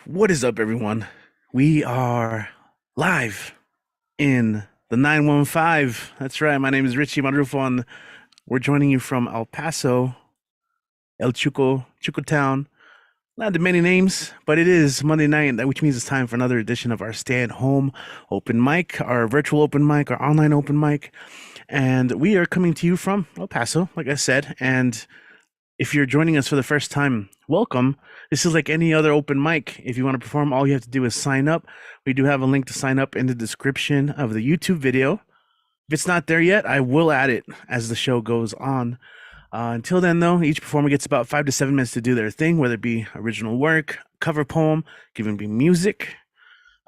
What is up, everyone? We are live in the 915. That's right. My name is Richie Marrufo, and we're joining you from El Paso, El Chuco Town. Not the many names, but it is Monday night, which means it's time for another edition of our stay-at-home open mic, our virtual open mic, our online open mic. And we are coming to you from El Paso, like I said. And if you're joining us for the first time, welcome. This is like any other open mic. If you want to perform, all you have to do is sign up. We do have a link to sign up in the description of the YouTube video. If it's not there yet, I will add it as the show goes on. Until then, though, each performer gets about 5 to 7 minutes to do their thing, whether it be original work, cover poem, could even be music.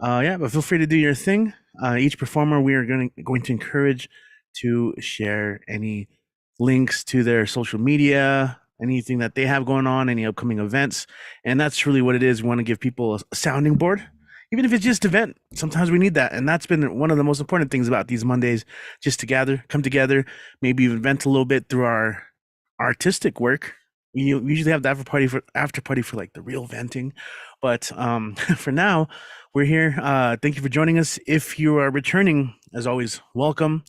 But feel free to do your thing. Each performer, we are going to encourage to share any links to their social media, anything that they have going on, any upcoming events. And that's really what it is. We want to give people a sounding board, even if it's just event. Sometimes we need that. And that's been one of the most important things about these Mondays, just to come together, maybe even vent a little bit through our artistic work. We usually have the after party for like the real venting. But for now, we're here. Thank you for joining us. If you are returning, as always, welcome.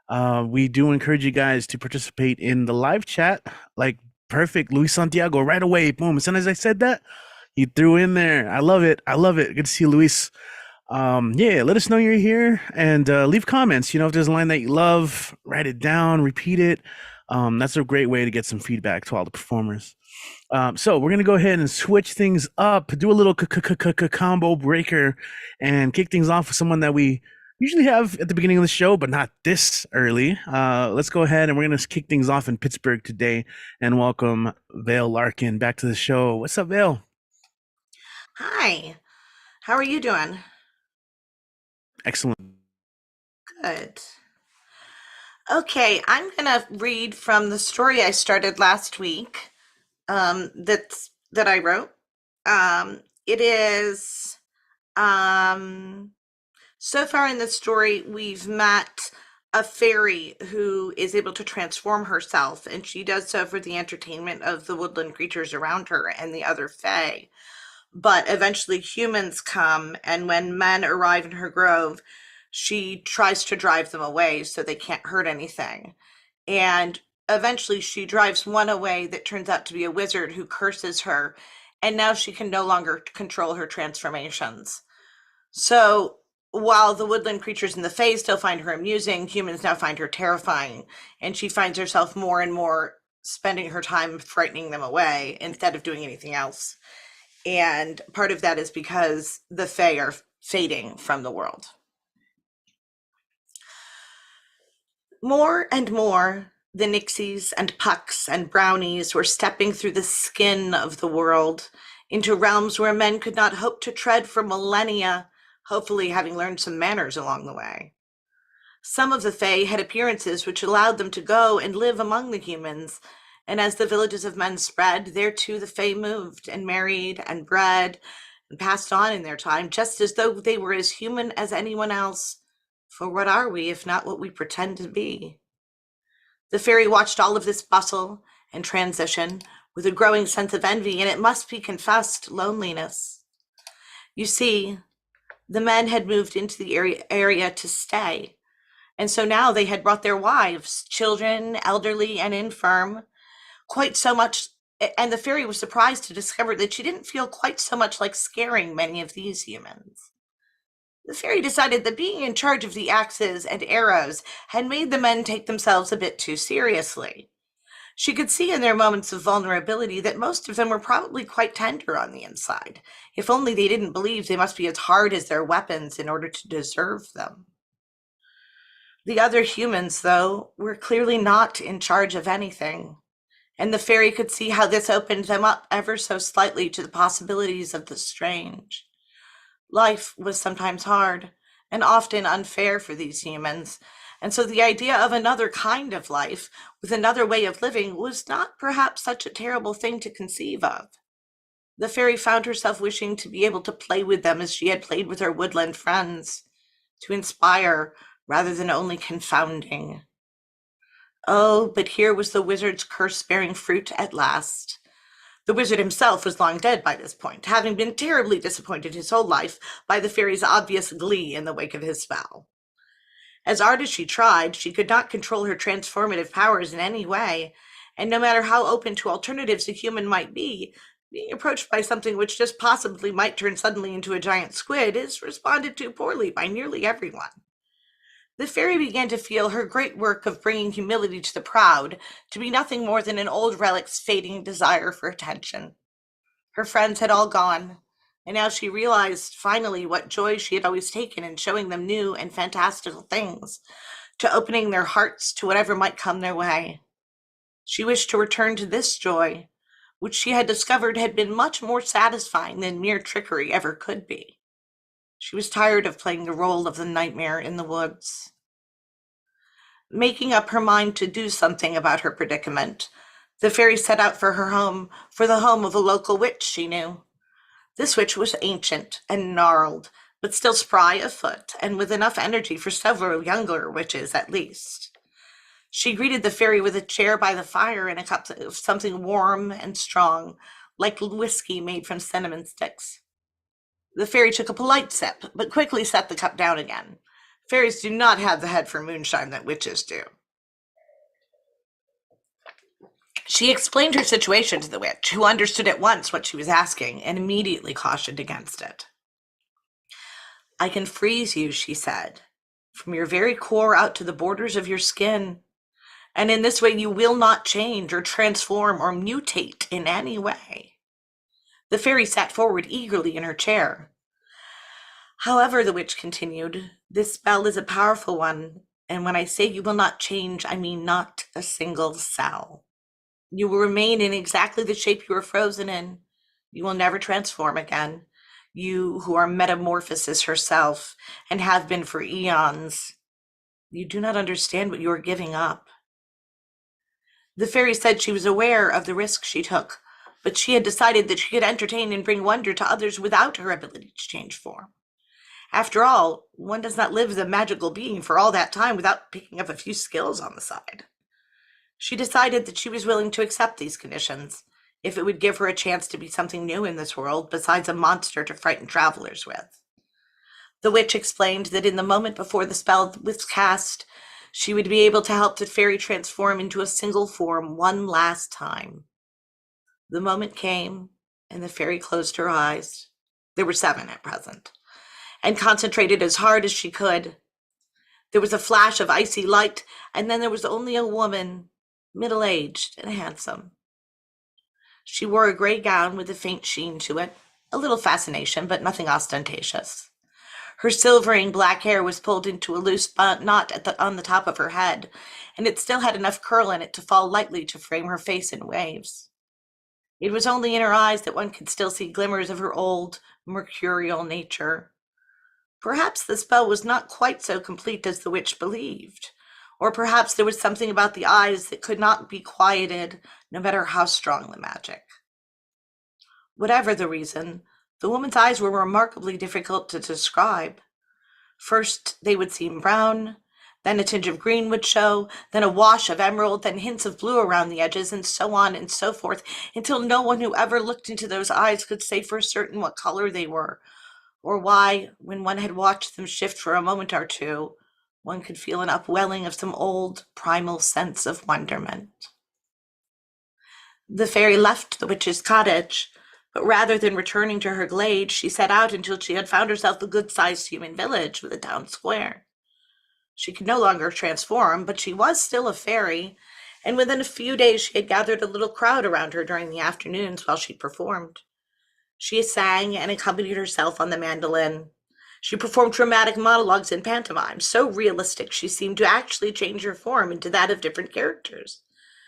We do encourage you guys to participate in the live chat. Like, perfect, Luis Santiago, right away. Boom. As soon as I said that, he threw in there. I love it. Good to see you, Luis. Let us know you're here and leave comments. If there's a line that you love, write it down, repeat it. That's a great way to get some feedback to all the performers. So we're going to go ahead and switch things up, do a little combo breaker, and kick things off with someone that we usually have at the beginning of the show, but not this early. Let's go ahead and we're going to kick things off in Pittsburgh today and welcome Vale Larkin back to the show. What's up, Vale? Hi, how are you doing? Excellent. Good. Okay, I'm gonna read from the story I started last week. That I wrote. It is so far in the story we've met a fairy who is able to transform herself, and she does so for the entertainment of the woodland creatures around her and the other fae. But eventually humans come, and when men arrive in her grove, she tries to drive them away so they can't hurt anything. And eventually she drives one away that turns out to be a wizard who curses her, and now she can no longer control her transformations. So while the woodland creatures in the fae still find her amusing, humans now find her terrifying, and she finds herself more and more spending her time frightening them away instead of doing anything else. And part of that is because the fae are fading from the world. More and more, the nixies and pucks and brownies were stepping through the skin of the world into realms where men could not hope to tread for millennia, hopefully having learned some manners along the way. Some of the fae had appearances which allowed them to go and live among the humans, and as the villages of men spread, there too the fae moved and married and bred and passed on in their time, just as though they were as human as anyone else. For what are we, if not what we pretend to be? The fairy watched all of this bustle and transition with a growing sense of envy, and it must be confessed, loneliness. You see, the men had moved into the area to stay, and so now they had brought their wives, children, elderly and infirm, quite so much, and the fairy was surprised to discover that she didn't feel quite so much like scaring many of these humans. The fairy decided that being in charge of the axes and arrows had made the men take themselves a bit too seriously. She could see in their moments of vulnerability that most of them were probably quite tender on the inside, if only they didn't believe they must be as hard as their weapons in order to deserve them. The other humans, though, were clearly not in charge of anything, and the fairy could see how this opened them up ever so slightly to the possibilities of the strange. Life was sometimes hard and often unfair for these humans, and so the idea of another kind of life with another way of living was not perhaps such a terrible thing to conceive of. The fairy found herself wishing to be able to play with them as she had played with her woodland friends, to inspire rather than only confounding. Oh, but here was the wizard's curse bearing fruit at last. The wizard himself was long dead by this point, having been terribly disappointed his whole life by the fairy's obvious glee in the wake of his spell. As hard as she tried, she could not control her transformative powers in any way, and no matter how open to alternatives a human might be, being approached by something which just possibly might turn suddenly into a giant squid is responded to poorly by nearly everyone. The fairy began to feel her great work of bringing humility to the proud to be nothing more than an old relic's fading desire for attention. Her friends had all gone, and now she realized finally what joy she had always taken in showing them new and fantastical things, to opening their hearts to whatever might come their way. She wished to return to this joy, which she had discovered had been much more satisfying than mere trickery ever could be. She was tired of playing the role of the nightmare in the woods. Making up her mind to do something about her predicament, the fairy set out for her home, for the home of a local witch she knew. This witch was ancient and gnarled, but still spry of foot, and with enough energy for several younger witches at least. She greeted the fairy with a chair by the fire and a cup of something warm and strong, like whiskey made from cinnamon sticks. The fairy took a polite sip, but quickly set the cup down again. Fairies do not have the head for moonshine that witches do. She explained her situation to the witch, who understood at once what she was asking and immediately cautioned against it. "I can freeze you," she said, "from your very core out to the borders of your skin, and in this way you will not change or transform or mutate in any way." The fairy sat forward eagerly in her chair. "However," the witch continued, "this spell is a powerful one, and when I say you will not change, I mean not a single cell. You will remain in exactly the shape you were frozen in. You will never transform again. You who are metamorphosis herself, and have been for eons. You do not understand what you are giving up." The fairy said she was aware of the risk she took, but she had decided that she could entertain and bring wonder to others without her ability to change form. After all, one does not live as a magical being for all that time without picking up a few skills on the side. She decided that she was willing to accept these conditions, if it would give her a chance to be something new in this world besides a monster to frighten travelers with. The witch explained that in the moment before the spell was cast, she would be able to help the fairy transform into a single form one last time. The moment came, and the fairy closed her eyes. There were 7 at present, and concentrated as hard as she could. There was a flash of icy light, and then there was only a woman, middle-aged and handsome. She wore a gray gown with a faint sheen to it, a little fascination, but nothing ostentatious. Her silvering black hair was pulled into a loose knot on the top of her head, and it still had enough curl in it to fall lightly to frame her face in waves. It was only in her eyes that one could still see glimmers of her old, mercurial nature. Perhaps the spell was not quite so complete as the witch believed, or perhaps there was something about the eyes that could not be quieted, no matter how strong the magic. Whatever the reason, the woman's eyes were remarkably difficult to describe. First, they would seem brown, then a tinge of green would show, then a wash of emerald, then hints of blue around the edges, and so on and so forth, until no one who ever looked into those eyes could say for certain what color they were, or why, when one had watched them shift for a moment or two, one could feel an upwelling of some old, primal sense of wonderment. The fairy left the witch's cottage, but rather than returning to her glade, she set out until she had found herself a good-sized human village with a town square. She could no longer transform, but she was still a fairy, and within a few days she had gathered a little crowd around her during the afternoons while she performed. She sang and accompanied herself on the mandolin. She performed dramatic monologues in pantomime, so realistic she seemed to actually change her form into that of different characters.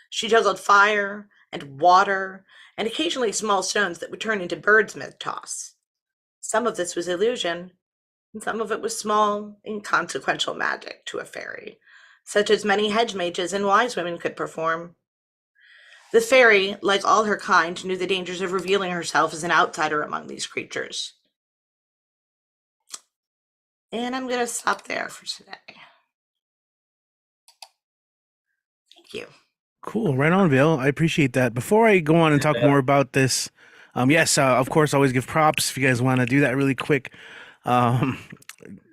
She juggled fire and water, and occasionally small stones that would turn into birds mid-toss. Some of this was illusion, and some of it was small, inconsequential magic to a fairy, such as many hedge mages and wise women could perform. The fairy, like all her kind, knew the dangers of revealing herself as an outsider among these creatures. And I'm going to stop there for today. Thank you. Cool. Right on, Bill. I appreciate that. Before I go on and talk Yeah. more about this, yes, of course, always give props if you guys want to do that really quick. Um,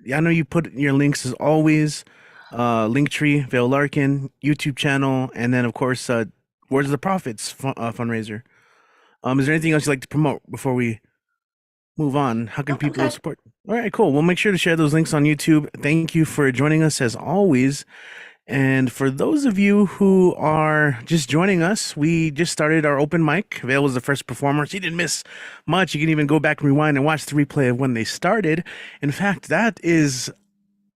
yeah, I know you put your links as always, Linktree, Vale Larkin, YouTube channel, and then of course, Words of the Prophets fundraiser. Is there anything else you'd like to promote before we move on? How can Nope, I'm people good. support? All right, cool. We'll make sure to share those links on YouTube. Thank you for joining us as always. And for those of you who are just joining us, we just started our open mic. Vale was the first performer. She didn't miss much. You can even go back and rewind and watch the replay of when they started. In fact, that is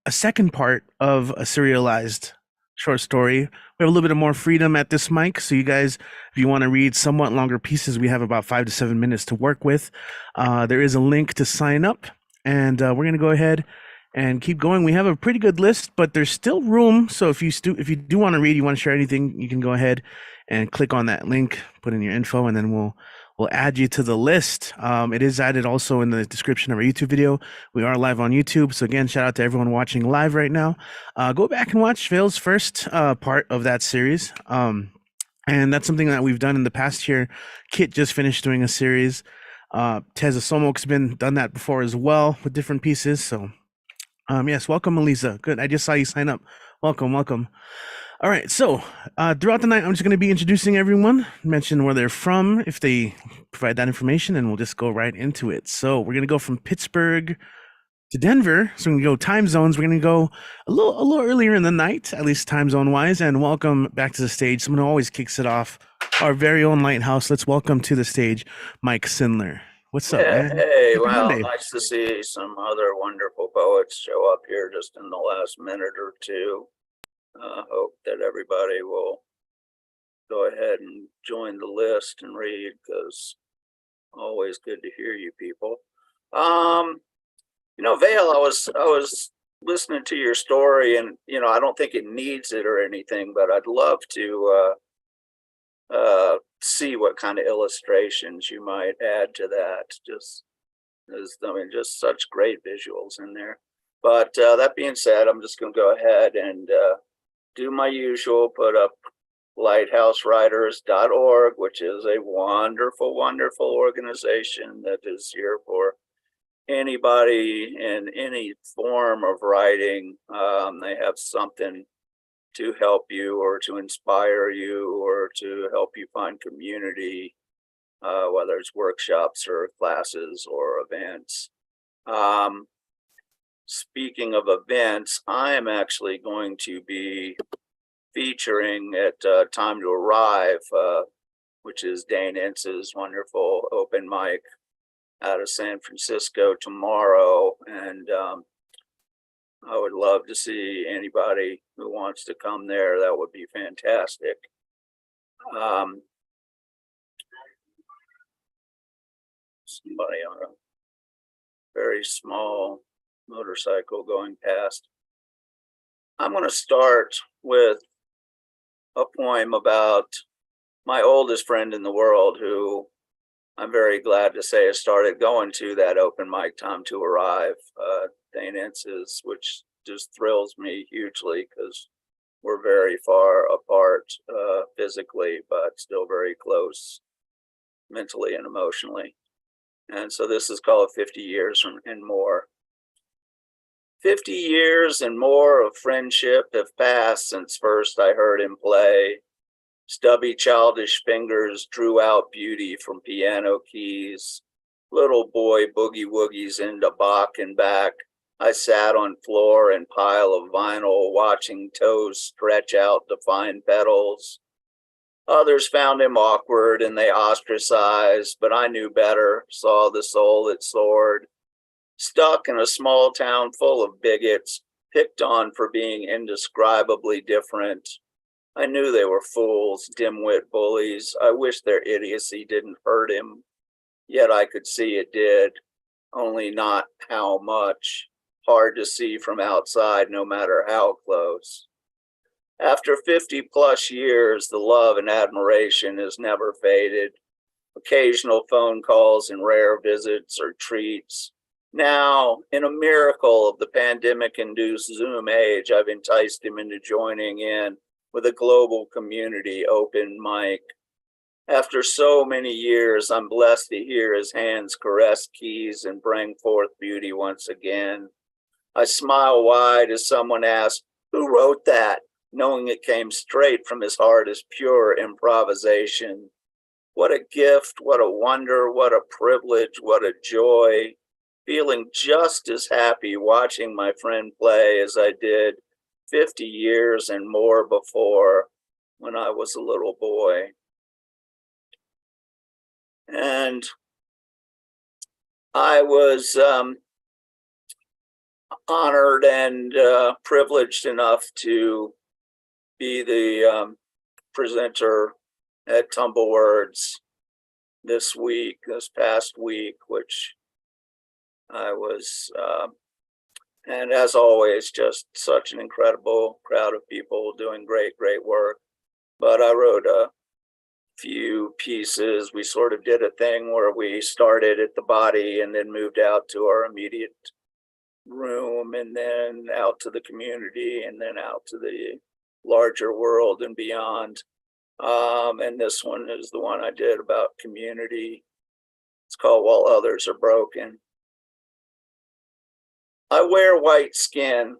a second part of a serialized short story. We have a little bit of more freedom at this mic. So you guys, if you want to read somewhat longer pieces, we have about 5 to 7 minutes to work with. There is a link to sign up, and we're going to go ahead and keep going. We have a pretty good list, but there's still room. So if you do want to read, you want to share anything, you can go ahead and click on that link, put in your info, and then we'll add you to the list. It is added also in the description of our YouTube video. We are live on YouTube. So again, shout out to everyone watching live right now. Go back and watch Vale's first part of that series. And that's something that we've done in the past year. Kit just finished doing a series. Teza Somok's done that before as well with different pieces. So yes, welcome, Elisa. Good. I just saw you sign up. Welcome. All right. So throughout the night, I'm just going to be introducing everyone, mention where they're from, if they provide that information, and we'll just go right into it. So we're going to go from Pittsburgh to Denver. So we're going to go time zones. We're going to go a little earlier in the night, at least time zone wise. And welcome back to the stage. Someone who always kicks it off, our very own Lighthouse. Let's welcome to the stage, Mike Sindler. What's up, Yeah. man? Hey, Happy well, Monday. nice to see some other wonderful poets show up here just in the last minute or two. Hope that everybody will go ahead and join the list and read, because always good to hear you people. Vale, I was listening to your story, and I don't think it needs it or anything, but I'd love to see what kind of illustrations you might add to that. Just such great visuals in there. But that being said, I'm just going to go ahead and do my usual, put up lighthousewriters.org, which is a wonderful, wonderful organization that is here for anybody in any form of writing. They have something to help you or to inspire you or to help you find community, whether it's workshops or classes or events. Speaking of events, I am actually going to be featuring at Time to Arrive, which is Dane Ence's wonderful open mic out of San Francisco tomorrow. And I would love to see anybody who wants to come there. That would be fantastic. Somebody on a very small motorcycle going past. I'm going to start with a poem about my oldest friend in the world, who I'm very glad to say has started going to that open mic Time to Arrive, Dane Ence's, which just thrills me hugely because we're very far apart physically, but still very close mentally and emotionally. And so this is called 50 Years and More. 50 years and more of friendship have passed since first I heard him play. Stubby childish fingers drew out beauty from piano keys. Little boy boogie woogies into Bach and back. I sat on floor and pile of vinyl, watching toes stretch out to find pedals. Others found him awkward and they ostracized, but I knew better, saw the soul that soared. Stuck in a small town full of bigots, picked on for being indescribably different. I knew they were fools, dim-wit bullies. I wish their idiocy didn't hurt him, yet I could see it did, only not how much. Hard to see from outside, no matter how close. After 50 plus years, the love and admiration has never faded. Occasional phone calls and rare visits or treats. Now, in a miracle of the pandemic-induced Zoom age, I've enticed him into joining in with a global community open mic. After so many years, I'm blessed to hear his hands caress keys and bring forth beauty once again. I smile wide as someone asks, "Who wrote that?" knowing it came straight from his heart as pure improvisation. What a gift, what a wonder, what a privilege, what a joy. Feeling just as happy watching my friend play as I did 50 years and more before when I was a little boy. And I was honored and privileged enough to be the presenter at Tumblewords this past week, which I was, and as always, just such an incredible crowd of people doing great, great work. But I wrote a few pieces. We sort of did a thing where we started at the body and then moved out to our immediate room and then out to the community and then out to the larger world and beyond. And this one is the one I did about community. It's called While Others Are Broken. I wear white skin.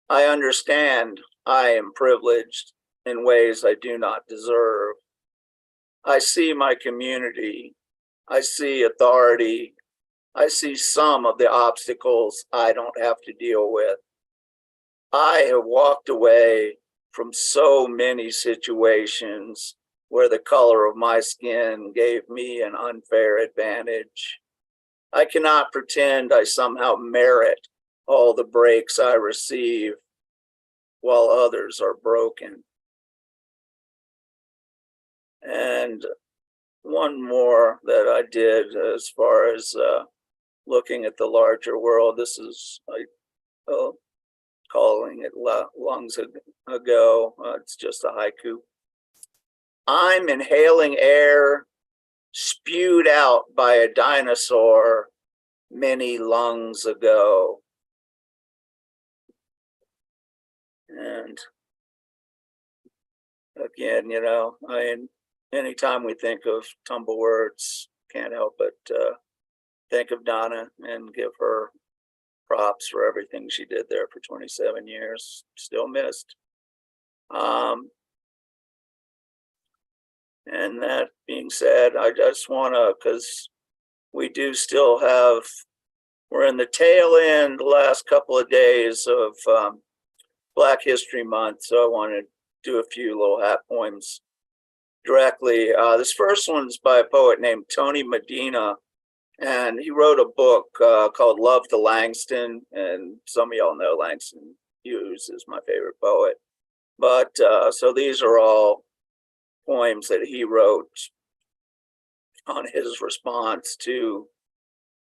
I understand I am privileged in ways I do not deserve. I see my community. I see authority. I see some of the obstacles I don't have to deal with. I have walked away from so many situations where the color of my skin gave me an unfair advantage. I cannot pretend I somehow merit all the breaks I receive while others are broken. And one more that I did as far as looking at the larger world. This is calling it lungs ago. It's just a haiku. I'm inhaling air spewed out by a dinosaur many lungs ago. And again, anytime we think of Tumblewords, can't help but think of Donna and give her props for everything she did there for 27 years. Still missed. And that being said, I just want to, because we do still have, we're in the tail end, the last couple of days of Black History Month. So I want to do a few little hat poems directly. This first one's by a poet named Tony Medina. And he wrote a book called Love to Langston. And some of y'all know Langston Hughes is my favorite poet. But so these are all poems that he wrote on his response to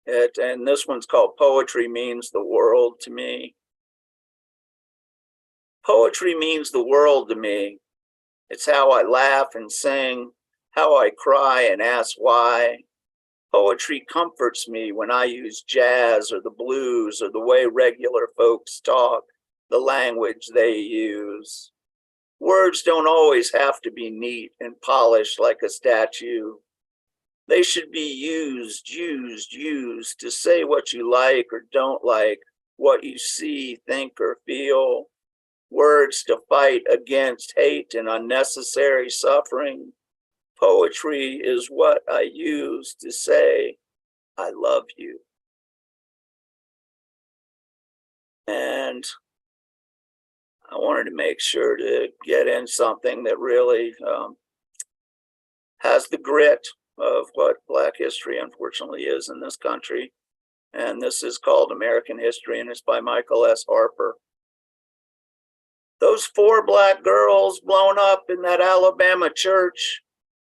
it. And this one's called Poetry Means the World to Me. Poetry means the world to me. It's how I laugh and sing, how I cry and ask why. Poetry comforts me when I use jazz or the blues or the way regular folks talk, the language they use. Words don't always have to be neat and polished like a statue. They should be used to say what you like or don't like, what you see, think, or feel. Words to fight against hate and unnecessary suffering. Poetry is what I use to say, I love you. And I wanted to make sure to get in something that really has the grit of what Black history unfortunately is in this country. And this is called American History, and it's by Michael S. Harper. Those 4 Black girls blown up in that Alabama church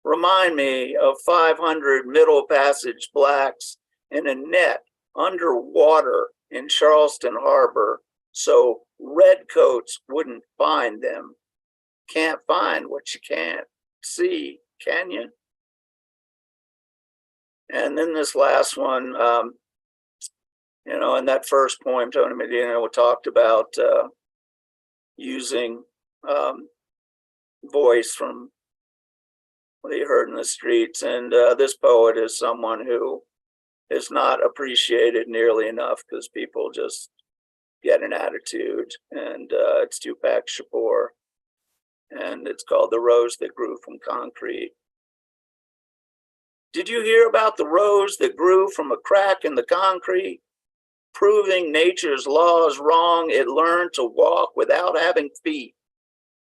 remind me of 500 Middle Passage Blacks in a net underwater in Charleston Harbor, so redcoats wouldn't find them. Can't find what you can't see, can you? And then this last one, in that first poem, Tony Medina talked about using voice from what he heard in the streets. And this poet is someone who is not appreciated nearly enough because people just get an attitude. And it's Tupac Shakur, and it's called The Rose That Grew from Concrete. Did you hear about the rose that grew from a crack in the concrete? Proving nature's laws wrong, it learned to walk without having feet.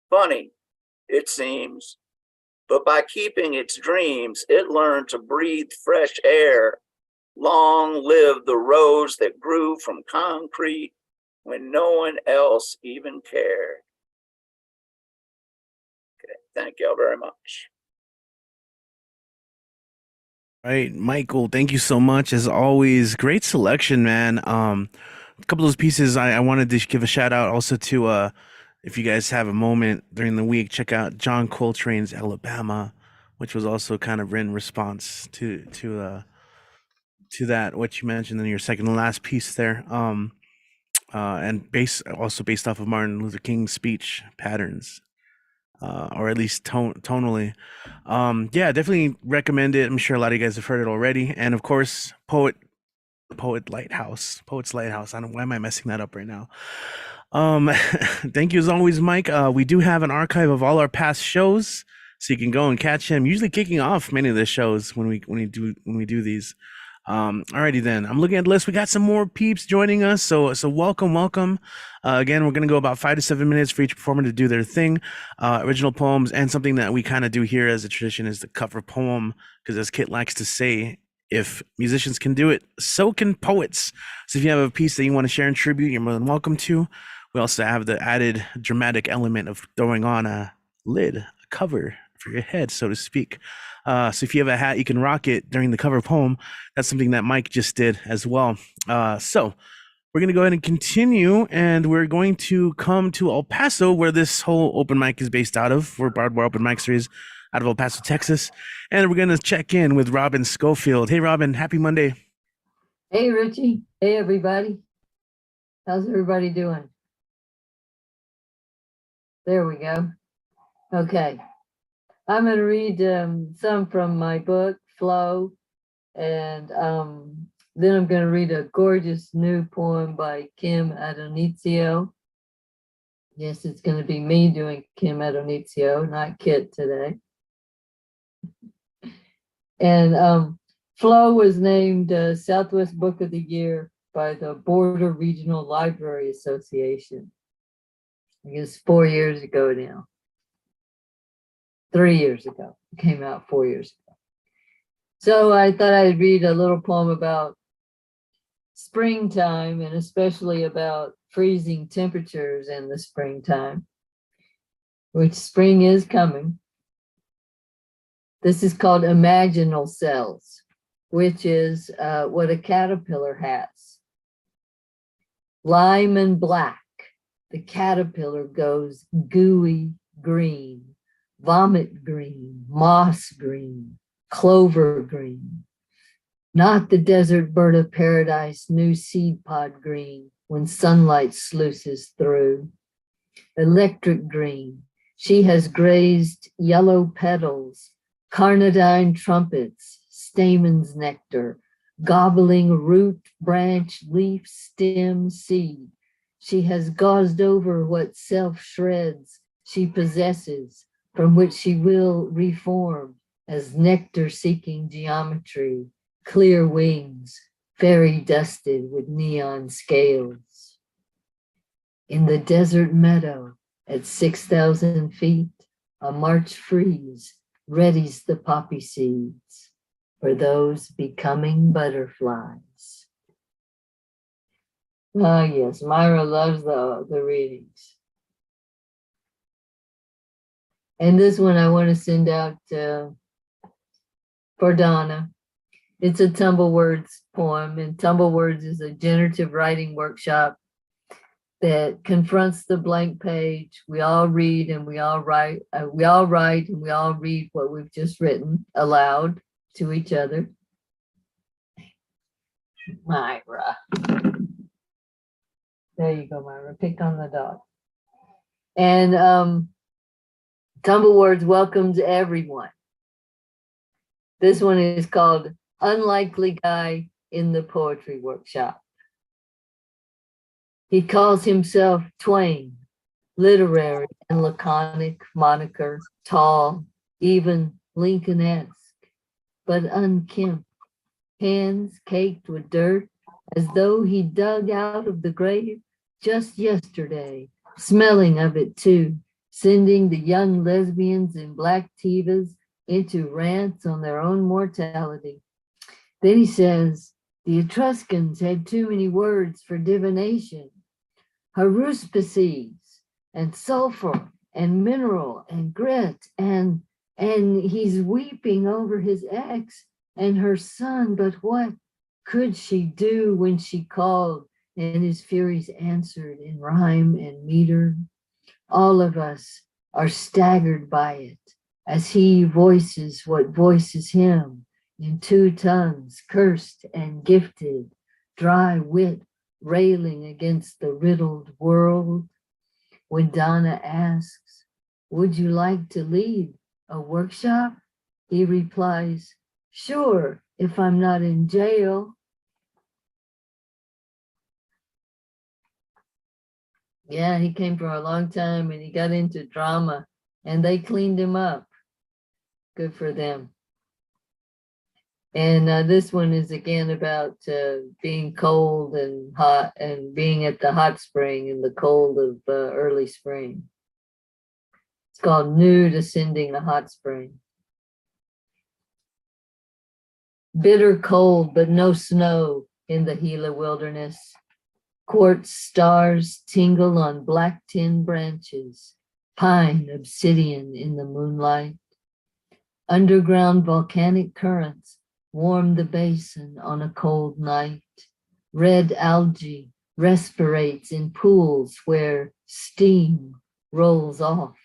Funny, it seems, but by keeping its dreams, it learned to breathe fresh air. Long live the rose that grew from concrete when no one else even cared. Okay, thank y'all very much. Right, Michael, thank you so much. As always, great selection, man. A couple of those pieces I wanted to give a shout out also to if you guys have a moment during the week, check out John Coltrane's Alabama, which was also kind of in response to that, what you mentioned in your second to last piece there. And also based off of Martin Luther King's speech patterns. Or at least tonally. Yeah, definitely recommend it. I'm sure a lot of you guys have heard it already. And of course, Poet's Lighthouse. I don't, why am I messing that up right now? Thank you as always, Mike. We do have an archive of all our past shows, so you can go and catch him. Usually kicking off many of the shows when we do these. Alrighty then. I'm looking at the list. We got some more peeps joining us, so welcome. Again, we're gonna go about 5 to 7 minutes for each performer to do their thing. Original poems, and something that we kind of do here as a tradition is the cover poem, because as Kit likes to say, if musicians can do it, so can poets. So if you have a piece that you want to share in tribute, you're more than welcome to. We also have the added dramatic element of throwing on a lid, a cover for your head, so to speak. So if you have a hat, you can rock it during the cover poem. That's something that Mike just did as well. So we're going to go ahead and continue, and we're going to come to El Paso, where this whole open mic is based out of. We're Broadway Open Mic Series out of El Paso, Texas. And we're going to check in with Robin Schofield. Hey, Robin, happy Monday. Hey, Richie. Hey, everybody. How's everybody doing? There we go. Okay. I'm going to read some from my book, Flow, and then I'm going to read a gorgeous new poem by Kim Adonizio. Yes, it's going to be me doing Kim Adonizio, not Kit today. And Flow was named Southwest Book of the Year by the Border Regional Library Association. I guess 4 years ago now. 3 years ago. It came out 4 years ago. So I thought I'd read a little poem about springtime, and especially about freezing temperatures in the springtime, which spring is coming. This is called imaginal cells, which is what a caterpillar has. Lime and black, the caterpillar goes gooey green, vomit green, moss green, clover green. Not the desert bird of paradise, new seed pod green, when sunlight sluices through. Electric green, she has grazed yellow petals, carnadine trumpets, stamens nectar, gobbling root, branch, leaf, stem, seed. She has gauzed over what self shreds she possesses, from which she will reform as nectar-seeking geometry, clear wings, fairy dusted with neon scales. In the desert meadow at 6,000 feet, a March freeze readies the poppy seeds for those becoming butterflies. Ah, yes, Myra loves the readings. And this one I want to send out for Donna. It's a Tumble Words poem, and Tumble Words is a generative writing workshop that confronts the blank page. We all read and we all write. We all write and we all read what we've just written aloud to each other. Myra. There you go, Myra. Pick on the dog. And Tumblewords welcomes everyone. This one is called Unlikely Guy in the Poetry Workshop. He calls himself Twain, literary and laconic moniker, tall, even Lincoln-esque, but unkempt, hands caked with dirt, as though he dug out of the grave just yesterday, smelling of it too, sending the young lesbians in black tivas into rants on their own mortality. Then he says, the Etruscans had too many words for divination. Haruspices and sulfur and mineral and grit, and he's weeping over his ex and her son, but what could she do when she called and his furies answered in rhyme and meter? All of us are staggered by it as he voices what voices him in two tongues, cursed and gifted, dry wit railing against the riddled world. When Donna asks, would you like to lead a workshop? He replies, sure, if I'm not in jail. Yeah, he came for a long time and he got into drama and they cleaned him up. Good for them. And this one is again about being cold and hot and being at the hot spring in the cold of early spring. It's called Nude Ascending a Hot Spring. Bitter cold, but no snow in the Gila wilderness. Quartz stars tingle on black tin branches, pine obsidian in the moonlight. Underground volcanic currents warm the basin on a cold night. Red algae respirates in pools where steam rolls off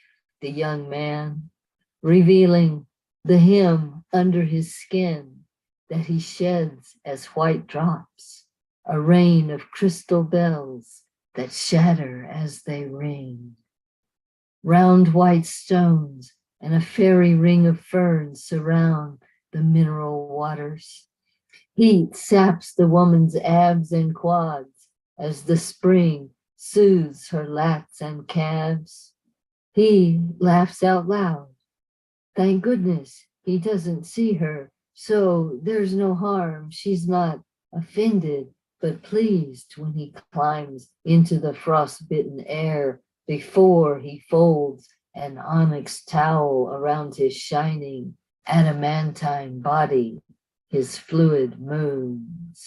the young man, revealing the hymn under his skin that he sheds as white drops, a rain of crystal bells that shatter as they ring. Round white stones and a fairy ring of ferns surround the mineral waters. Heat saps the woman's abs and quads as the spring soothes her lats and calves. He laughs out loud. Thank goodness he doesn't see her, so there's no harm. She's not offended, but pleased when he climbs into the frostbitten air before he folds an onyx towel around his shining adamantine body, his fluid moons.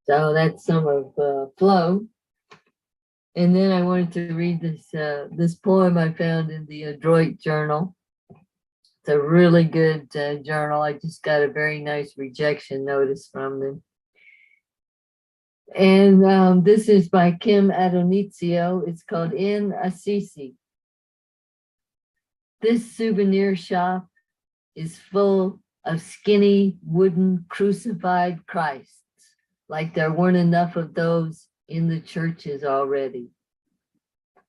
So that's some of Flow. And then I wanted to read this poem I found in the Adroit Journal. It's a really good journal. I just got a very nice rejection notice from them. And this is by Kim Adonizio. It's called In Assisi. This souvenir shop is full of skinny wooden crucified Christs, like there weren't enough of those in the churches already.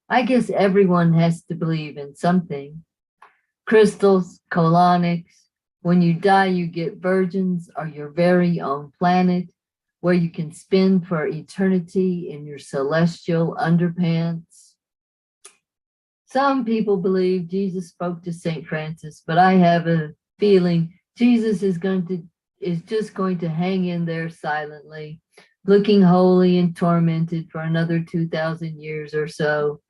I guess everyone has to believe in something. Crystals, colonics. When you die, you get virgins or your very own planet where you can spend for eternity in your celestial underpants. Some people believe Jesus spoke to St. Francis, but I have a feeling Jesus is just going to hang in there silently, looking holy and tormented for another 2,000 years or so.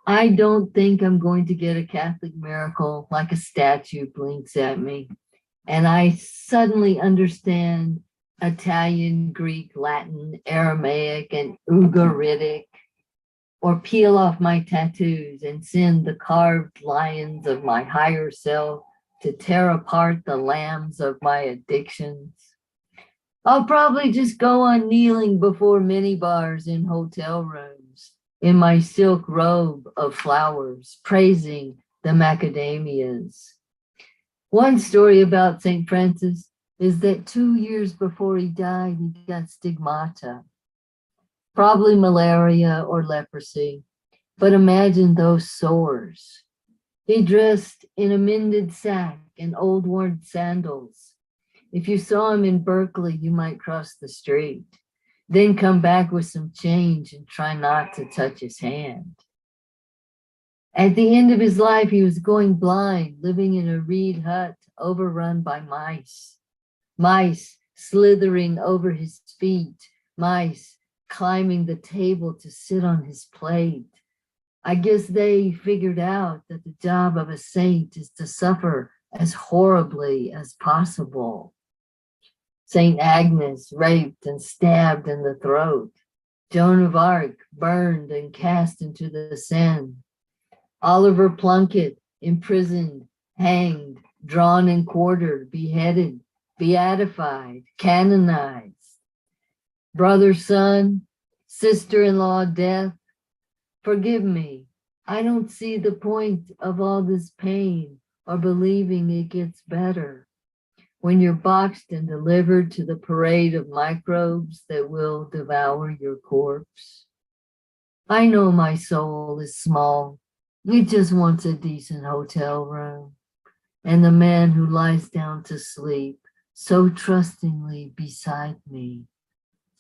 I don't think I'm going to get a Catholic miracle like a statue blinks at me, and I suddenly understand Italian, Greek, Latin, Aramaic, and Ugaritic, or peel off my tattoos and send the carved lions of my higher self to tear apart the lambs of my addictions. I'll probably just go on kneeling before minibars in hotel rooms in my silk robe of flowers, praising the macadamias. One story about St. Francis is that 2 years before he died, he got stigmata. probably malaria or leprosy. But imagine those sores. He dressed in a mended sack and old worn sandals. If you saw him in Berkeley, you might cross the street, then come back with some change and try not to touch his hand. At the end of his life, he was going blind, living in a reed hut overrun by mice. Mice slithering over his feet, mice climbing the table to sit on his plate. I guess they figured out that the job of a saint is to suffer as horribly as possible. Saint Agnes raped and stabbed in the throat. Joan of Arc burned and cast into the Seine. Oliver Plunkett imprisoned, hanged, drawn and quartered, beheaded, beatified, canonized. Brother, son, sister-in-law, death. Forgive me, I don't see the point of all this pain or believing it gets better when you're boxed and delivered to the parade of microbes that will devour your corpse. I know my soul is small. It just wants a decent hotel room. And the man who lies down to sleep so trustingly beside me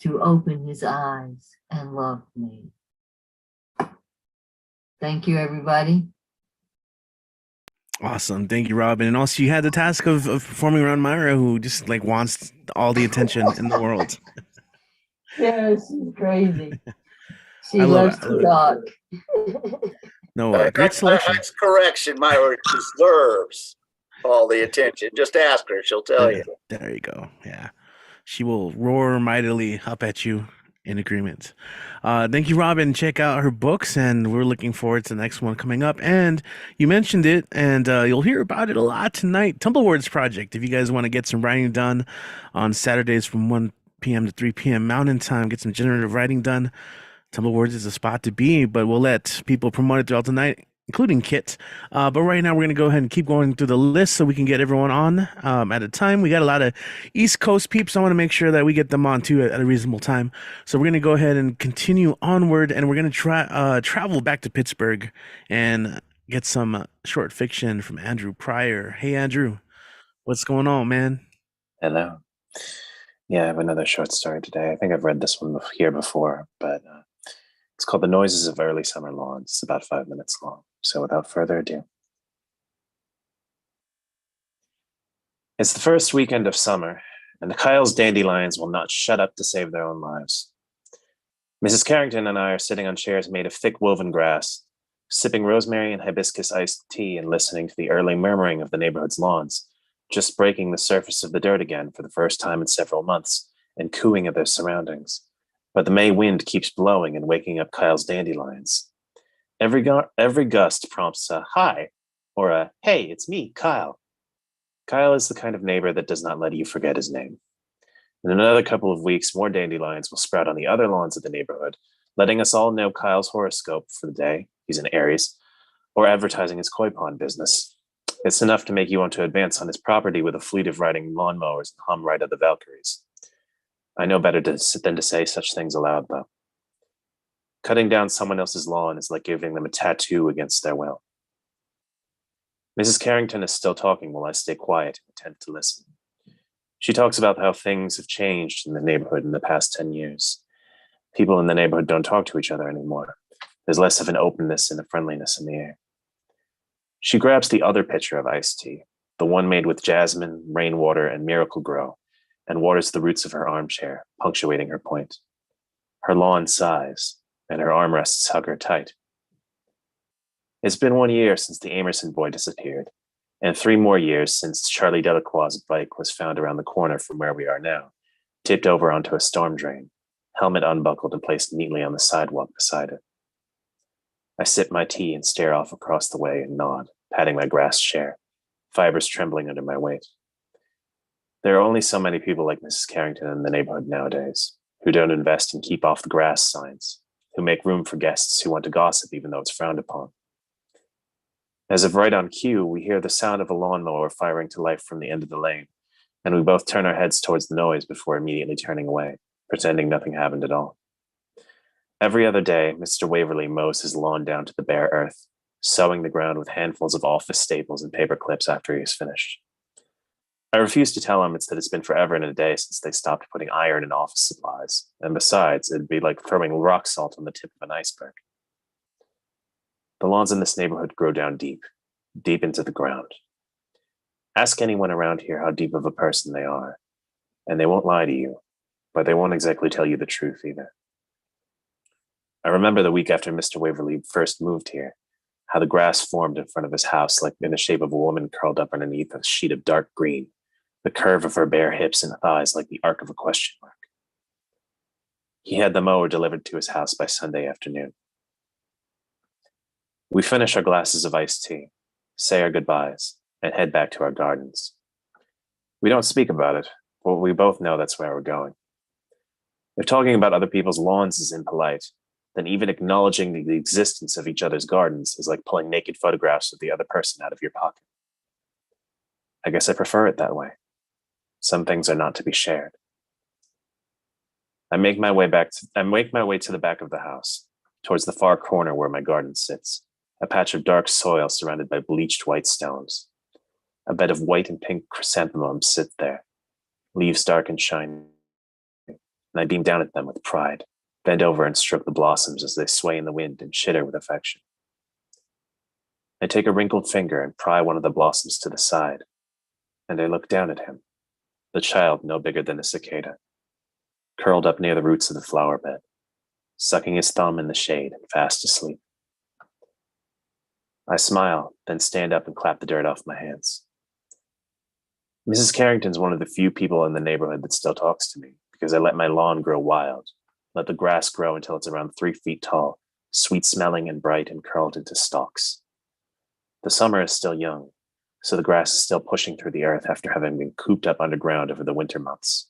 to open his eyes and love me. Thank you, everybody. Awesome. Thank you, Robin. And also you had the task of performing around Myra, who just like wants all the attention in the world. Yeah, she's crazy. She I love loves it. I to love talk. No, great selection. That's correction. Myra deserves all the attention. Just ask her; she'll tell you. There you go. Yeah. She will roar mightily up at you in agreement. Thank you, Robin. Check out her books, and we're looking forward to the next one coming up. And you mentioned it, and you'll hear about it a lot tonight. Tumblewords Project. If you guys want to get some writing done on Saturdays from 1 p.m. to 3 p.m. Mountain Time, get some generative writing done. Tumblewords is a spot to be, but we'll let people promote it throughout the night, including Kit. But right now, we're going to go ahead and keep going through the list so we can get everyone on at a time. We got a lot of East Coast peeps. I want to make sure that we get them on too at a reasonable time. So we're going to go ahead and continue onward, and we're going to try travel back to Pittsburgh and get some short fiction from Andrew Pryor. Hey, Andrew, what's going on, man? Hello. Yeah, I have another short story today. I think I've read this one here before, but it's called The Noises of Early Summer Lawns. It's about 5 minutes long. So without further ado. It's the first weekend of summer, and the Kyle's dandelions will not shut up to save their own lives. Mrs. Carrington and I are sitting on chairs made of thick woven grass, sipping rosemary and hibiscus iced tea and listening to the early murmuring of the neighborhood's lawns, just breaking the surface of the dirt again for the first time in several months, and cooing at their surroundings. But the May wind keeps blowing and waking up Kyle's dandelions. Every gust prompts a hi, or a hey, it's me, Kyle. Kyle is the kind of neighbor that does not let you forget his name. In another couple of weeks, more dandelions will sprout on the other lawns of the neighborhood, letting us all know Kyle's horoscope for the day, he's an Aries, or advertising his koi pond business. It's enough to make you want to advance on his property with a fleet of riding lawnmowers and hum Ride of the Valkyries. I know better than to say such things aloud, though. Cutting down someone else's lawn is like giving them a tattoo against their will. Mrs. Carrington is still talking while I stay quiet and attempt to listen. She talks about how things have changed in the neighborhood in the past 10 years. People in the neighborhood don't talk to each other anymore. There's less of an openness and a friendliness in the air. She grabs the other pitcher of iced tea, the one made with jasmine, rainwater, and miracle grow, and waters the roots of her armchair, punctuating her point. Her lawn sighs, and her armrests hug her tight. It's been 1 year since the Amerson boy disappeared, and 3 more years since Charlie Delacroix's bike was found around the corner from where we are now, tipped over onto a storm drain, helmet unbuckled and placed neatly on the sidewalk beside it. I sip my tea and stare off across the way and nod, patting my grass chair, fibers trembling under my weight. There are only so many people like Mrs. Carrington in the neighborhood nowadays, who don't invest and keep off the grass signs, who make room for guests who want to gossip even though it's frowned upon. As of right on cue, we hear the sound of a lawnmower firing to life from the end of the lane, and we both turn our heads towards the noise before immediately turning away, pretending nothing happened at all. Every other day, Mr. Waverly mows his lawn down to the bare earth, sowing the ground with handfuls of office staples and paper clips after he is finished. I refuse to tell him it's been forever and a day since they stopped putting iron in office supplies, and besides, it'd be like throwing rock salt on the tip of an iceberg. The lawns in this neighborhood grow down deep, deep into the ground. Ask anyone around here how deep of a person they are, and they won't lie to you, but they won't exactly tell you the truth either. I remember the week after Mr. Waverly first moved here, how the grass formed in front of his house like in the shape of a woman curled up underneath a sheet of dark green, the curve of her bare hips and thighs like the arc of a question mark. He had the mower delivered to his house by Sunday afternoon. We finish our glasses of iced tea, say our goodbyes, and head back to our gardens. We don't speak about it, but we both know that's where we're going. If talking about other people's lawns is impolite, then even acknowledging the existence of each other's gardens is like pulling naked photographs of the other person out of your pocket. I guess I prefer it that way. Some things are not to be shared. I make my way to the back of the house, towards the far corner where my garden sits, a patch of dark soil surrounded by bleached white stones. A bed of white and pink chrysanthemums sit there, leaves dark and shiny, and I beam down at them with pride, bend over and stroke the blossoms as they sway in the wind and chitter with affection. I take a wrinkled finger and pry one of the blossoms to the side, and I look down at him, the child no bigger than a cicada, curled up near the roots of the flower bed, sucking his thumb in the shade and fast asleep. I smile, then stand up and clap the dirt off my hands. Mrs. Carrington's one of the few people in the neighborhood that still talks to me because I let my lawn grow wild, let the grass grow until it's around 3 feet tall, sweet smelling and bright and curled into stalks. The summer is still young, so the grass is still pushing through the earth after having been cooped up underground over the winter months.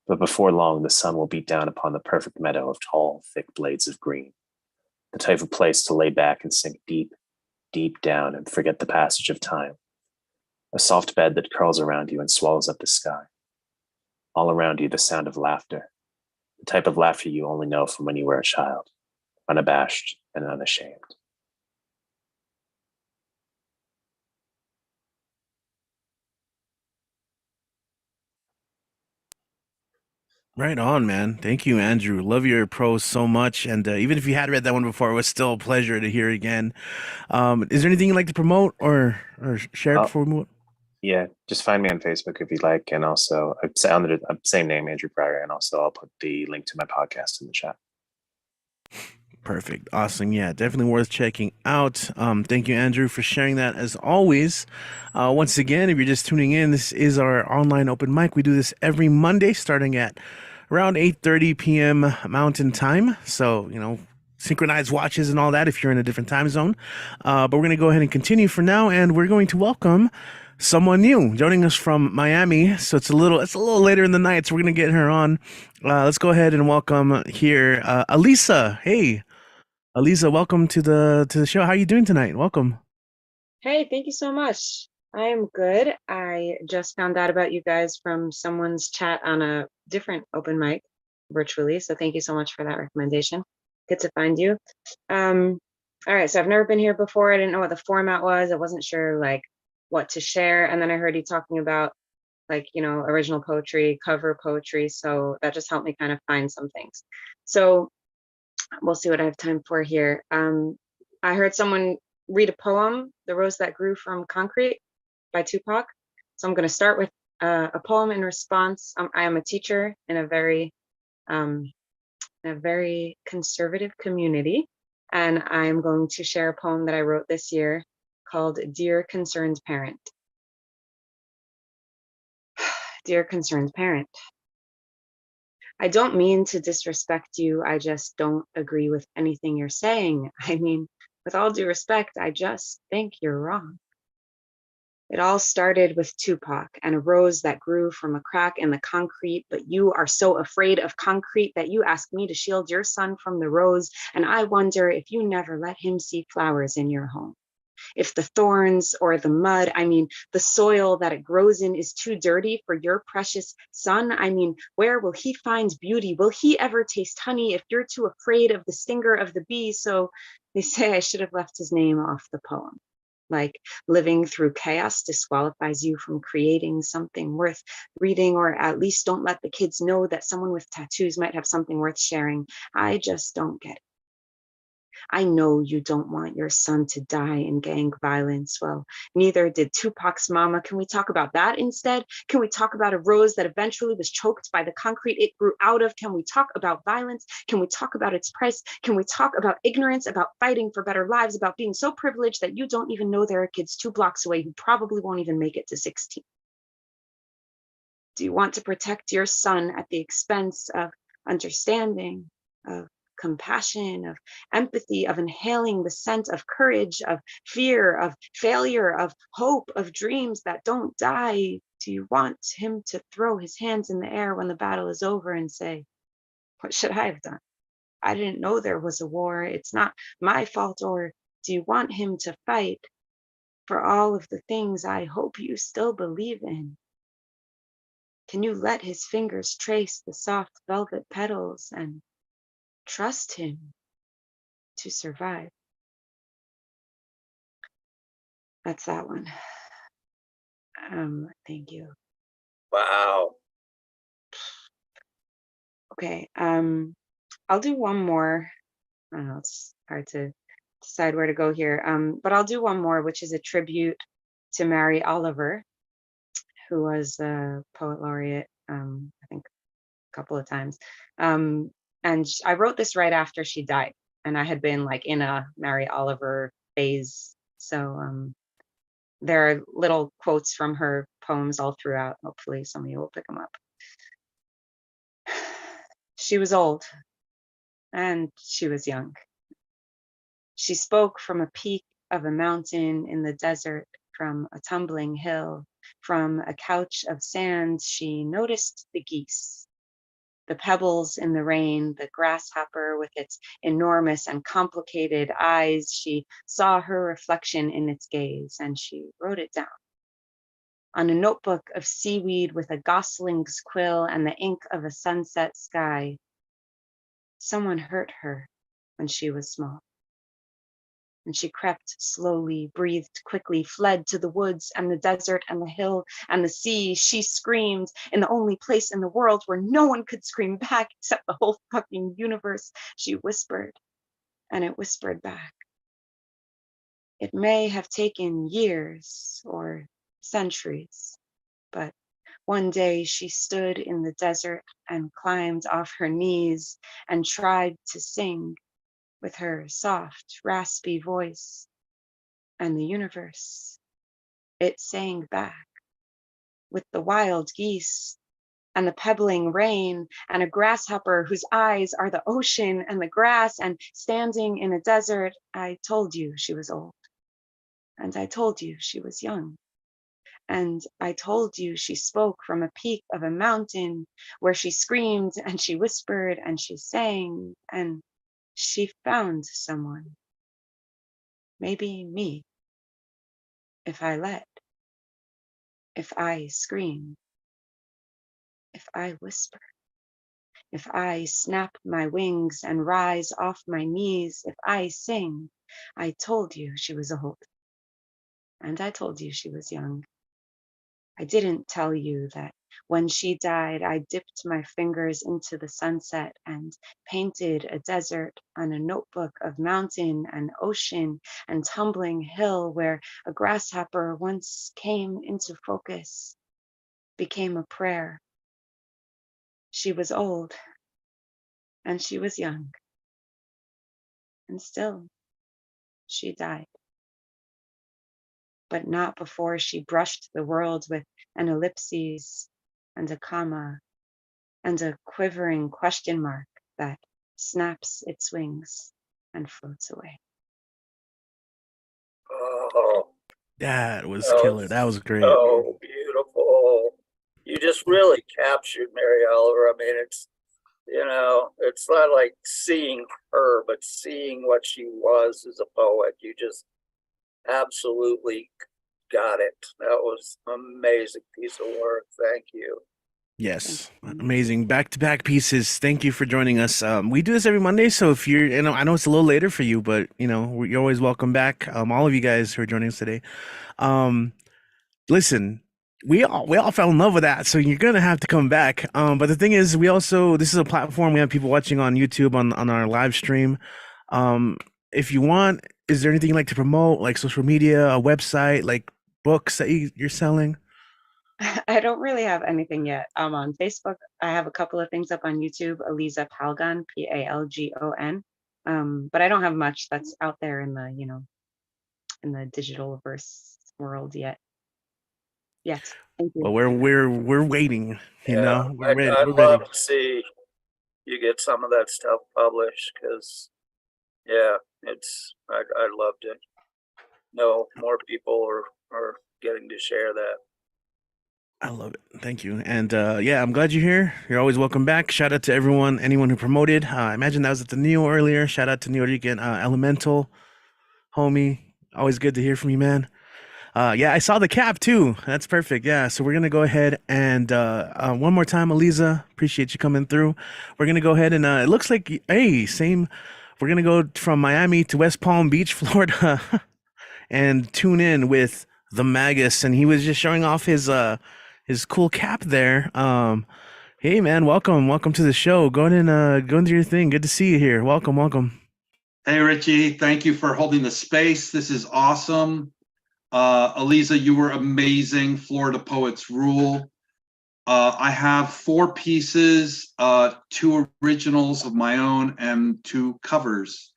But before long, the sun will beat down upon the perfect meadow of tall, thick blades of green, the type of place to lay back and sink deep, deep down and forget the passage of time. A soft bed that curls around you and swallows up the sky. All around you, the sound of laughter, the type of laughter you only know from when you were a child, unabashed and unashamed. Right on, man. Thank you, Andrew. Love your prose so much. And even if you had read that one before, it was still a pleasure to hear again. Is there anything you'd like to promote or share Oh, before we move on? yeah, just find me on Facebook if you'd like. And also, I'm under the same name, Andrew Pryor. And also, I'll put the link to my podcast in the chat. Perfect. Awesome. Yeah, definitely worth checking out. Thank you, Andrew, for sharing that as always. Once again, if you're just tuning in, this is our online open mic. We do this every Monday starting at around 8:30 p.m. Mountain Time. So, synchronized watches and all that if you're in a different time zone. But we're going to go ahead and continue for now, and we're going to welcome someone new joining us from Miami. So it's a little later in the night, so we're going to get her on. Let's go ahead and welcome here Alisa. Hey. Alisa, welcome to the show. How are you doing tonight? Welcome. Hey, thank you so much. I am good. I just found out about you guys from someone's chat on a different open mic virtually. So thank you so much for that recommendation. Good to find you. All right. So I've never been here before. I didn't know what the format was. I wasn't sure like what to share. And then I heard you talking about like, original poetry, cover poetry. So that just helped me kind of find some things. So we'll see what I have time for here. I heard someone read a poem, The Rose That Grew from Concrete by Tupac. So I'm going to start with a poem in response. I am a teacher in a very conservative community, and I'm going to share a poem that I wrote this year called Dear Concerned Parent. Dear Concerned Parent, I don't mean to disrespect you. I just don't agree with anything you're saying. I mean, with all due respect, I just think you're wrong. It all started with Tupac and a rose that grew from a crack in the concrete, but you are so afraid of concrete that you ask me to shield your son from the rose, and I wonder if you never let him see flowers in your home. If the thorns or the mud, I mean, the soil that it grows in is too dirty for your precious son, I mean, where will he find beauty? Will he ever taste honey if you're too afraid of the stinger of the bee? So they say I should have left his name off the poem. Like living through chaos disqualifies you from creating something worth reading, or at least don't let the kids know that someone with tattoos might have something worth sharing. I just don't get it. I know you don't want your son to die in gang violence. Well, neither did Tupac's mama. Can we talk about that instead? Can we talk about a rose that eventually was choked by the concrete it grew out of? Can we talk about violence? Can we talk about its price? Can we talk about ignorance, about fighting for better lives, about being so privileged that you don't even know there are kids 2 blocks away who probably won't even make it to 16? Do you want to protect your son at the expense of understanding, of compassion, of empathy, of inhaling the scent of courage, of fear, of failure, of hope, of dreams that don't die? Do you want him to throw his hands in the air when the battle is over and say, what should I have done? I didn't know there was a war. It's not my fault. Or do you want him to fight for all of the things I hope you still believe in? Can you let his fingers trace the soft velvet petals and trust him to survive? That's that one. Thank you. Wow. Okay, I'll do one more. I don't know, it's hard to decide where to go here. But I'll do one more, which is a tribute to Mary Oliver, who was a poet laureate, I think a couple of times. And I wrote this right after she died, and I had been like in a Mary Oliver phase. So there are little quotes from her poems all throughout. Hopefully some of you will pick them up. She was old and she was young. She spoke from a peak of a mountain in the desert, from a tumbling hill, from a couch of sand. She noticed the geese, the pebbles in the rain, the grasshopper with its enormous and complicated eyes. She saw her reflection in its gaze, and she wrote it down on a notebook of seaweed with a gosling's quill and the ink of a sunset sky. Someone hurt her when she was small. And she crept slowly, breathed quickly, fled to the woods and the desert and the hill and the sea. She screamed in the only place in the world where no one could scream back except the whole fucking universe. She whispered, and it whispered back. It may have taken years or centuries, but one day she stood in the desert and climbed off her knees and tried to sing with her soft, raspy voice, and the universe, it sang back with the wild geese and the pebbling rain and a grasshopper whose eyes are the ocean and the grass, and standing in a desert. I told you she was old, and I told you she was young, and I told you she spoke from a peak of a mountain where she screamed and she whispered and she sang, and she found someone, maybe me, if I let, if I scream, if I whisper, if I snap my wings and rise off my knees, if I sing. I told you she was old, and I told you she was young. I didn't tell you that when she died, I dipped my fingers into the sunset and painted a desert on a notebook of mountain and ocean and tumbling hill where a grasshopper once came into focus, became a prayer. She was old and she was young, and still she died. But not before she brushed the world with an ellipses and a comma and a quivering question mark that snaps its wings and floats away. Oh, That was that killer. was That was great. so beautiful. You just really captured Mary Oliver. I mean, it's not like seeing her, but seeing what she was as a poet. You just absolutely got it. That was amazing piece of work. Thank you. Yes, Thank you. amazing back-to-back pieces. Thank you for joining us. We do this every Monday, so if you're, I know it's a little later for you, but you're always welcome back. All of you guys who are joining us today. Um, Listen, we all fell in love with that, so you're gonna have to come back. But the thing is, this is a platform. We have people watching on YouTube on our live stream. If you want, is there anything you'd like to promote, like social media, a website, like books that you're selling? I don't really have anything yet. On Facebook, I have a couple of things up on YouTube, Aliza Palgon, Palgon. But I don't have much that's out there in the digital verse world yet. Yes, thank you. Well, we're waiting. Yeah, We're ready. I'd We're ready. love to see you get some of that stuff published because, yeah, I'd love to know more people are getting to share that. I love it. Thank you. And yeah, I'm glad you're here. You're always welcome back. Shout out to anyone who promoted. I imagine that was at the Neo earlier. Shout out to Neo Rican Elemental, homie. Always good to hear from you, man. Yeah, I saw the cap too. That's perfect. Yeah, so we're gonna go ahead and one more time, Aliza. Appreciate you coming through. We're gonna go ahead and it looks like same. We're gonna go from Miami to West Palm Beach, Florida, and tune in with the Magus, and he was just showing off his cool cap there. Hey man, welcome to the show. Go into your thing. Good to see you here. Welcome. Hey Richie, thank you for holding the space. This is awesome. Aliza, you were amazing. Florida Poets rule. I have 4 pieces, 2 originals of my own and 2 covers,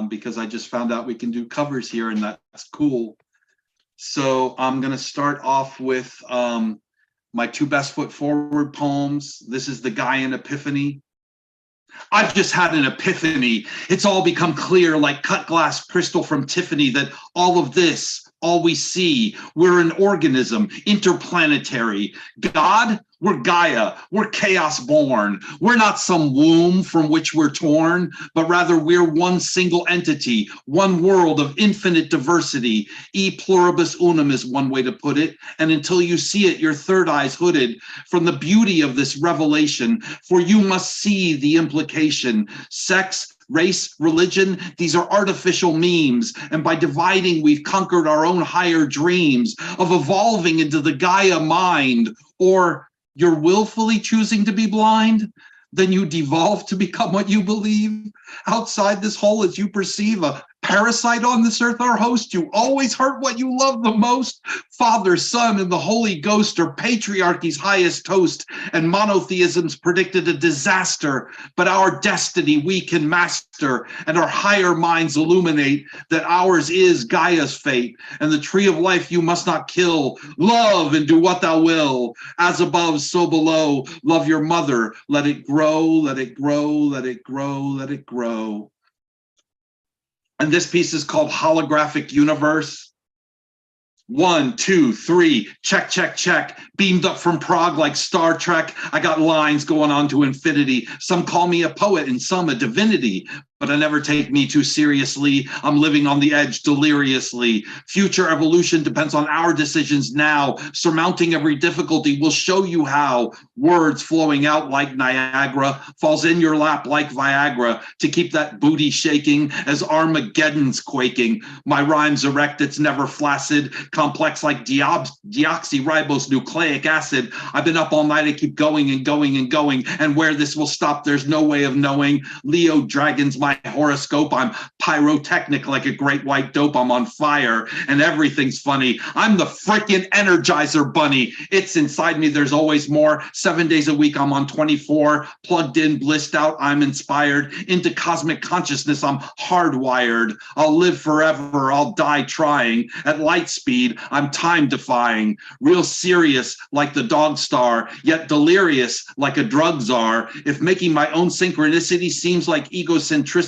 because I just found out we can do covers here and that's cool. So I'm going to start off with my 2 best foot forward poems. This is The Gaian Epiphany. I've just had an epiphany. It's all become clear like cut glass crystal from Tiffany that all of this, all we see, we're an organism, interplanetary. God, we're Gaia, we're chaos born. We're not some womb from which we're torn, but rather we're one single entity, one world of infinite diversity. E pluribus unum is one way to put it. And until you see it, your third eye's hooded from the beauty of this revelation, for you must see the implication. Sex, race, religion, these are artificial memes. And by dividing, we've conquered our own higher dreams of evolving into the Gaia mind. Or you're willfully choosing to be blind, then you devolve to become what you believe. Outside this hole, as you perceive, a parasite on this earth, our host, you always hurt what you love the most. Father, Son, and the Holy Ghost are patriarchy's highest toast, and monotheism's predicted a disaster. But our destiny we can master, and our higher minds illuminate that ours is Gaia's fate. And the tree of life you must not kill. Love and do what thou will. As above, so below. Love your mother. Let it grow, let it grow, let it grow, let it grow. And this piece is called Holographic Universe. 1, 2, 3, check, check, check. Beamed up from Prague like Star Trek. I got lines going on to infinity. Some call me a poet and some a divinity, but I never take me too seriously. I'm living on the edge deliriously. Future evolution depends on our decisions now. Surmounting every difficulty will show you how. Words flowing out like Niagara falls in your lap like Viagra to keep that booty shaking as Armageddon's quaking. My rhymes erect, it's never flaccid, complex like deoxyribose nucleic acid. I've been up all night, I keep going and going and going, and where this will stop, there's no way of knowing. Leo Dragon's my horoscope. I'm pyrotechnic like a great white dope. I'm on fire and everything's funny. I'm the freaking Energizer Bunny. It's inside me. There's always more. 7 days a week, I'm on 24. Plugged in, blissed out, I'm inspired. Into cosmic consciousness, I'm hardwired. I'll live forever. I'll die trying. At light speed, I'm time defying. Real serious like the dog star, yet delirious like a drug czar. If making my own synchronicity seems like egocentricity,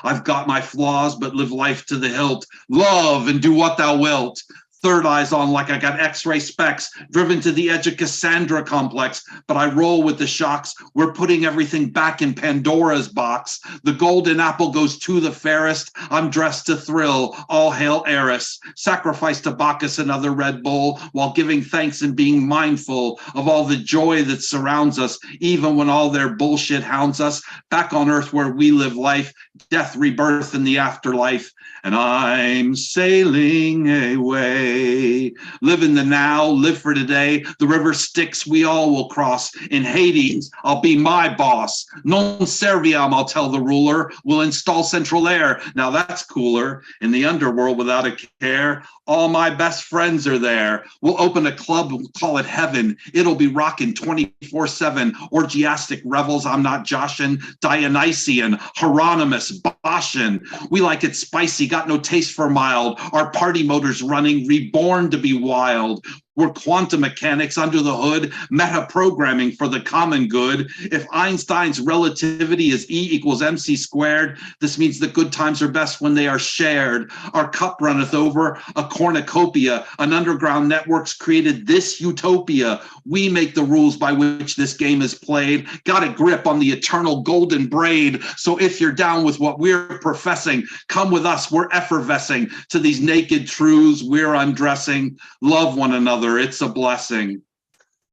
I've got my flaws, but live life to the hilt. Love and do what thou wilt. third eyes on like I got x-ray specs, driven to the edge of Cassandra complex, but I roll with the shocks. We're putting everything back in Pandora's box. The golden apple goes to the fairest. I'm dressed to thrill. All hail Eris. Sacrifice to Bacchus another Red Bull while giving thanks and being mindful of all the joy that surrounds us, even when all their bullshit hounds us. Back on earth where we live life, death, rebirth, and the afterlife. And I'm sailing away. Live in the now, live for today. The river Styx we all will cross. In Hades, I'll be my boss. Non serviam, I'll tell the ruler. We'll install central air. Now that's cooler. In the underworld without a care, all my best friends are there. We'll open a club, we'll call it heaven. It'll be rocking 24/7. Orgiastic revels, I'm not joshing. Dionysian, Hieronymus, Boshin. We like it spicy, got no taste for mild. Our party motor's running, reborn to be wild. We're quantum mechanics under the hood, meta programming for the common good. If Einstein's relativity is E equals MC squared, this means that good times are best when they are shared. Our cup runneth over, a cornucopia. An underground network's created this utopia. We make the rules by which this game is played. Got a grip on the eternal golden braid. So if you're down with what we're professing, come with us, we're effervescing. To these naked truths, we're undressing. Love one another. It's a blessing.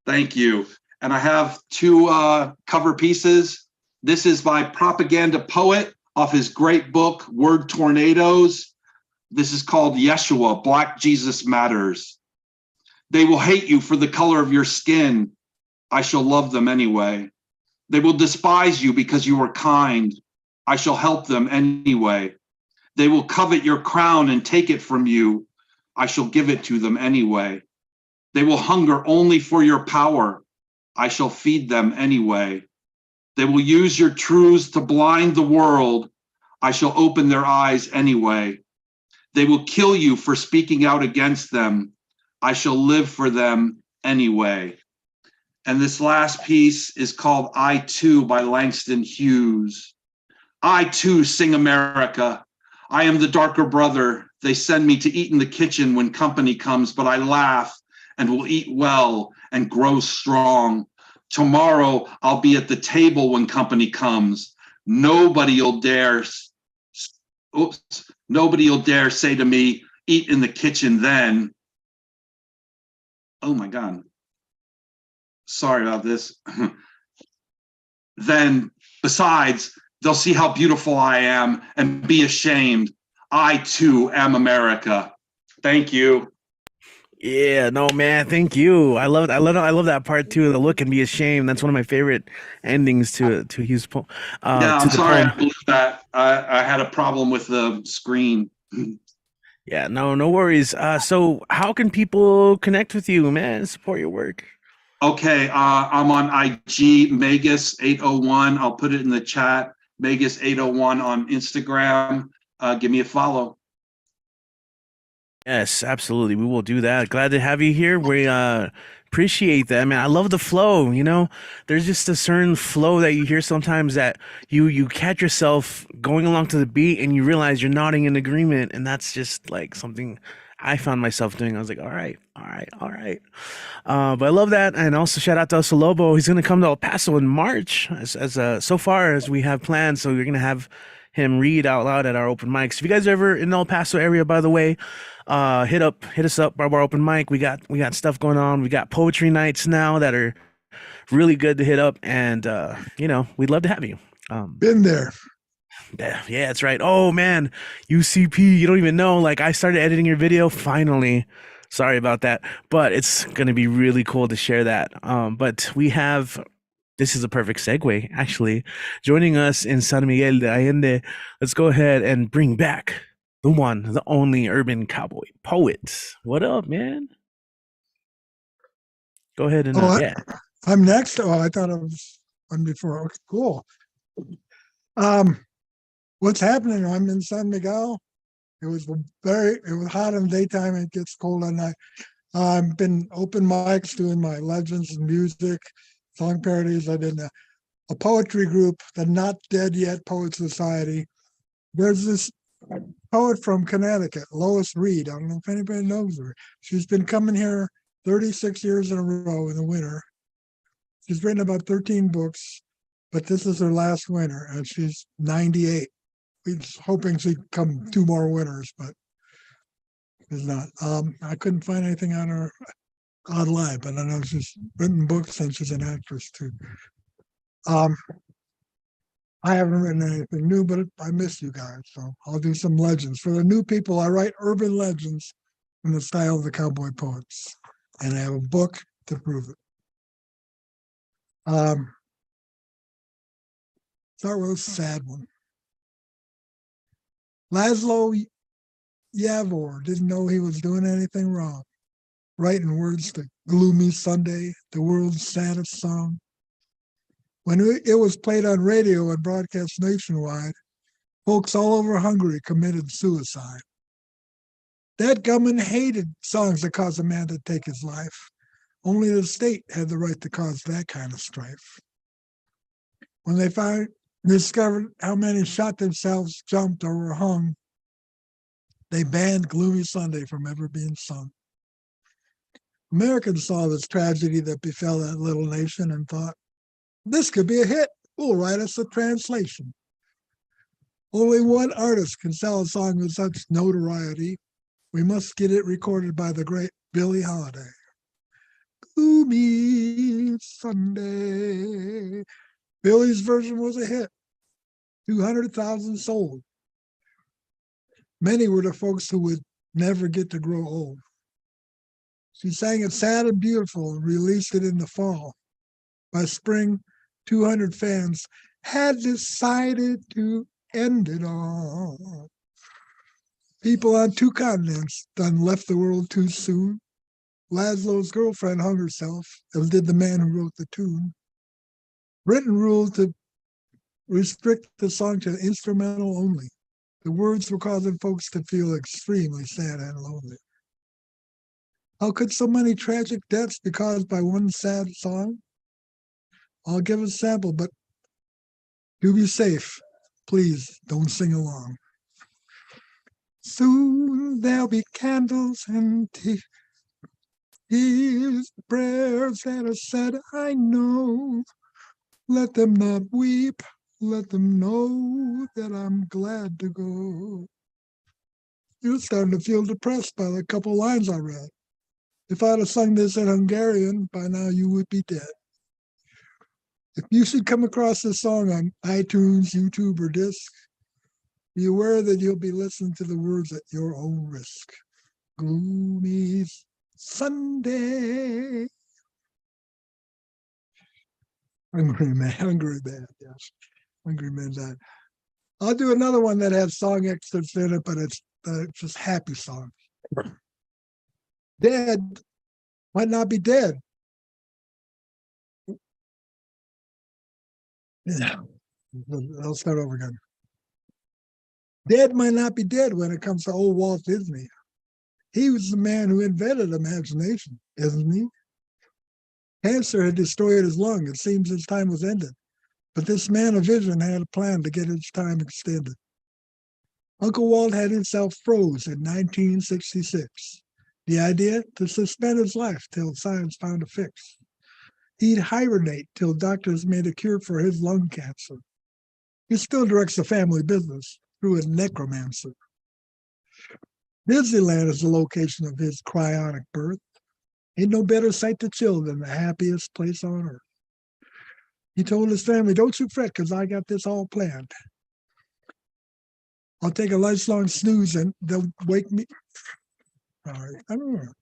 Thank you. And I have two cover pieces. This is by Propaganda Poet off his great book, Word Tornadoes. This is called Yeshua, Black Jesus Matters. They will hate you for the color of your skin. I shall love them anyway. They will despise you because you are kind. I shall help them anyway. They will covet your crown and take it from you. I shall give it to them anyway. They will hunger only for your power. I shall feed them anyway. They will use your truths to blind the world. I shall open their eyes anyway. They will kill you for speaking out against them. I shall live for them anyway. And this last piece is called I Too by Langston Hughes. I too sing America. I am the darker brother. They send me to eat in the kitchen when company comes, but I laugh and will eat well and grow strong. Tomorrow I'll be at the table when company comes. Nobody'll dare say to me, eat in the kitchen then. Oh my God. Sorry about this. Then besides, they'll see how beautiful I am and be ashamed. I too am America. Thank you. Yeah, no, man, thank you. I love that part too. The look and be ashamed. That's one of my favorite endings to his poem. Yeah, I'm sorry I blew that. I had a problem with the screen. Yeah, no worries. So how can people connect with you, man? Support your work. Okay, I'm on IG, Magus801. I'll put it in the chat. Magus801 on Instagram. Give me a follow. Yes, absolutely. We will do that. Glad to have you here. We appreciate that, man. I love the flow, you know? There's just a certain flow that you hear sometimes that you catch yourself going along to the beat and you realize you're nodding in agreement, and that's just like something I found myself doing. I was like, all right. But I love that. And also shout out to Oso Lobo. He's gonna come to El Paso in March as so far as we have planned. So we're gonna have him read out loud at our open mics. If you guys are ever in the El Paso area, by the way, hit us up, our open mic. We got stuff going on. We got poetry nights now that are really good to hit up, and we'd love to have you. Been there. Yeah, that's right. Oh man, UCP, you don't even know. Like, I started editing your video finally. Sorry about that, but it's gonna be really cool to share that. But we have. This is a perfect segue, actually. Joining us in San Miguel de Allende, let's go ahead and bring back the one, the only urban cowboy poet. What up, man? Go ahead and yeah. I'm next. Oh, I thought I was on before. Okay, cool. What's happening? I'm in San Miguel. It was hot in the daytime. It gets cold at night. I've been open mics doing my legends and music, song parodies. I did a poetry group, the Not Dead Yet Poet Society. There's this poet from Connecticut, Lois Reed. I don't know if anybody knows her. She's been coming here 36 years in a row in the winter. She's written about 13 books, but this is her last winter, and she's 98. We was hoping she'd come 2 more winters, but it's not. I couldn't find anything on her online, but I know she's written books and she's an actress too. I haven't written anything new, but I miss you guys, so I'll do some legends. For the new people, I write urban legends in the style of the cowboy poets, and I have a book to prove it. Start with a sad one. Laszlo Yavor didn't know he was doing anything wrong, writing words to Gloomy Sunday, the world's saddest song. When it was played on radio and broadcast nationwide, folks all over Hungary committed suicide. That government hated songs that caused a man to take his life. Only the state had the right to cause that kind of strife. When they discovered how many shot themselves, jumped, or were hung, they banned Gloomy Sunday from ever being sung. Americans saw this tragedy that befell that little nation and thought, this could be a hit. We'll write us a translation. Only one artist can sell a song with such notoriety. We must get it recorded by the great Billie Holiday. Gloomy Sunday. Billie's version was a hit. 200,000 sold. Many were the folks who would never get to grow old. She sang it sad and beautiful and released it in the fall. By spring, 200 fans had decided to end it all. People on 2 continents done left the world too soon. Laszlo's girlfriend hung herself, as did the man who wrote the tune. Britain ruled to restrict the song to instrumental only. The words were causing folks to feel extremely sad and lonely. How could so many tragic deaths be caused by one sad song? I'll give a sample, but to be safe, please don't sing along. Soon there'll be candles and tears, prayers that are said, I know. Let them not weep, let them know that I'm glad to go. You're starting to feel depressed by the couple lines I read. If I'd have sung this in Hungarian, by now you would be dead. If you should come across this song on iTunes, YouTube, or disc, be aware that you'll be listening to the words at your own risk. Gloomy Sunday. Hungry man, yes. Hungry man died. I'll do another one that has song excerpts in it, but it's just happy songs. Dead might not be dead. Yeah, I'll start over again. Dead might not be dead when it comes to old Walt Disney. He was the man who invented imagination, isn't he? Cancer had destroyed his lung. It seems his time was ended. But this man of vision had a plan to get his time extended. Uncle Walt had himself froze in 1966. The idea to suspend his life till science found a fix. He'd hibernate till doctors made a cure for his lung cancer. He still directs the family business through a necromancer. Disneyland is the location of his cryonic birth. Ain't no better sight to chill than the happiest place on earth. He told his family, don't you fret, because I got this all planned. I'll take a lifelong snooze and they'll wake me. All right, I don't know.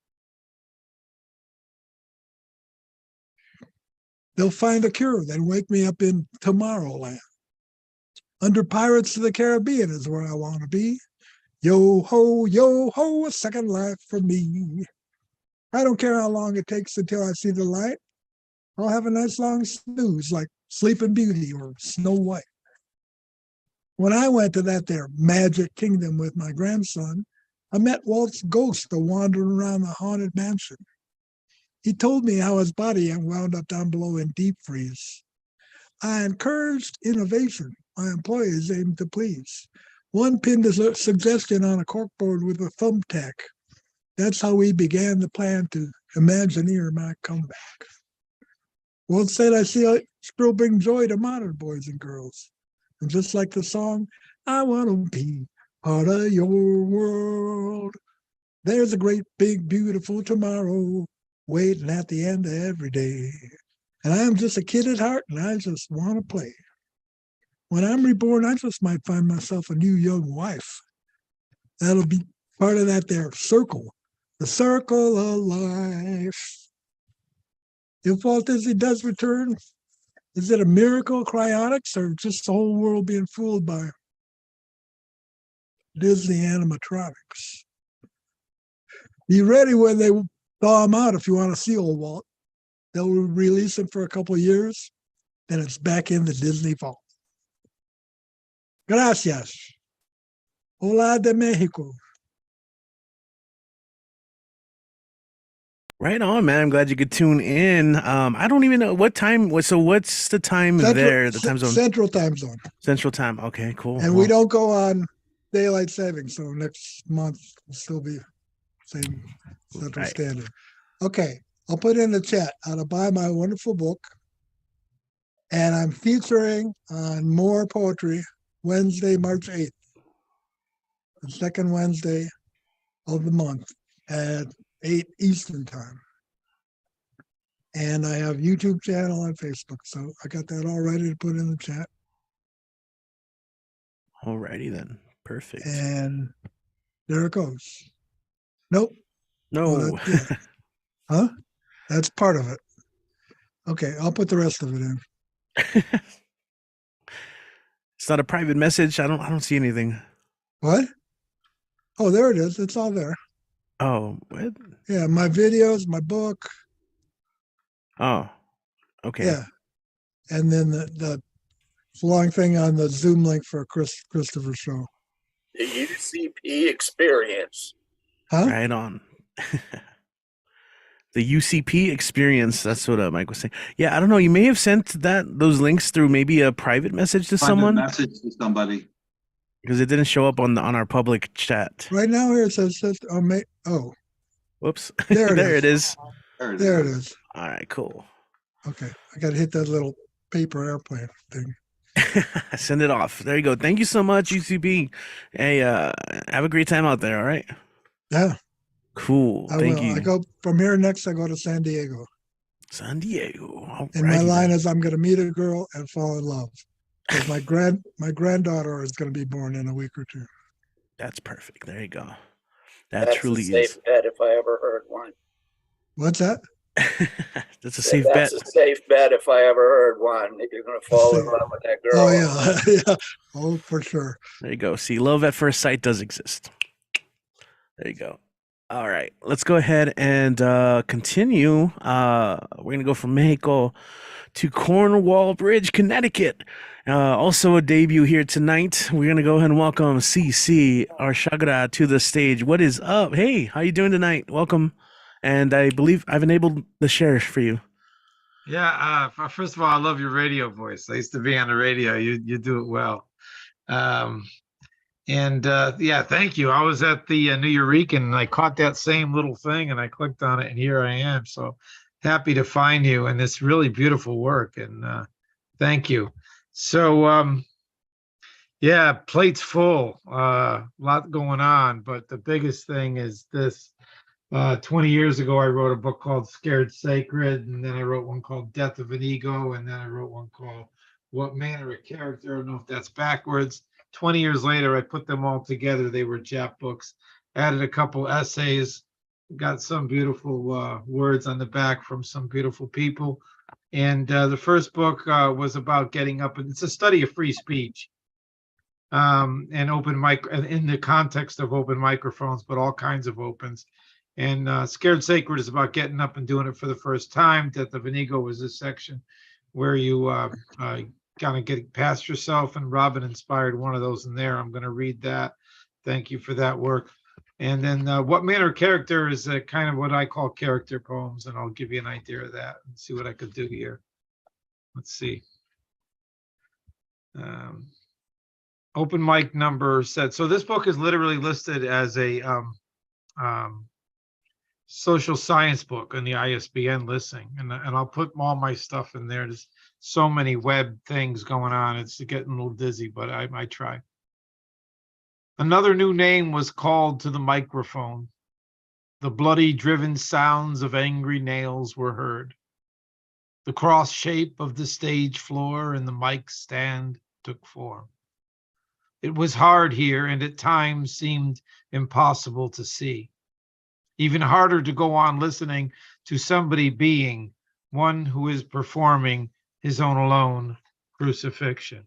They'll find a cure, then wake me up in Tomorrowland. Under Pirates of the Caribbean is where I want to be. Yo ho, a second life for me. I don't care how long it takes until I see the light. I'll have a nice long snooze like Sleeping Beauty or Snow White. When I went to that there Magic Kingdom with my grandson, I met Walt's ghost wandering around the haunted mansion. He told me how his body wound up down below in deep freeze. I encouraged innovation. My employees aimed to please. One pinned a suggestion on a corkboard with a thumbtack. That's how we began the plan to Imagineer my comeback. One said, I see a still bring joy to modern boys and girls. And just like the song, I want to be part of your world. There's a great, big, beautiful tomorrow waiting at the end of every day. And I'm just a kid at heart and I just want to play. When I'm reborn, I just might find myself a new young wife. That'll be part of that there circle, the circle of life. If Walt Disney does return, is it a miracle cryonics or just the whole world being fooled by Disney animatronics? Be ready when they thaw him out if you want to see old Walt. They'll release him for a couple of years, then it's back in the Disney vault. Gracias. Hola de Mexico. Right on, man. I'm glad you could tune in. I don't even know what time. So what's the time there? The time zone? Central time zone. Central time. Okay, cool. And we don't go on daylight savings, so next month will still be same Central Right. Standard. Okay, I'll put in the chat how to buy my wonderful book. And I'm featuring on More Poetry Wednesday, March 8th, the second Wednesday of the month at 8 Eastern time. And I have YouTube channel and Facebook. So I got that all ready to put in the chat. Alrighty then. Perfect. And there it goes. Nope. No. Yeah. Huh? That's part of it. Okay, I'll put the rest of it in. It's not a private message. I don't see anything. What? Oh, there it is. It's all there. Oh, what? Yeah, my videos, my book. Oh, okay. Yeah. And then the long thing on the Zoom link for Christopher show. The UCP experience. Huh? Right on. The UCP experience. That's what Mike was saying. Yeah, I don't know. You may have sent those links through maybe a private message to someone Message to somebody. because it didn't show up on our public chat. Right now here it says Whoops. There it there is. it is. there it is. All right, cool. Okay. I gotta hit that little paper airplane thing. Send it off. There you go. Thank you so much, UCP. Hey, have a great time out there. All right. Yeah. Cool. I Thank will. you. I go from here next I go to San Diego. San Diego. And my Alrighty line then. is I'm gonna meet a girl and fall in love. Because my granddaughter is gonna be born in a week or two. That's perfect. There you go. That That's truly a safe is. bet if I ever heard one. What's that? That's a safe bet. That's a safe bet if I ever heard one. If you're going to fall in safe- love with that girl. Oh yeah. Yeah. Oh, for sure. There you go. See, love at first sight does exist. There you go. All right. Let's go ahead and continue. We're going to go from Mexico to Cornwall Bridge, Connecticut. Also a debut here tonight. We're going to go ahead and welcome CC Arshagra to the stage. What is up? Hey, how you doing tonight? Welcome. And I believe I've enabled the share for you. Yeah, first of all, I love your radio voice. I used to be on the radio. You do it well. Yeah, thank you. I was at the New Eurekan and I caught that same little thing and I clicked on it and here I am. So happy to find you and this really beautiful work. And thank you. So, yeah, plate's full, lot going on. But the biggest thing is this. 20 years ago, I wrote a book called Scared Sacred, and then I wrote one called Death of an Ego, and then I wrote one called What Manner of Character. I don't know if that's backwards. 20 years later, I put them all together. They were chapbooks, added a couple essays, got some beautiful words on the back from some beautiful people. And the first book was about getting up, and it's a study of free speech and open mic, in the context of open microphones, but all kinds of opens. And Scared Sacred is about getting up and doing it for the first time. Death of an Ego was this section where you kind of get past yourself, and Robin inspired one of those in there. I'm going to read that. Thank you for that work. And then What Manner of Character is kind of what I call character poems, and I'll give you an idea of that and see what I could do here. Let's see. open mic number said, so this book is literally listed as a social science book on the ISBN listing, and I'll put all my stuff in there. There's so many web things going on. It's getting a little dizzy, but I try. Another new name was called to the microphone. The bloody driven sounds of angry nails were heard. The cross shape of the stage floor and the mic stand took form. It was hard here and at times seemed impossible to see. Even harder to go on listening to somebody being one who is performing his own alone crucifixion.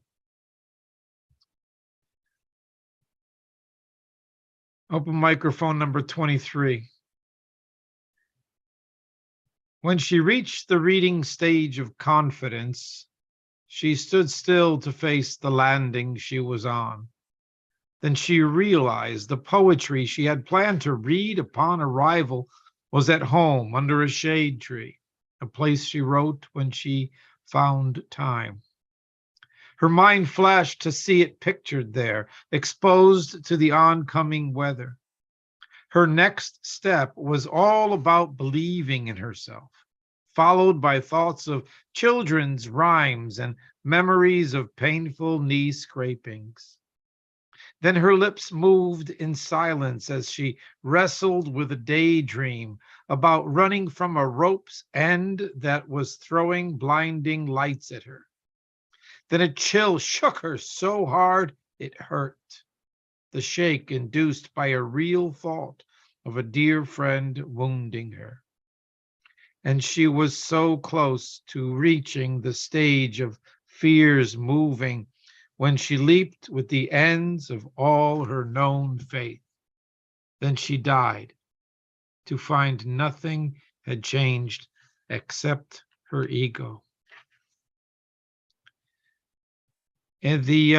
Open microphone number 23. When she reached the reading stage of confidence, she stood still to face the landing she was on. Then she realized the poetry she had planned to read upon arrival was at home under a shade tree, a place she wrote when she found time. Her mind flashed to see it pictured there, exposed to the oncoming weather. Her next step was all about believing in herself, followed by thoughts of children's rhymes and memories of painful knee scrapings. Then her lips moved in silence as she wrestled with a daydream about running from a rope's end that was throwing blinding lights at her. Then a chill shook her so hard it hurt. The shake induced by a real thought of a dear friend wounding her. And she was so close to reaching the stage of fears moving when she leaped with the ends of all her known faith. Then she died to find nothing had changed except her ego. In the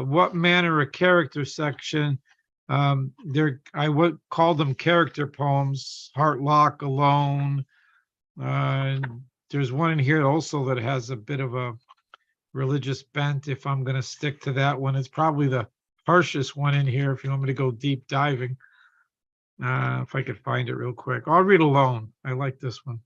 what manner of character section, I would call them character poems. Heartlock, Alone. There's one in here also that has a bit of a religious bent. If I'm going to stick to that one, it's probably the harshest one in here. If you want me to go deep diving, if I could find it real quick, I'll read Alone. I like this one.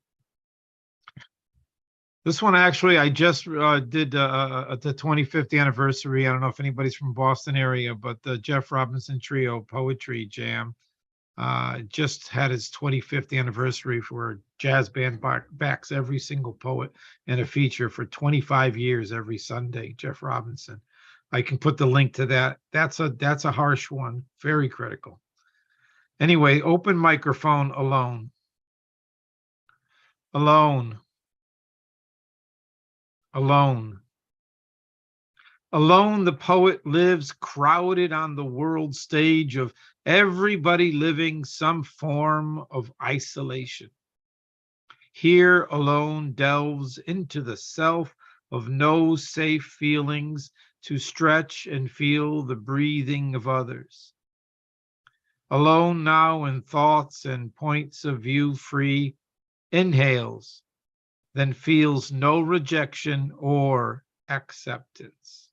This one, actually, I just did the 25th anniversary. I don't know if anybody's from Boston area, but the Jeff Robinson Trio Poetry Jam just had its 25th anniversary for a jazz band backs every single poet in a feature for 25 years every Sunday, Jeff Robinson. I can put the link to that. That's a harsh one, very critical. Anyway, open microphone, Alone. Alone. Alone. Alone, the poet lives crowded on the world stage of everybody living some form of isolation. Here, alone delves into the self of no safe feelings to stretch and feel the breathing of others. Alone now in thoughts and points of view free, inhales, then feels no rejection or acceptance.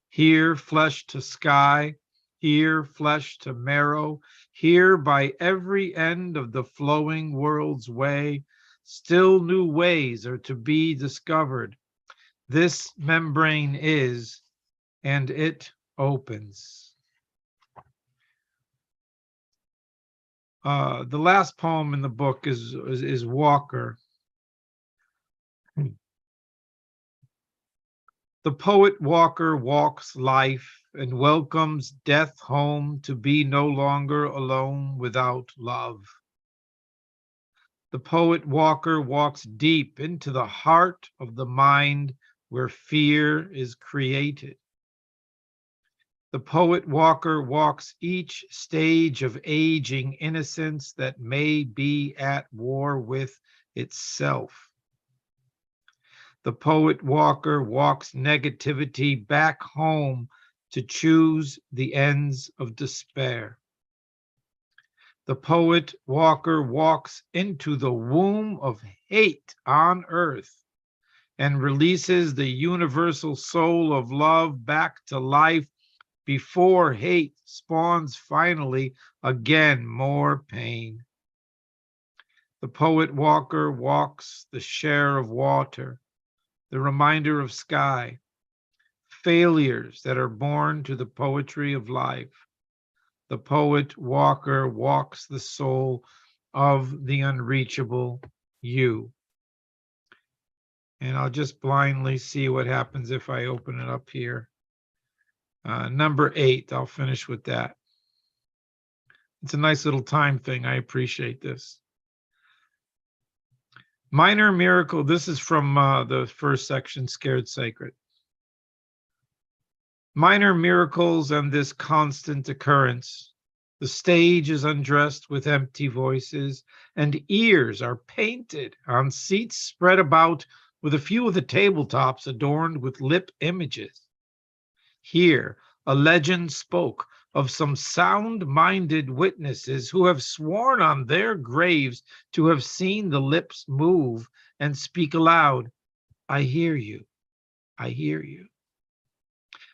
Here, flesh to sky, here, flesh to marrow, here by every end of the flowing world's way, still new ways are to be discovered. This membrane is, and it opens. The last poem in the book is Walker. The poet Walker walks life and welcomes death home to be no longer alone without love. The poet Walker walks deep into the heart of the mind where fear is created. The poet Walker walks each stage of aging innocence that may be at war with itself. The poet Walker walks negativity back home to choose the ends of despair. The poet Walker walks into the womb of hate on earth and releases the universal soul of love back to life before hate spawns finally again more pain. The poet walker walks the share of water, the reminder of sky, failures that are born to the poetry of life. The poet walker walks the soul of the unreachable you. And I'll just blindly see what happens if I open it up here. Number 8, I'll finish with that. It's a nice little time thing. I appreciate this. Minor miracle. This is from the first section, Scared Sacred. Minor miracles and this constant occurrence. The stage is undressed with empty voices, and ears are painted on seats spread about with a few of the tabletops adorned with lip images. Here, a legend spoke of some sound-minded witnesses who have sworn on their graves to have seen the lips move and speak aloud, "I hear you, I hear you."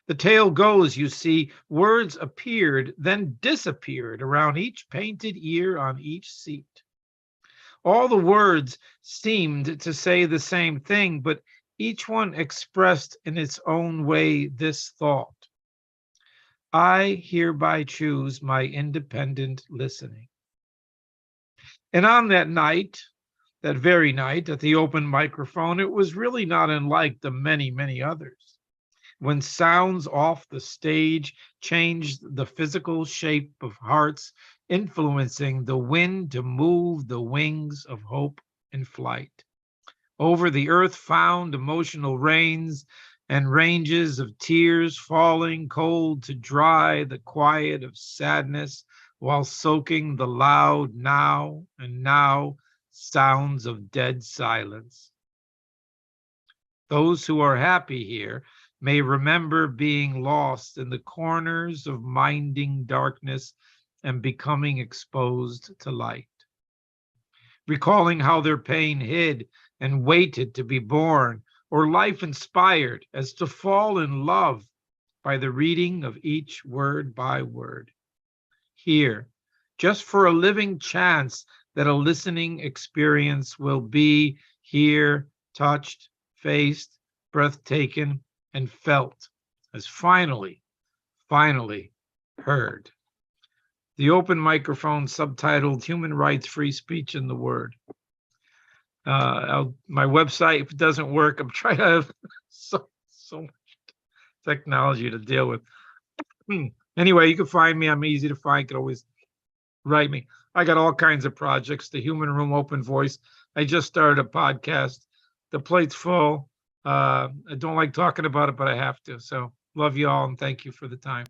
The tale goes, you see, words appeared, then disappeared around each painted ear on each seat. All the words seemed to say the same thing, but each one expressed in its own way this thought: I hereby choose my independent listening. And on that night, that very night at the open microphone, it was really not unlike the many, many others, when sounds off the stage changed the physical shape of hearts, influencing the wind to move the wings of hope in flight. Over the earth found emotional rains and ranges of tears falling cold to dry the quiet of sadness while soaking the loud now and now sounds of dead silence. Those who are happy here may remember being lost in the corners of minding darkness and becoming exposed to light. Recalling how their pain hid and waited to be born, or life inspired as to fall in love by the reading of each word by word. Here, just for a living chance that a listening experience will be here, touched, faced, breath taken, and felt as finally heard. The open microphone subtitled Human Rights, Free Speech, and the Word. My website, if it doesn't work, I'm trying to have so much technology to deal with. Anyway, you can find me. I'm easy to find. You can always write me. I got all kinds of projects. The Human Room, Open Voice. I just started a podcast. The plate's full. I don't like talking about it, but I have to. So love you all and thank you for the time.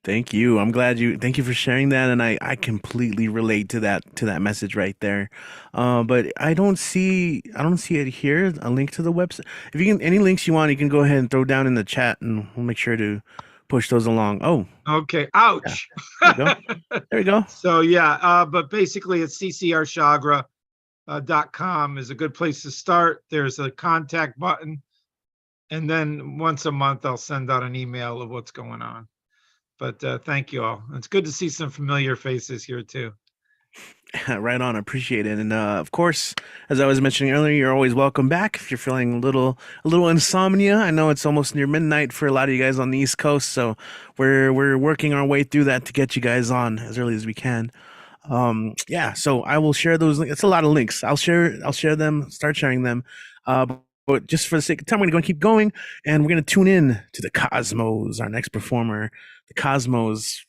Thank you. Thank you for sharing that. And I completely relate to that message right there. But I don't see it here, a link to the website. If you can, any links you want, you can go ahead and throw down in the chat and we'll make sure to push those along. Oh, okay. Ouch. Yeah. There we go. There we go. So yeah, but basically it's ccrshagra.com is a good place to start. There's a contact button. And then once a month, I'll send out an email of what's going on. But thank you all. It's good to see some familiar faces here too. Right on. Appreciate it. And of course, as I was mentioning earlier, you're always welcome back if you're feeling a little insomnia. I know it's almost near midnight for a lot of you guys on the East Coast, so we're working our way through that to get you guys on as early as we can. Yeah, so I will share those links. It's a lot of links. I'll share them, start sharing them. But just for the sake of time, we're going to keep going, and we're going to tune in to the Cosmos, our next performer. The Cosmos,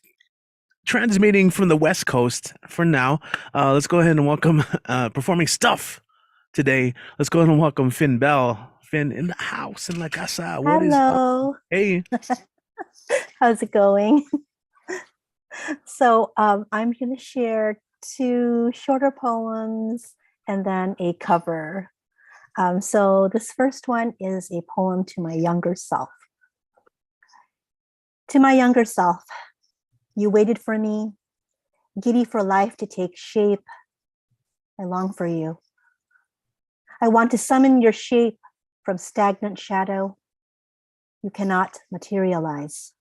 transmitting from the West Coast for now. Let's go ahead and welcome performing stuff today. Let's go ahead and welcome Finn Bell. Finn in the house in La Casa. What is up? Hello. Hey. How's it going? So I'm going to share 2 shorter poems and then a cover. So this first one is a poem to my younger self. To my younger self, you waited for me, giddy for life to take shape. I long for you. I want to summon your shape from stagnant shadow. You cannot materialize.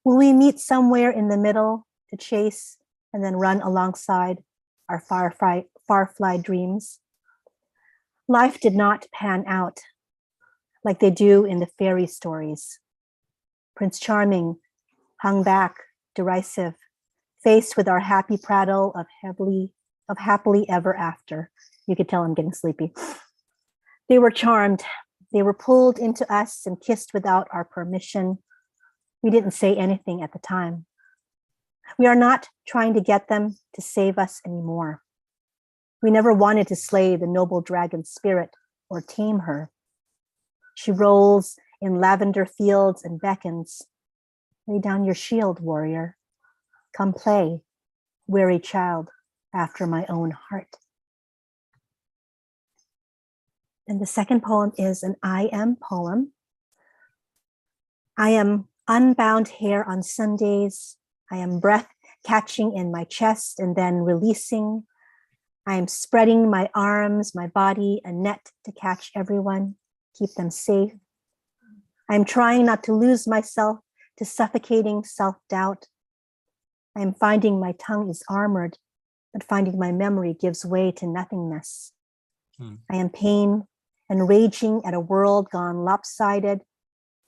Will we meet somewhere in the middle to chase and then run alongside our far-fly dreams? Life did not pan out like they do in the fairy stories. Prince Charming hung back, derisive, faced with our happy prattle of happily ever after. You could tell I'm getting sleepy. They were charmed. They were pulled into us and kissed without our permission. We didn't say anything at the time. We are not trying to get them to save us anymore. We never wanted to slay the noble dragon spirit or tame her. She rolls in lavender fields and beckons. Lay down your shield, warrior. Come play, weary child after my own heart. And the second poem is an I am poem. I am unbound hair on Sundays. I am breath catching in my chest and then releasing. I am spreading my arms, my body, a net to catch everyone, keep them safe. I am trying not to lose myself to suffocating self-doubt. I am finding my tongue is armored, but finding my memory gives way to nothingness. I am pain and raging at a world gone lopsided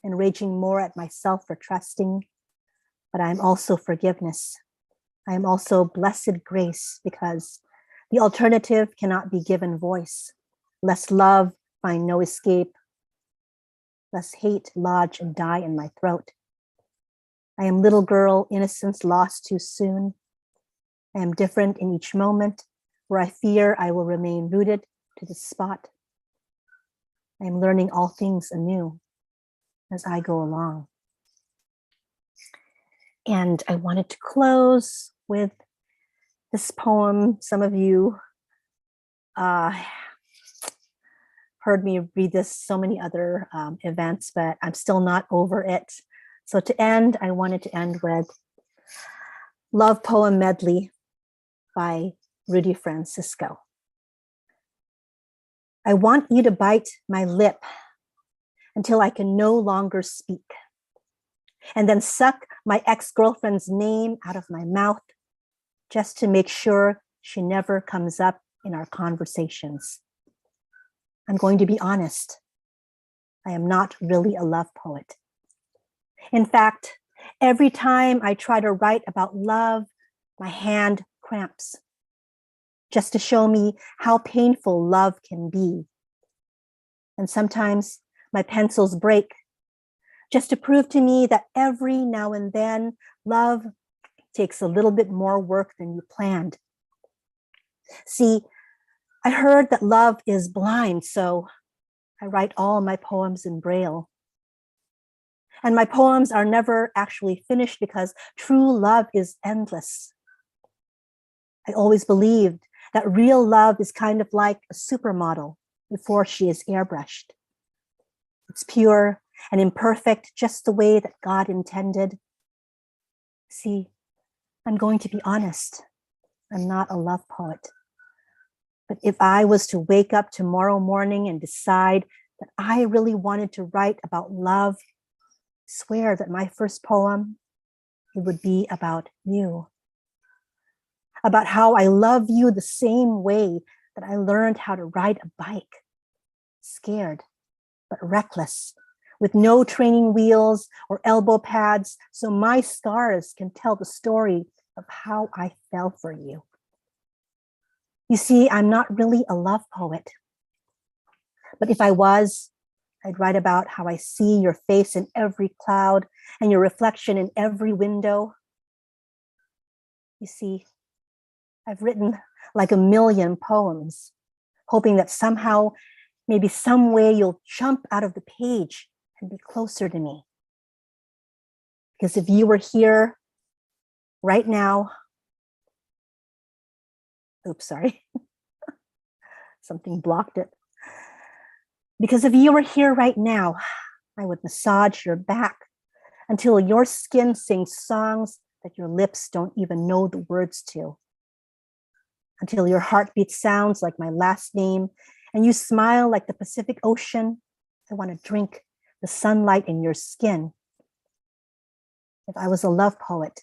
and raging more at myself for trusting, but I am also forgiveness. I am also blessed grace because the alternative cannot be given voice. Less love, find no escape. Less hate, lodge and die in my throat. I am little girl, innocence lost too soon. I am different in each moment where I fear I will remain rooted to the spot. I am learning all things anew as I go along. And I wanted to close with this poem. Some of you heard me read this so many other events, but I'm still not over it. So to end, I wanted to end with Love Poem Medley by Rudy Francisco. I want you to bite my lip until I can no longer speak, and then suck my ex-girlfriend's name out of my mouth just to make sure she never comes up in our conversations. I'm going to be honest. I am not really a love poet. In fact, every time I try to write about love, my hand cramps, just to show me how painful love can be. And sometimes my pencils break, just to prove to me that every now and then, love takes a little bit more work than you planned. See, I heard that love is blind, so I write all my poems in Braille. And my poems are never actually finished because true love is endless. I always believed that real love is kind of like a supermodel before she is airbrushed. It's pure and imperfect, just the way that God intended. See, I'm going to be honest. I'm not a love poet. But if I was to wake up tomorrow morning and decide that I really wanted to write about love, I swear that my first poem, it would be about you. About how I love you the same way that I learned how to ride a bike. Scared, but reckless, with no training wheels or elbow pads, so my scars can tell the story of how I fell for you. You see, I'm not really a love poet. But if I was, I'd write about how I see your face in every cloud and your reflection in every window. You see, I've written like a million poems, hoping that somehow, maybe some way you'll jump out of the page and be closer to me. Because if you were here right now, oops, sorry. Something blocked it. Because if you were here right now, I would massage your back until your skin sings songs that your lips don't even know the words to. Until your heartbeat sounds like my last name and you smile like the Pacific Ocean. I want to drink the sunlight in your skin. If I was a love poet,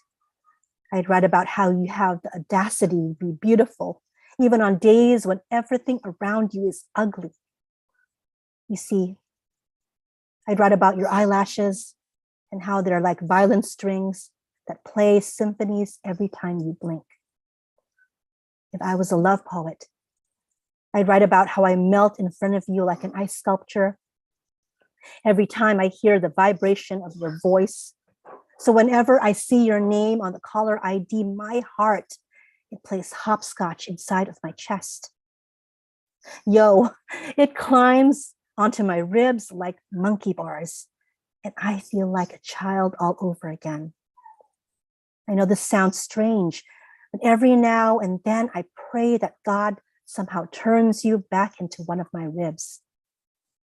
I'd write about how you have the audacity to be beautiful, even on days when everything around you is ugly. You see, I'd write about your eyelashes and how they're like violin strings that play symphonies every time you blink. If I was a love poet, I'd write about how I melt in front of you like an ice sculpture every time I hear the vibration of your voice. So whenever I see your name on the caller ID, my heart, it plays hopscotch inside of my chest. Yo, it climbs onto my ribs like monkey bars, and I feel like a child all over again. I know this sounds strange, but every now and then I pray that God somehow turns you back into one of my ribs,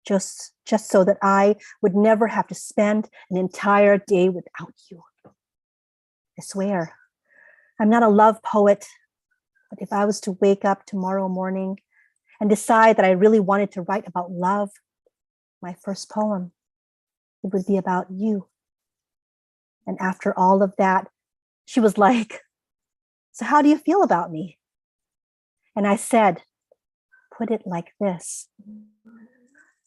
just so that I would never have to spend an entire day without you. I swear, I'm not a love poet, but if I was to wake up tomorrow morning and decide that I really wanted to write about love, my first poem, it would be about you. And after all of that, she was like, so how do you feel about me? And I said, put it like this.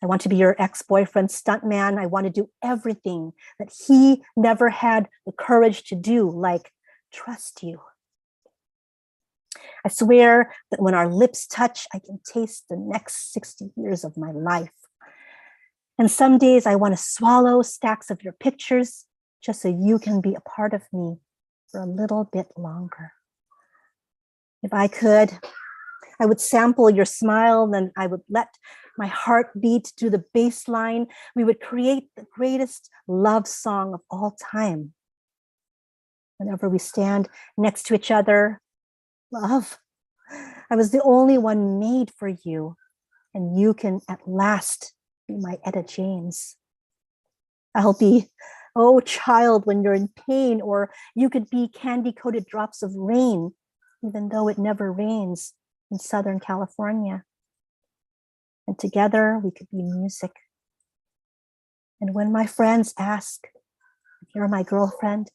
I want to be your ex-boyfriend's stuntman. I want to do everything that he never had the courage to do, like trust you. I swear that when our lips touch, I can taste the next 60 years of my life. And some days I want to swallow stacks of your pictures just so you can be a part of me for a little bit longer. If I could, I would sample your smile, then I would let my heart beat to the bass line. We would create the greatest love song of all time. Whenever we stand next to each other, love, I was the only one made for you, and you can at last be my Etta James. I'll be, oh child, when you're in pain, or you could be candy-coated drops of rain, even though it never rains in Southern California. And together we could be music. And when my friends ask if you're my girlfriend,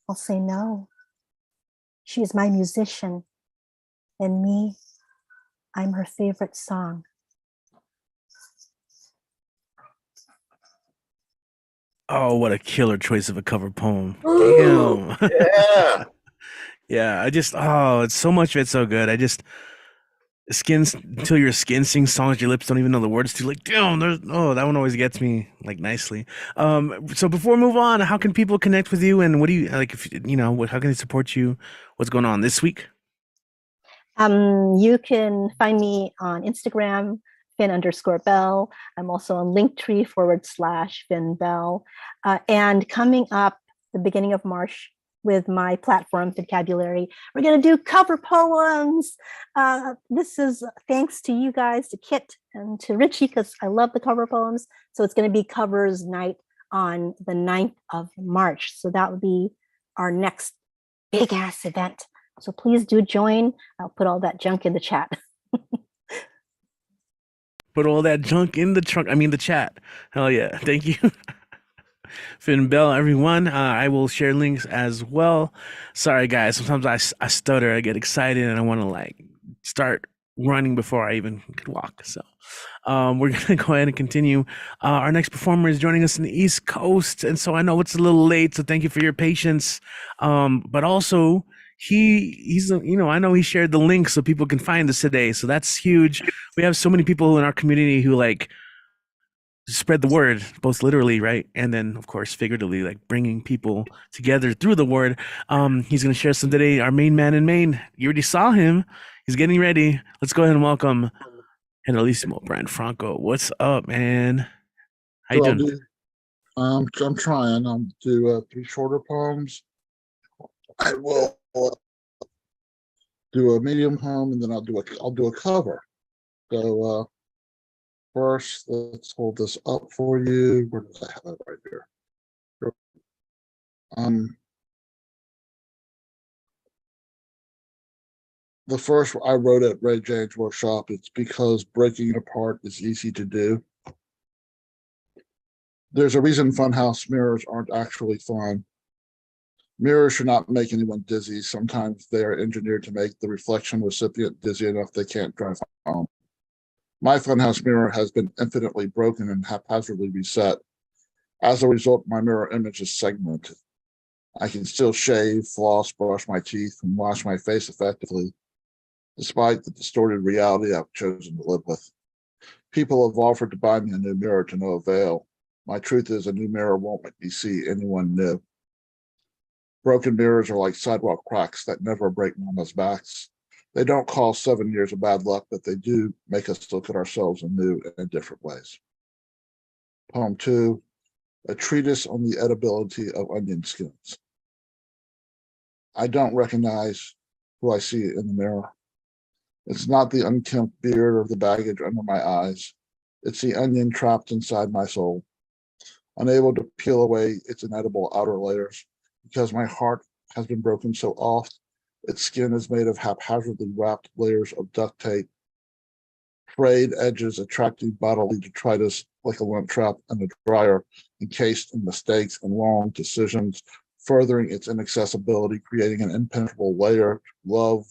I'll say no. She is my musician, and me, I'm her favorite song. Oh, what a killer choice of a cover poem. Ooh, Damn. yeah. Yeah, it's so much of it's so good. Skins until your skin sings songs your lips don't even know the words to. Like, damn, that one always gets me like nicely. So before we move on, how can people connect with you, and what do you like? If you know, how can they support you? What's going on this week? You can find me on Instagram, Finn_Bell. I'm also on Linktree /Finn Bell. And coming up the beginning of March with my platform, Vocabulary, we're going to do cover poems. This is thanks to you guys, to Kit and to Richie, because I love the cover poems. So it's going to be covers night on the 9th of March. So that would be our next big ass event. So please do join. I'll put all that junk in the chat. Put all that junk in the trunk. I mean, the chat. Hell yeah. Thank you. Finn Bell, everyone. I will share links as well. Sorry, guys. Sometimes I stutter. I get excited and I want to like start running before I even could walk. So we're going to go ahead and continue. Our next performer is joining us in the East Coast. And so I know it's a little late. So thank you for your patience. But also, he's I know he shared the link so people can find us today. So that's huge. We have so many people in our community who like spread the word, both literally, right, and then of course figuratively, like bringing people together through the word. He's going to share some today. Our main man in Maine, you already saw him. He's getting ready. Let's go ahead and welcome Generalissimo Brian Franco. What's up, man? How you doing? I'm trying. I'm do 3 shorter poems. I will do a medium poem, and then I'll do a cover. So first, let's hold this up for you. Where does I have it? Right here. The first I wrote at Ray James workshop. It's because breaking it apart is easy to do. There's a reason funhouse mirrors aren't actually fun. Mirrors should not make anyone dizzy. Sometimes they are engineered to make the reflection recipient dizzy enough they can't drive home. My funhouse mirror has been infinitely broken and haphazardly reset. As a result, my mirror image is segmented. I can still shave, floss, brush my teeth, and wash my face effectively, despite the distorted reality I've chosen to live with. People have offered to buy me a new mirror to no avail. My truth is a new mirror won't make me see anyone new. Broken mirrors are like sidewalk cracks that never break mama's backs. They don't cause 7 years of bad luck, but they do make us look at ourselves in new and different ways. Poem 2, a treatise on the edibility of onion skins. I don't recognize who I see in the mirror. It's not the unkempt beard or the baggage under my eyes. It's the onion trapped inside my soul, unable to peel away its inedible outer layers because my heart has been broken so oft. Its skin is made of haphazardly wrapped layers of duct tape, frayed edges attracting bodily detritus like a lint trap and a dryer encased in mistakes and wrong decisions, furthering its inaccessibility, creating an impenetrable layer of love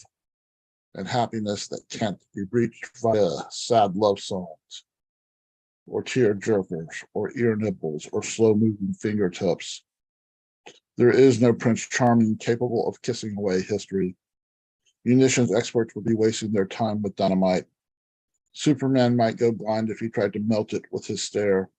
and happiness that can't be reached via sad love songs, or tear jerkers, or ear nipples, or slow-moving fingertips. There is no Prince Charming capable of kissing away history. Munitions experts would be wasting their time with dynamite. Superman might go blind if he tried to melt it with his stare.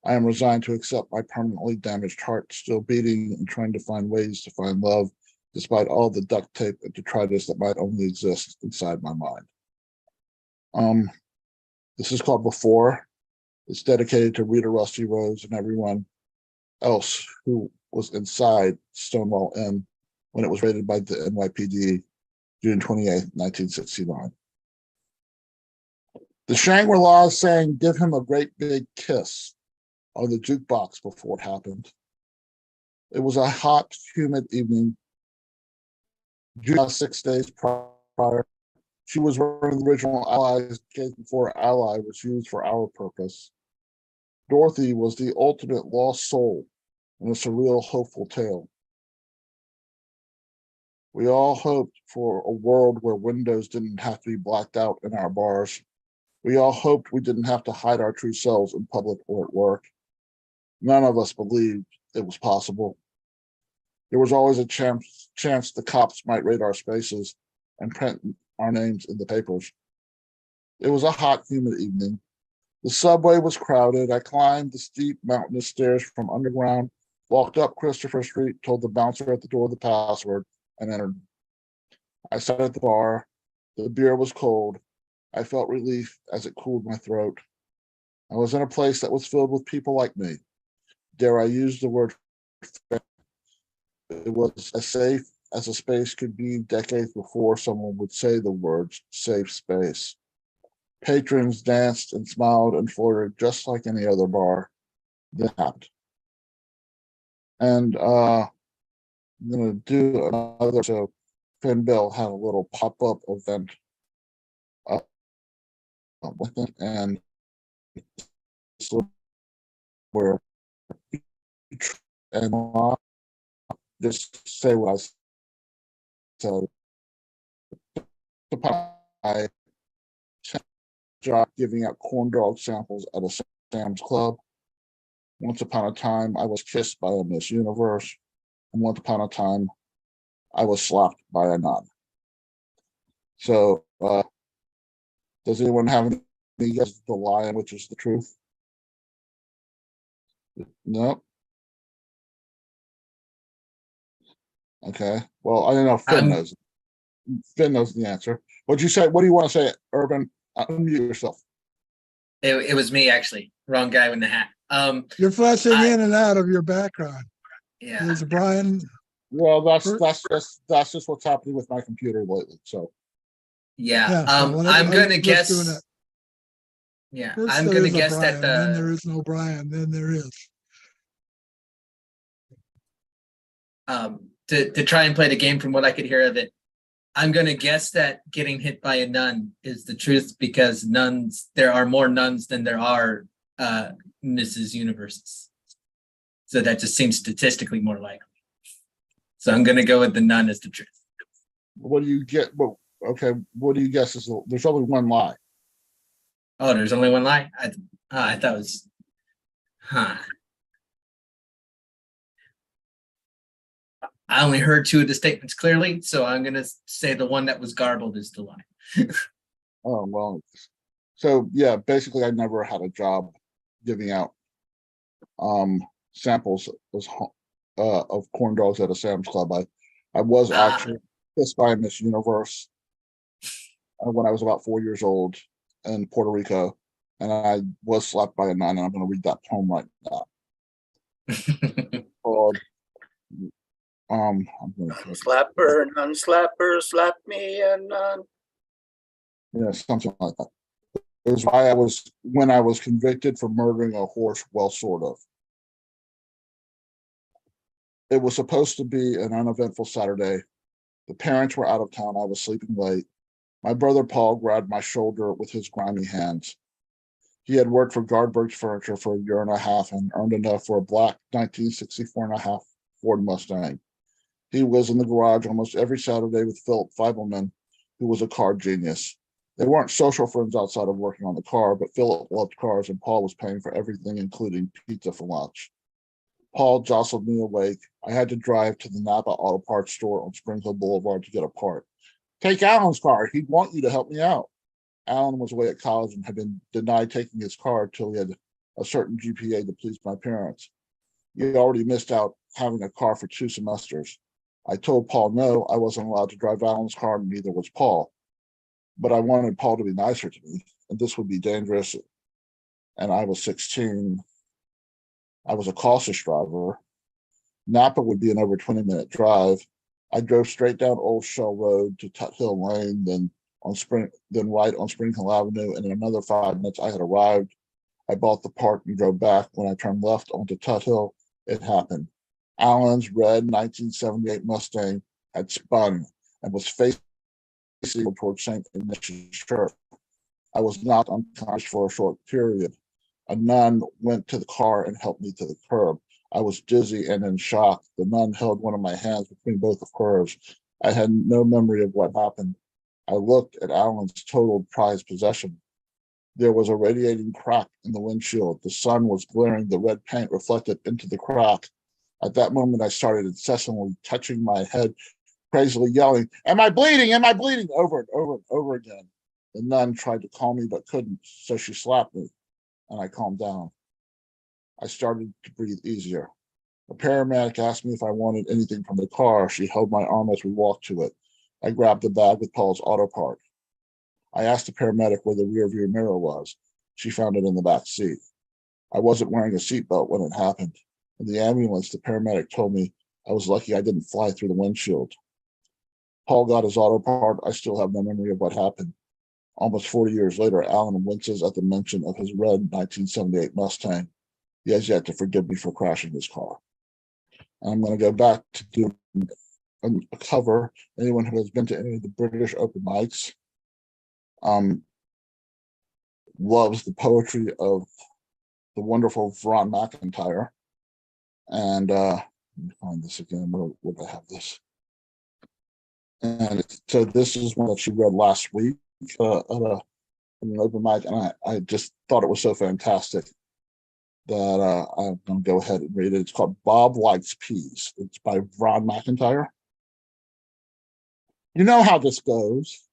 I am resigned to accept my permanently damaged heart still beating and trying to find ways to find love, despite all the duct tape and detritus that might only exist inside my mind. This is called Before. It's dedicated to Rita Rusty Rose and everyone else who was inside Stonewall Inn when it was raided by the NYPD June 28, 1969. The Shangri-La sang "Give Him a Great Big Kiss" on the jukebox before it happened. It was a hot, humid evening. Just 6 days prior, she was one of the original allies before ally was used for our purpose. Dorothy was the ultimate lost soul in a surreal, hopeful tale. We all hoped for a world where windows didn't have to be blacked out in our bars. We all hoped we didn't have to hide our true selves in public or at work. None of us believed it was possible. There was always a chance the cops might raid our spaces and print our names in the papers. It was a hot, humid evening. The subway was crowded. I climbed the steep mountainous stairs from underground, walked up Christopher Street, told the bouncer at the door the password, and entered. I sat at the bar. The beer was cold. I felt relief as it cooled my throat. I was in a place that was filled with people like me. Dare I use the word? It was as safe as a space could be decades before someone would say the words safe space. Patrons danced and smiled and flirted just like any other bar. That happened. And I'm going to do another. So Finn Bill had a little pop-up event with it, and where and I'll just say what I said. I job giving out corn dog samples at a Sam's Club. Once upon a time, I was kissed by a Miss Universe, and once upon a time, I was slapped by a nun. So, does anyone have any guesses? The lion, which is the truth? No. Okay. Well, I don't know. Finn knows. Finn knows the answer. What'd you say? What do you want to say, Urban? Unmute yourself. It was me, actually. Wrong guy with the hat. You're flashing in and out of your background. Yeah. There's Brian. Well, that's just what's happening with my computer lately. So. Yeah. I'm going to guess. Yeah. First I'm there going to is a guess Brian, that then there is no Brian. Then there is. To try and play the game from what I could hear of it, I'm going to guess that getting hit by a nun is the truth because there are more nuns than there are Mrs. Universes. So that just seems statistically more likely. So I'm gonna go with the none is the truth. What do you get? Well, okay, what do you guess is there's only one lie? Oh, there's only one lie? I thought it was, I only heard two of the statements clearly, so I'm gonna say the one that was garbled is the lie. Oh, well, so yeah, basically I never had a job giving out samples of corn dogs at a Sam's Club. I was actually kissed by Miss Universe when I was about 4 years old in Puerto Rico, and I was slapped by a nun, and I'm going to read that poem right now. Called, I'm gonna Slapper, non-slapper, slap me and none. yeah, something like that. It was when I was convicted for murdering a horse, well, sort of. It was supposed to be an uneventful Saturday. The parents were out of town. I was sleeping late. My brother Paul grabbed my shoulder with his grimy hands. He had worked for Gardberg's Furniture for a year and a half and earned enough for a black 1964.5 Ford Mustang. He was in the garage almost every Saturday with Philip Feibelman, who was a car genius. They weren't social friends outside of working on the car, but Philip loved cars and Paul was paying for everything, including pizza for lunch. Paul jostled me awake. I had to drive to the Napa Auto Parts store on Spring Hill Boulevard to get a part. Take Alan's car. He'd want you to help me out. Alan was away at college and had been denied taking his car until he had a certain GPA to please my parents. He had already missed out having a car for 2 semesters. I told Paul no, I wasn't allowed to drive Alan's car, and neither was Paul. But I wanted Paul to be nicer to me, and this would be dangerous. And I was 16. I was a cautious driver. Napa would be an over 20-minute drive. I drove straight down Old Shell Road to Tut Hill Lane, then right on Spring Hill Avenue, and in another 5 minutes I had arrived. I bought the part and drove back. When I turned left onto Tut Hill, it happened. Alan's red 1978 Mustang had spun and was facing towards St. Ignatius Church. I was knocked unconscious for a short period. A nun went to the car and helped me to the curb. I was dizzy and in shock. The nun held one of my hands between both of hers. I had no memory of what happened. I looked at Alan's totaled prized possession. There was a radiating crack in the windshield. The sun was glaring, the red paint reflected into the crack. At that moment, I started incessantly touching my head, crazily yelling, "Am I bleeding? Am I bleeding?" over and over and over again. The nun tried to calm me but couldn't, so she slapped me, and I calmed down. I started to breathe easier. A paramedic asked me if I wanted anything from the car. She held my arm as we walked to it. I grabbed the bag with Paul's auto part. I asked the paramedic where the rear view mirror was. She found it in the back seat. I wasn't wearing a seatbelt when it happened. In the ambulance, the paramedic told me I was lucky I didn't fly through the windshield. Paul got his auto part. I still have no memory of what happened. Almost 40 years later, Alan winces at the mention of his red 1978 Mustang. He has yet to forgive me for crashing his car. And I'm going to go back to do a cover. Anyone who has been to any of the British open mics loves the poetry of the wonderful Veron McIntyre. And let me find this again. Where would I have this? And so this is one that she read last week at an open mic, and I just thought it was so fantastic that I'm going to go ahead and read it. It's called Bob Likes Peas. It's by Veron McIntyre. You know how this goes.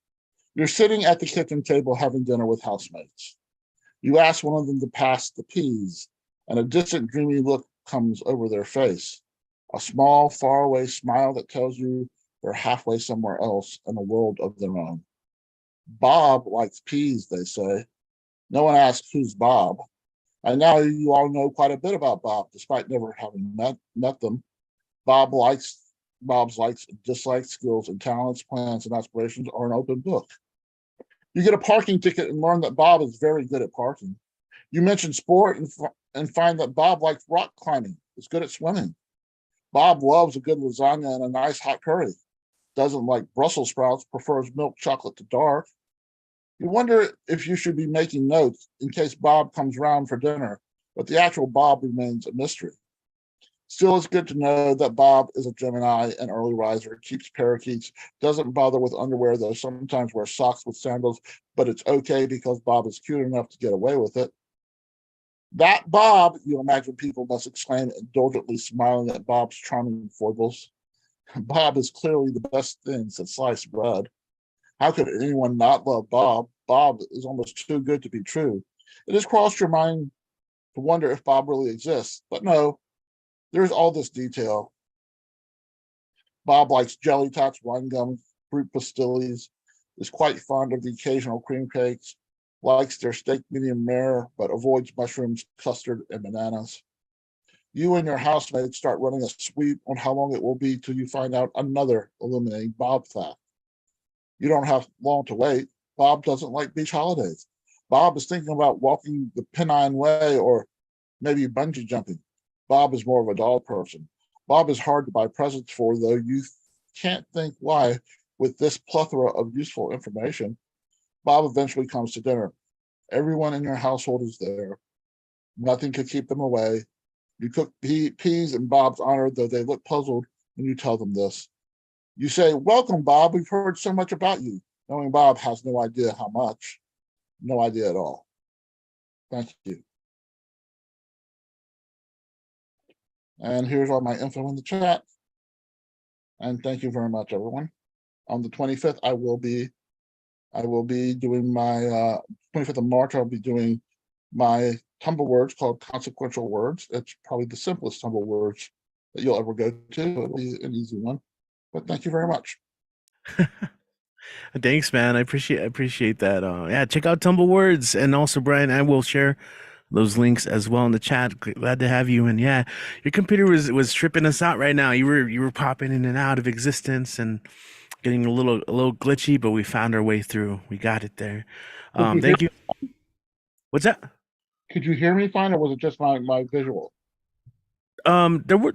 You're sitting at the kitchen table having dinner with housemates. You ask one of them to pass the peas, and a distant, dreamy look comes over their face. A small, faraway smile that tells you they're halfway somewhere else in a world of their own. Bob likes peas, they say. No one asks who's Bob. And now you all know quite a bit about Bob, despite never having met them. Bob's likes and dislikes, skills and talents, plans and aspirations are an open book. You get a parking ticket and learn that Bob is very good at parking. You mention sport and find that Bob likes rock climbing, is good at swimming. Bob loves a good lasagna and a nice hot curry. Doesn't like Brussels sprouts, prefers milk chocolate to dark. You wonder if you should be making notes in case Bob comes round for dinner, but the actual Bob remains a mystery. Still, it's good to know that Bob is a Gemini, an early riser, keeps parakeets, doesn't bother with underwear, though sometimes wears socks with sandals, but it's okay because Bob is cute enough to get away with it. That Bob, you imagine people must exclaim, indulgently smiling at Bob's charming foibles. Bob is clearly the best thing since sliced bread. How could anyone not love Bob? Bob is almost too good to be true. It has crossed your mind to wonder if Bob really exists, but no, there's all this detail. Bob likes jelly tots, wine gum, fruit pastilles, is quite fond of the occasional cream cakes, likes their steak medium rare, but avoids mushrooms, custard, and bananas. You and your housemates start running a sweep on how long it will be till you find out another illuminating Bob fact. You don't have long to wait. Bob doesn't like beach holidays. Bob is thinking about walking the Pennine Way or maybe bungee jumping. Bob is more of a doll person. Bob is hard to buy presents for, though you can't think why with this plethora of useful information. Bob eventually comes to dinner. Everyone in your household is there. Nothing could keep them away. You cook peas in Bob's honor, though they look puzzled when you tell them this. You say, "Welcome, Bob. We've heard so much about you," knowing Bob has no idea how much. No idea at all. Thank you. And here's all my info in the chat. And thank you very much, everyone. On the 25th, I will be doing my 25th of March. I'll be doing my tumble words called Consequential Words. It's probably the simplest tumble words that you'll ever go to. It'll be an easy one. But thank you very much. Thanks, man. I appreciate that. Yeah, check out Tumble Words, and also Brian, I will share those links as well in the chat. Glad to have you. And yeah, your computer was tripping us out right now. You were popping in and out of existence and getting a little glitchy, but we found our way through. We got it there. Thank you. What's that? Could you hear me fine, or was it just my visual? There were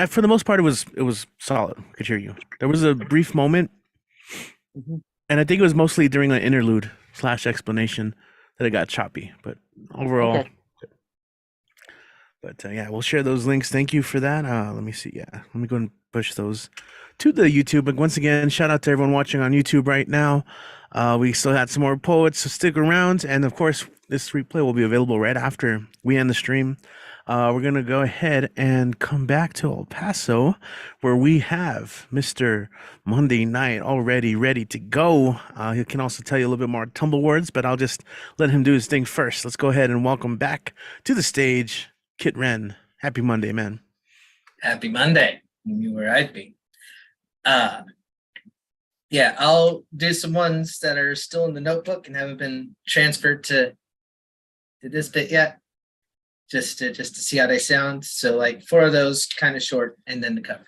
for the most part it was solid. I could hear you. There was a brief moment, and I think it was mostly during an interlude / explanation that it got choppy. But overall, Okay. But yeah, we'll share those links. Thank you for that. Let me see. Yeah, let me go and push those to the YouTube. But once again, shout out to everyone watching on YouTube right now. We still had some more poets, so stick around. And of course, this replay will be available right after we end the stream. We're going to go ahead and come back to El Paso, where we have Mr. Monday Night already ready to go. He can also tell you a little bit more tumble words, but I'll just let him do his thing first. Let's go ahead and welcome back to the stage, Kit Ren. Happy Monday, man. Happy Monday. You knew where I'd be. Yeah, I'll do some ones that are still in the notebook and haven't been transferred to this bit yet. Just to see how they sound. So like 4 of those kind of short, and then the cover,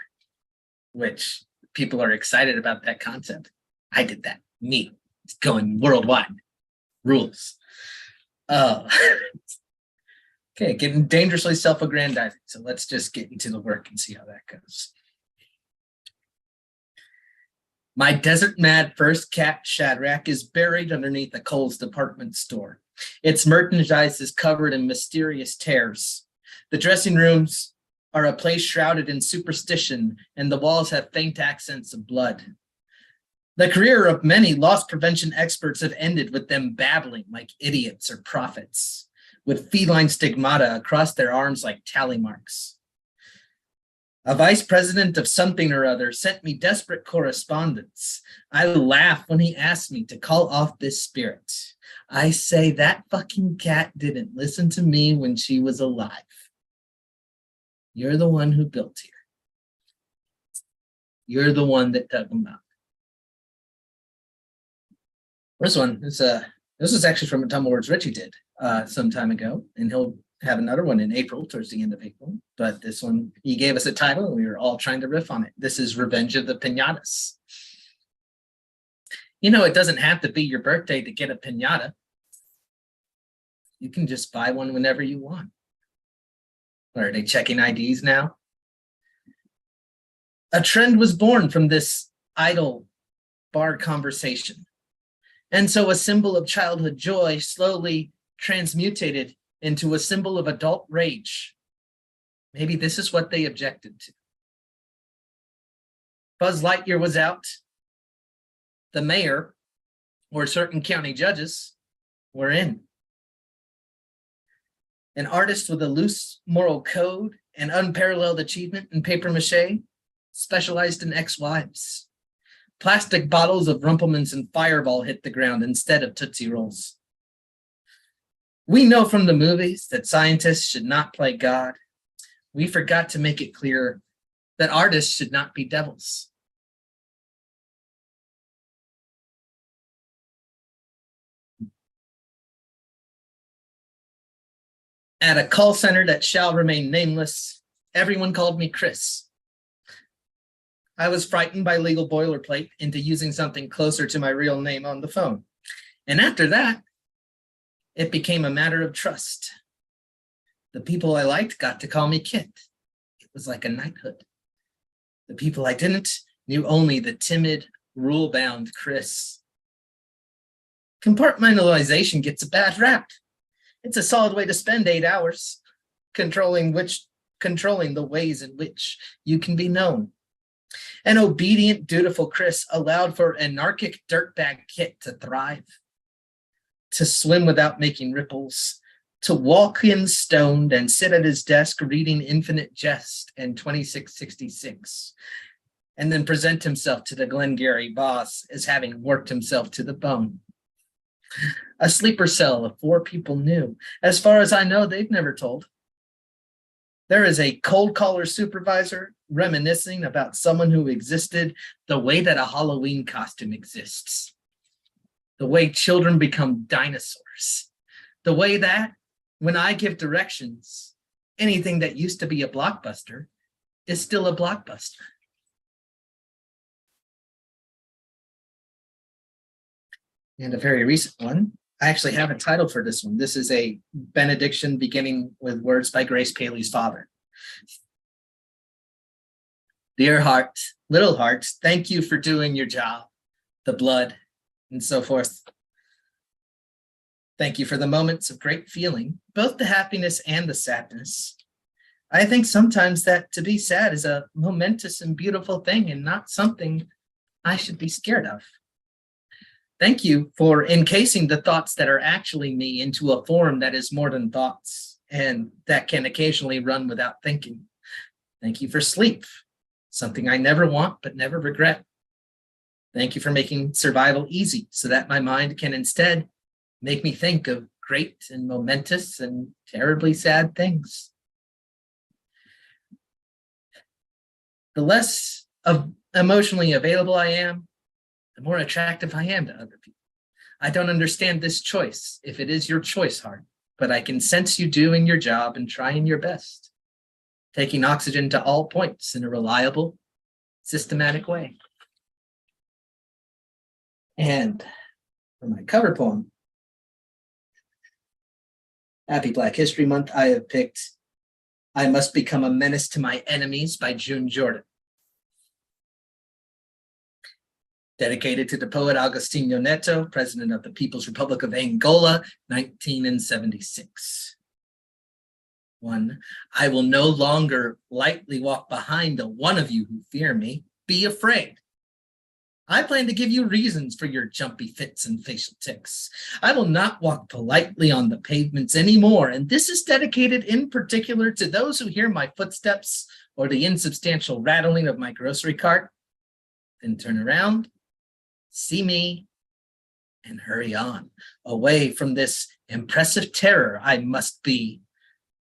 which people are excited about that concept. I did that. Neat. It's going worldwide. Rules. Okay, getting dangerously self-aggrandizing. So let's just get into the work and see how that goes. My desert-mad first cat, Shadrach, is buried underneath a Kohl's department store. Its merchandise is covered in mysterious tears. The dressing rooms are a place shrouded in superstition, and the walls have faint accents of blood. The career of many loss prevention experts have ended with them babbling like idiots or prophets, with feline stigmata across their arms like tally marks. A vice president of something or other sent me desperate correspondence. I laugh when he asked me to call off this spirit. I say that fucking cat didn't listen to me when she was alive. You're the one who built here. You're the one that dug them out. This one is this is actually from a tumble words Richie did some time ago, and he'll have another one in April, towards the end of April. But this one, he gave us a title, and we were all trying to riff on it. This is Revenge of the Piñatas. You know, it doesn't have to be your birthday to get a piñata. You can just buy one whenever you want. Or are they checking IDs now? A trend was born from this idle bar conversation. And so a symbol of childhood joy slowly transmutated into a symbol of adult rage. Maybe this is what they objected to. Buzz Lightyear was out. The mayor or certain county judges were in. An artist with a loose moral code and unparalleled achievement in paper mache specialized in ex-wives. Plastic bottles of Rumpelmans and Fireball hit the ground instead of Tootsie Rolls. We know from the movies that scientists should not play God. We forgot to make it clear that artists should not be devils. At a call center that shall remain nameless, everyone called me Chris. I was frightened by legal boilerplate into using something closer to my real name on the phone. And after that, it became a matter of trust. The people I liked got to call me Kit. It was like a knighthood. The people I didn't knew only the timid, rule-bound Chris. Compartmentalization gets a bad rap. It's a solid way to spend 8 hours, controlling the ways in which you can be known. An obedient, dutiful Chris allowed for anarchic dirtbag Kit to thrive, to swim without making ripples, to walk in stoned and sit at his desk reading Infinite Jest and 2666, and then present himself to the Glengarry boss as having worked himself to the bone. A sleeper cell of 4 people knew. As far as I know, they've never told. There is a cold caller supervisor reminiscing about someone who existed the way that a Halloween costume exists. The way children become dinosaurs. The way that when I give directions, anything that used to be a blockbuster is still a blockbuster. And a very recent one. I actually have a title for this one. This is a benediction beginning with words by Grace Paley's father. Dear heart, little heart, thank you for doing your job, the blood, and so forth. Thank you for the moments of great feeling, both the happiness and the sadness. I think sometimes that to be sad is a momentous and beautiful thing and not something I should be scared of. Thank you for encasing the thoughts that are actually me into a form that is more than thoughts and that can occasionally run without thinking. Thank you for sleep, something I never want but never regret. Thank you for making survival easy so that my mind can instead make me think of great and momentous and terribly sad things. The less emotionally available I am, the more attractive I am to other people. I don't understand this choice, if it is your choice, heart, but I can sense you doing your job and trying your best, taking oxygen to all points in a reliable, systematic way. And for my cover poem, Happy Black History Month, I have picked I Must Become a Menace to My Enemies by June Jordan. Dedicated to the poet Agostinho Neto, president of the People's Republic of Angola, 1976. 1, I will no longer lightly walk behind the one of you who fear me. Be afraid. I plan to give you reasons for your jumpy fits and facial tics. I will not walk politely on the pavements anymore, and this is dedicated in particular to those who hear my footsteps or the insubstantial rattling of my grocery cart, then turn around, see me, and hurry on, away from this impressive terror I must be.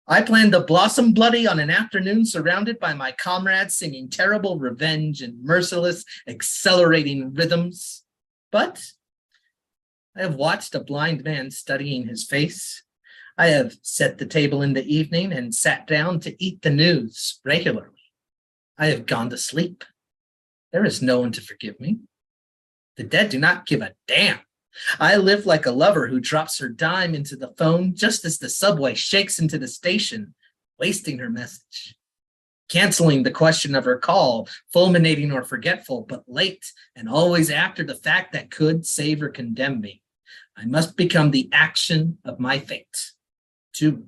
I plan to blossom bloody on an afternoon surrounded by my comrades singing terrible revenge and merciless, accelerating rhythms. But I have watched a blind man studying his face. I have set the table in the evening and sat down to eat the news regularly. I have gone to sleep. There is no one to forgive me. The dead do not give a damn. I live like a lover who drops her dime into the phone just as the subway shakes into the station, wasting her message, canceling the question of her call, fulminating or forgetful, but late and always after the fact that could save or condemn me. I must become the action of my fate. 2,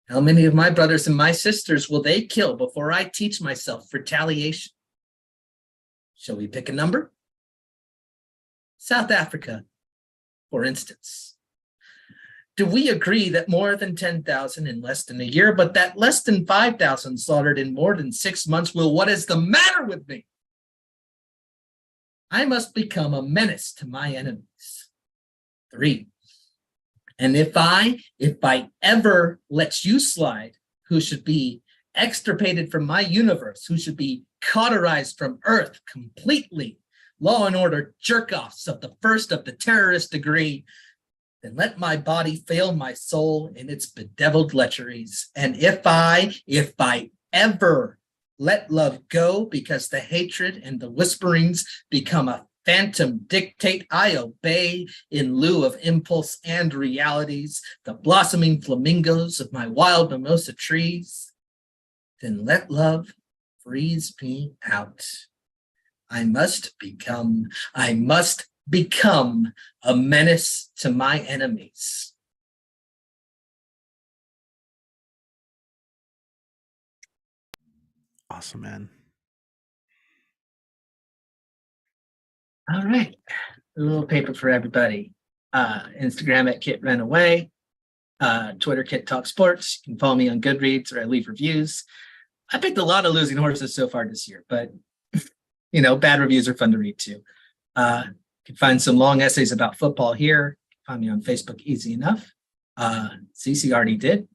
How many of my brothers and my sisters will they kill before I teach myself retaliation? Shall we pick a number? South Africa, for instance. Do we agree that more than 10,000 in less than a year, but that less than 5,000 slaughtered in more than 6 months will, what is the matter with me? I must become a menace to my enemies. 3. And if I ever let you slide, who should be extirpated from my universe, who should be cauterized from Earth completely, law and order jerk-offs of the first of the terrorist degree, then let my body fail my soul in its bedeviled lecheries. And if I ever let love go because the hatred and the whisperings become a phantom dictate, I obey in lieu of impulse and realities, the blossoming flamingos of my wild mimosa trees, then let love freeze me out. I must become a menace to my enemies. Awesome, man. All right, a little paper for everybody. Instagram at Kit Ran Away, Twitter Kit Talk Sports. You can follow me on Goodreads or I leave reviews. I picked a lot of losing horses so far this year, but you know, bad reviews are fun to read too. You can find some long essays about football here. Find me on Facebook, easy enough. CC already did.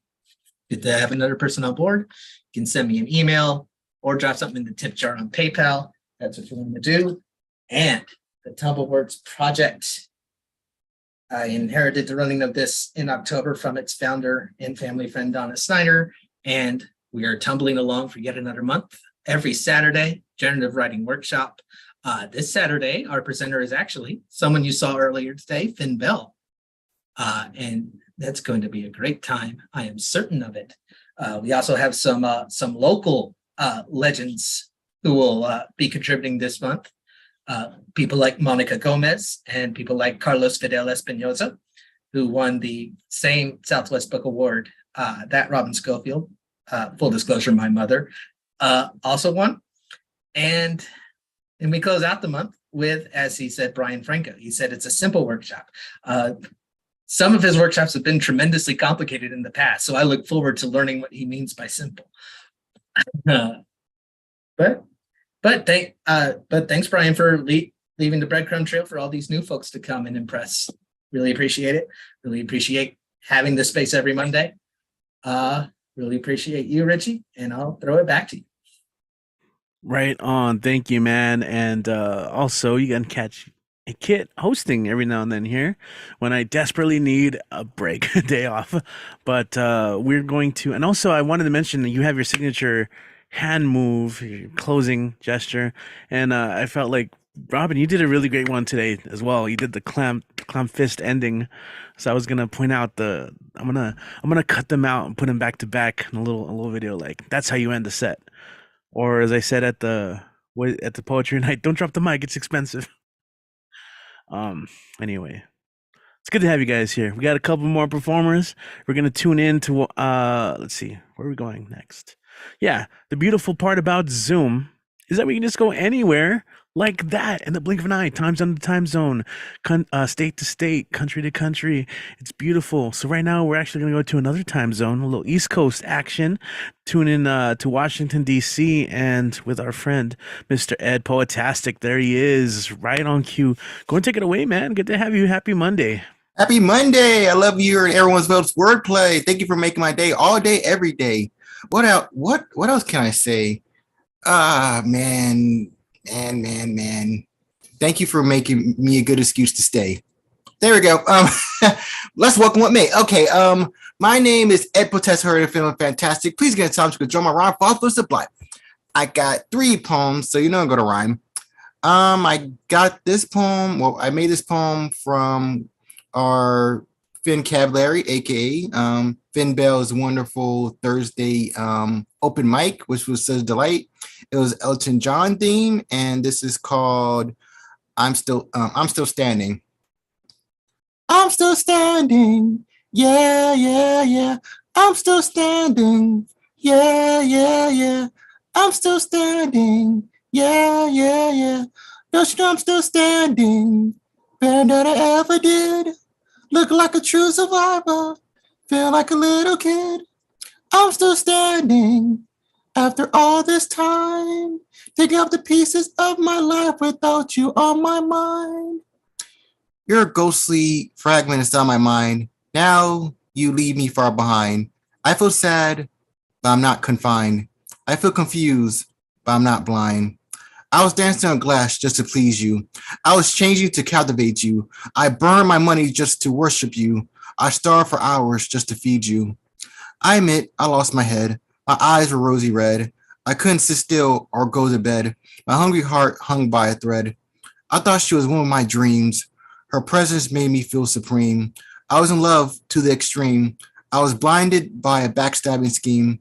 Good to have another person on board. You can send me an email or drop something in the tip jar on PayPal. That's what you want to do. And the Tumbleworks Project. I inherited the running of this in October from its founder and family friend, Donna Snyder. And we are tumbling along for yet another month. Every Saturday, generative writing workshop. This Saturday, our presenter is actually someone you saw earlier today, Finn Bell. And that's going to be a great time. I am certain of it. We also have some local legends who will be contributing this month. People like Monica Gomez and people like Carlos Fidel Espinoza, who won the same Southwest Book Award that Robin Schofield, full disclosure, my mother, also won. And we close out the month with, as he said, Brian Franco. He said it's a simple workshop. Some of his workshops have been tremendously complicated in the past, so I look forward to learning what he means by simple. But thanks, Brian, for leaving the breadcrumb trail for all these new folks to come and impress. Really appreciate it. Really appreciate having this space every Monday. Really appreciate you, Richie, and I'll throw it back to you. Right on. Thank you, man. And also, you can catch a Kit hosting every now and then here when I desperately need a break, a day off. But we're going to, and also I wanted to mention that you have your signature hand move, your closing gesture, and I felt like Robin, you did a really great one today as well. You did the clam fist ending, so I was gonna point out I'm gonna cut them out and put them back to back in a little video, like that's how you end the set. Or as I said at the poetry night, don't drop the mic, it's expensive. Anyway, it's good to have you guys here. We got a couple more performers. We're gonna tune in to let's see, where are we going next? Yeah, the beautiful part about Zoom is that we can just go anywhere like that in the blink of an eye, time zone to time zone, state to state, country to country. It's beautiful. So right now we're actually going to go to another time zone, a little East Coast action. Tune in to Washington, D.C. and with our friend, Mr. Ed Poetastic. There he is, right on cue. Go and take it away, man. Good to have you. Happy Monday. Happy Monday. I love your and everyone's votes wordplay. Thank you for making my day all day, every day. What else? What else can I say? Man. Thank you for making me a good excuse to stay. There we go. Let's welcome with me. Okay. My name is Ed Potes, heard and feeling fantastic. Please get in touch with Joe my rhyme for supply. I got 3 poems, so you know I'm gonna rhyme. I got this poem. Well, I made this poem from our Finn Cavallari, aka Finn Bell's wonderful Thursday open mic, which was such a delight. It was Elton John theme, and this is called I'm Still Standing. I'm still standing Yeah, yeah, yeah. I'm still standing. Yeah, yeah, yeah. I'm still standing. Yeah, yeah, yeah. Don't you know I'm still standing? Better than I ever did. Look like a true survivor. Feel like a little kid. I'm still standing. After all this time, taking up the pieces of my life without you on my mind. Your ghostly fragment is on my mind. Now you leave me far behind. I feel sad, but I'm not confined. I feel confused, but I'm not blind. I was dancing on glass just to please you. I was changing to captivate you. I burned my money just to worship you. I starved for hours just to feed you. I admit I lost my head. My eyes were rosy red. I couldn't sit still or go to bed. My hungry heart hung by a thread. I thought she was one of my dreams. Her presence made me feel supreme. I was in love to the extreme. I was blinded by a backstabbing scheme.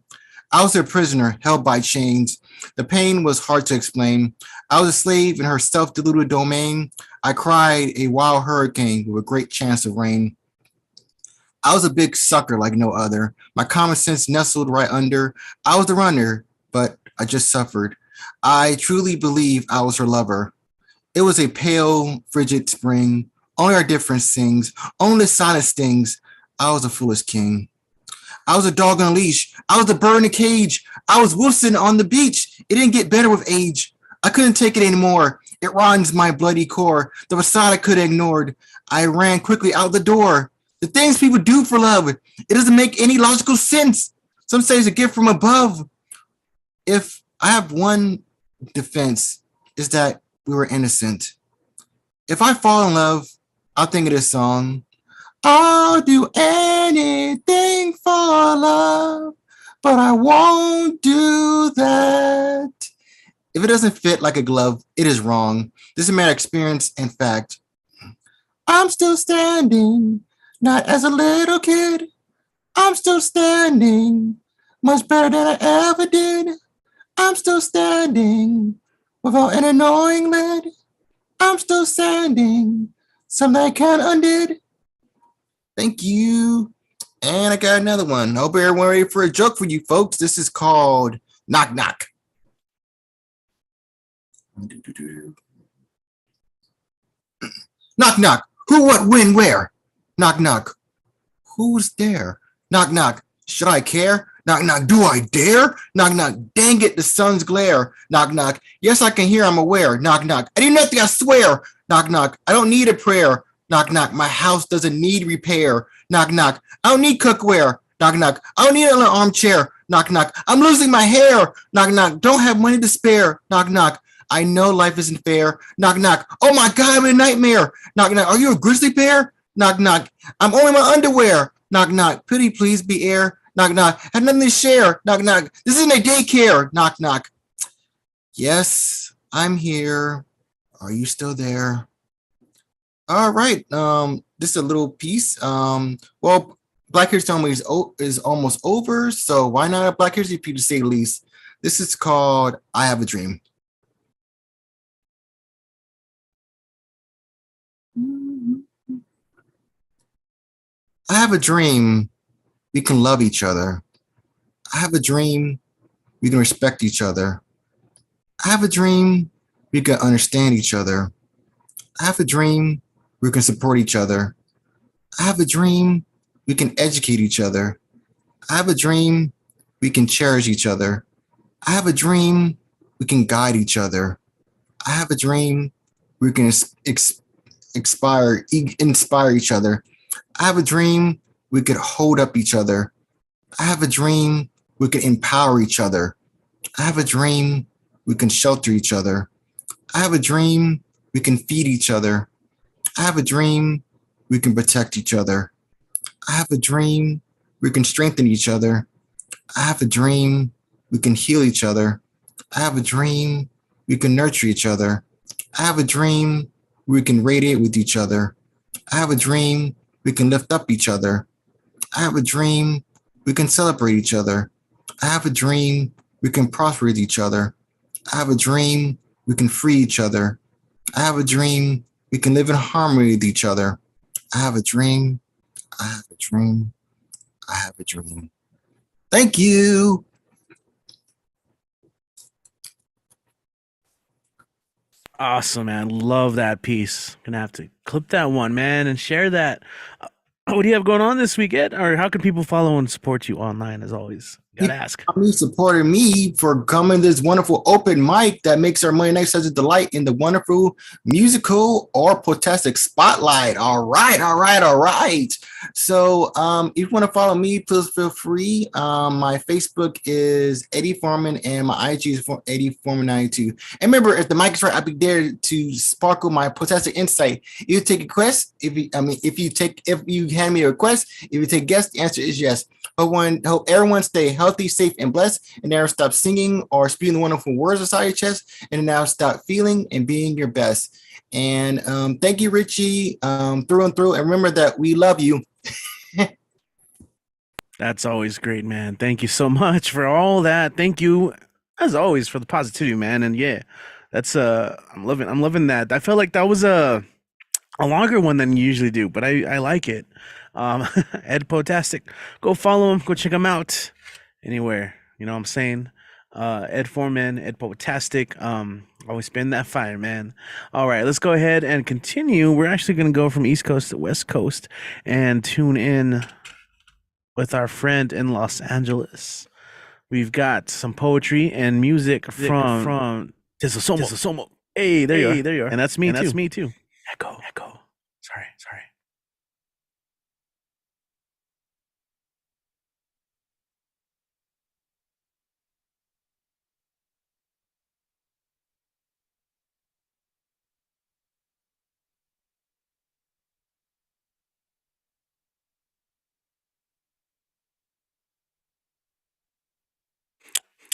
I was a prisoner held by chains. The pain was hard to explain. I was a slave in her self-deluded domain. I cried a wild hurricane with a great chance of rain. I was a big sucker like no other. My common sense nestled right under. I was the runner, but I just suffered. I truly believe I was her lover. It was a pale, frigid spring. Only our difference sings. Only the silence stings. I was a foolish king. I was a dog on a leash. I was a bird in a cage. I was Wilson on the beach. It didn't get better with age. I couldn't take it anymore. It rottens my bloody core. The facade I could have ignored. I ran quickly out the door. The things people do for love, it doesn't make any logical sense. Some say it's a gift from above. If I have one defense, is that we were innocent. If I fall in love, I'll think of this song. I'll do anything for love, but I won't do that. If it doesn't fit like a glove, it is wrong. This is a matter of experience and fact. I'm still standing, not as a little kid. I'm still standing, much better than I ever did. I'm still standing, without an annoying lid. I'm still standing, something I can't undid. Thank you. And I got another one. Hope everyone ready for a joke for you folks. This is called Knock Knock. Knock knock. Who, what, when, where? Knock knock. Who's there? Knock knock. Should I care? Knock knock. Do I dare? Knock knock. Dang it, the sun's glare. Knock knock. Yes, I can hear, I'm aware. Knock knock. I did nothing, I swear. Knock knock. I don't need a prayer. Knock knock. My house doesn't need repair. Knock knock. I don't need cookware. Knock knock. I don't need an armchair. Knock knock. I'm losing my hair. Knock knock. Don't have money to spare. Knock knock. I know life isn't fair. Knock knock. Oh my God, I'm in a nightmare. Knock knock. Are you a grizzly bear? Knock knock. I'm only in my underwear. Knock knock. Pretty please be air. Knock knock. Have nothing to share. Knock knock. This isn't a daycare. Knock knock. Yes, I'm here. Are you still there? All right. This is a little piece. Well, Black History Summer is almost over, so why not a Black History piece to say the least? This is called I Have a Dream. I have a dream we can love each other. I have a dream we can respect each other. I have a dream we can understand each other. I have a dream we can support each other. I have a dream we can educate each other. I have a dream we can cherish each other. I have a dream we can guide each other. I have a dream we can inspire each other. I have a dream we could hold up each other. I have a dream we can empower each other. I have a dream we can shelter each other. I have a dream we can feed each other. I have a dream we can protect each other. I have a dream we can strengthen each other. I have a dream we can heal each other. I have a dream we can nurture each other. I have a dream we can radiate with each other. I have a dream we can lift up each other. I have a dream we can celebrate each other. I have a dream we can prosper with each other. I have a dream we can free each other. I have a dream we can live in harmony with each other. I have a dream I have a dream. I have a dream. Thank you. Awesome, man. Love that piece. Gonna have to clip that one, man, and share that. What do you have going on this weekend? Or how can people follow and support you online as always? Gotta ask. You supported me for coming to this wonderful open mic that makes our Monday night such a delight in the wonderful musical or protestic spotlight. All right. So if you want to follow me, please feel free. My Facebook is Eddie Foreman and my IG is Eddie Foreman92. And remember, if the mic is right, I'll be there to sparkle my protestic insight. You take a request. If you hand me a request, if you take guests, the answer is yes. Hope everyone stay healthy, safe, and blessed, and never stop singing or speaking the wonderful words inside your chest, and now stop feeling and being your best. And thank you, Richie, through and through. And remember that we love you. That's always great, man. Thank you so much for all that. Thank you, as always, for the positivity, man. And yeah, that's I'm loving that. I felt like that was a longer one than you usually do, but I like it. Ed Potastic, go follow him, go check him out anywhere. You know what I'm saying? Ed Foreman, Ed Potastic. Always spin that fire, man. All right, let's go ahead and continue. We're actually going to go from East Coast to West Coast and tune in with our friend in Los Angeles. We've got some poetry and music from Tisosomo. Hey, there you are. And that's me too. Echo. Sorry.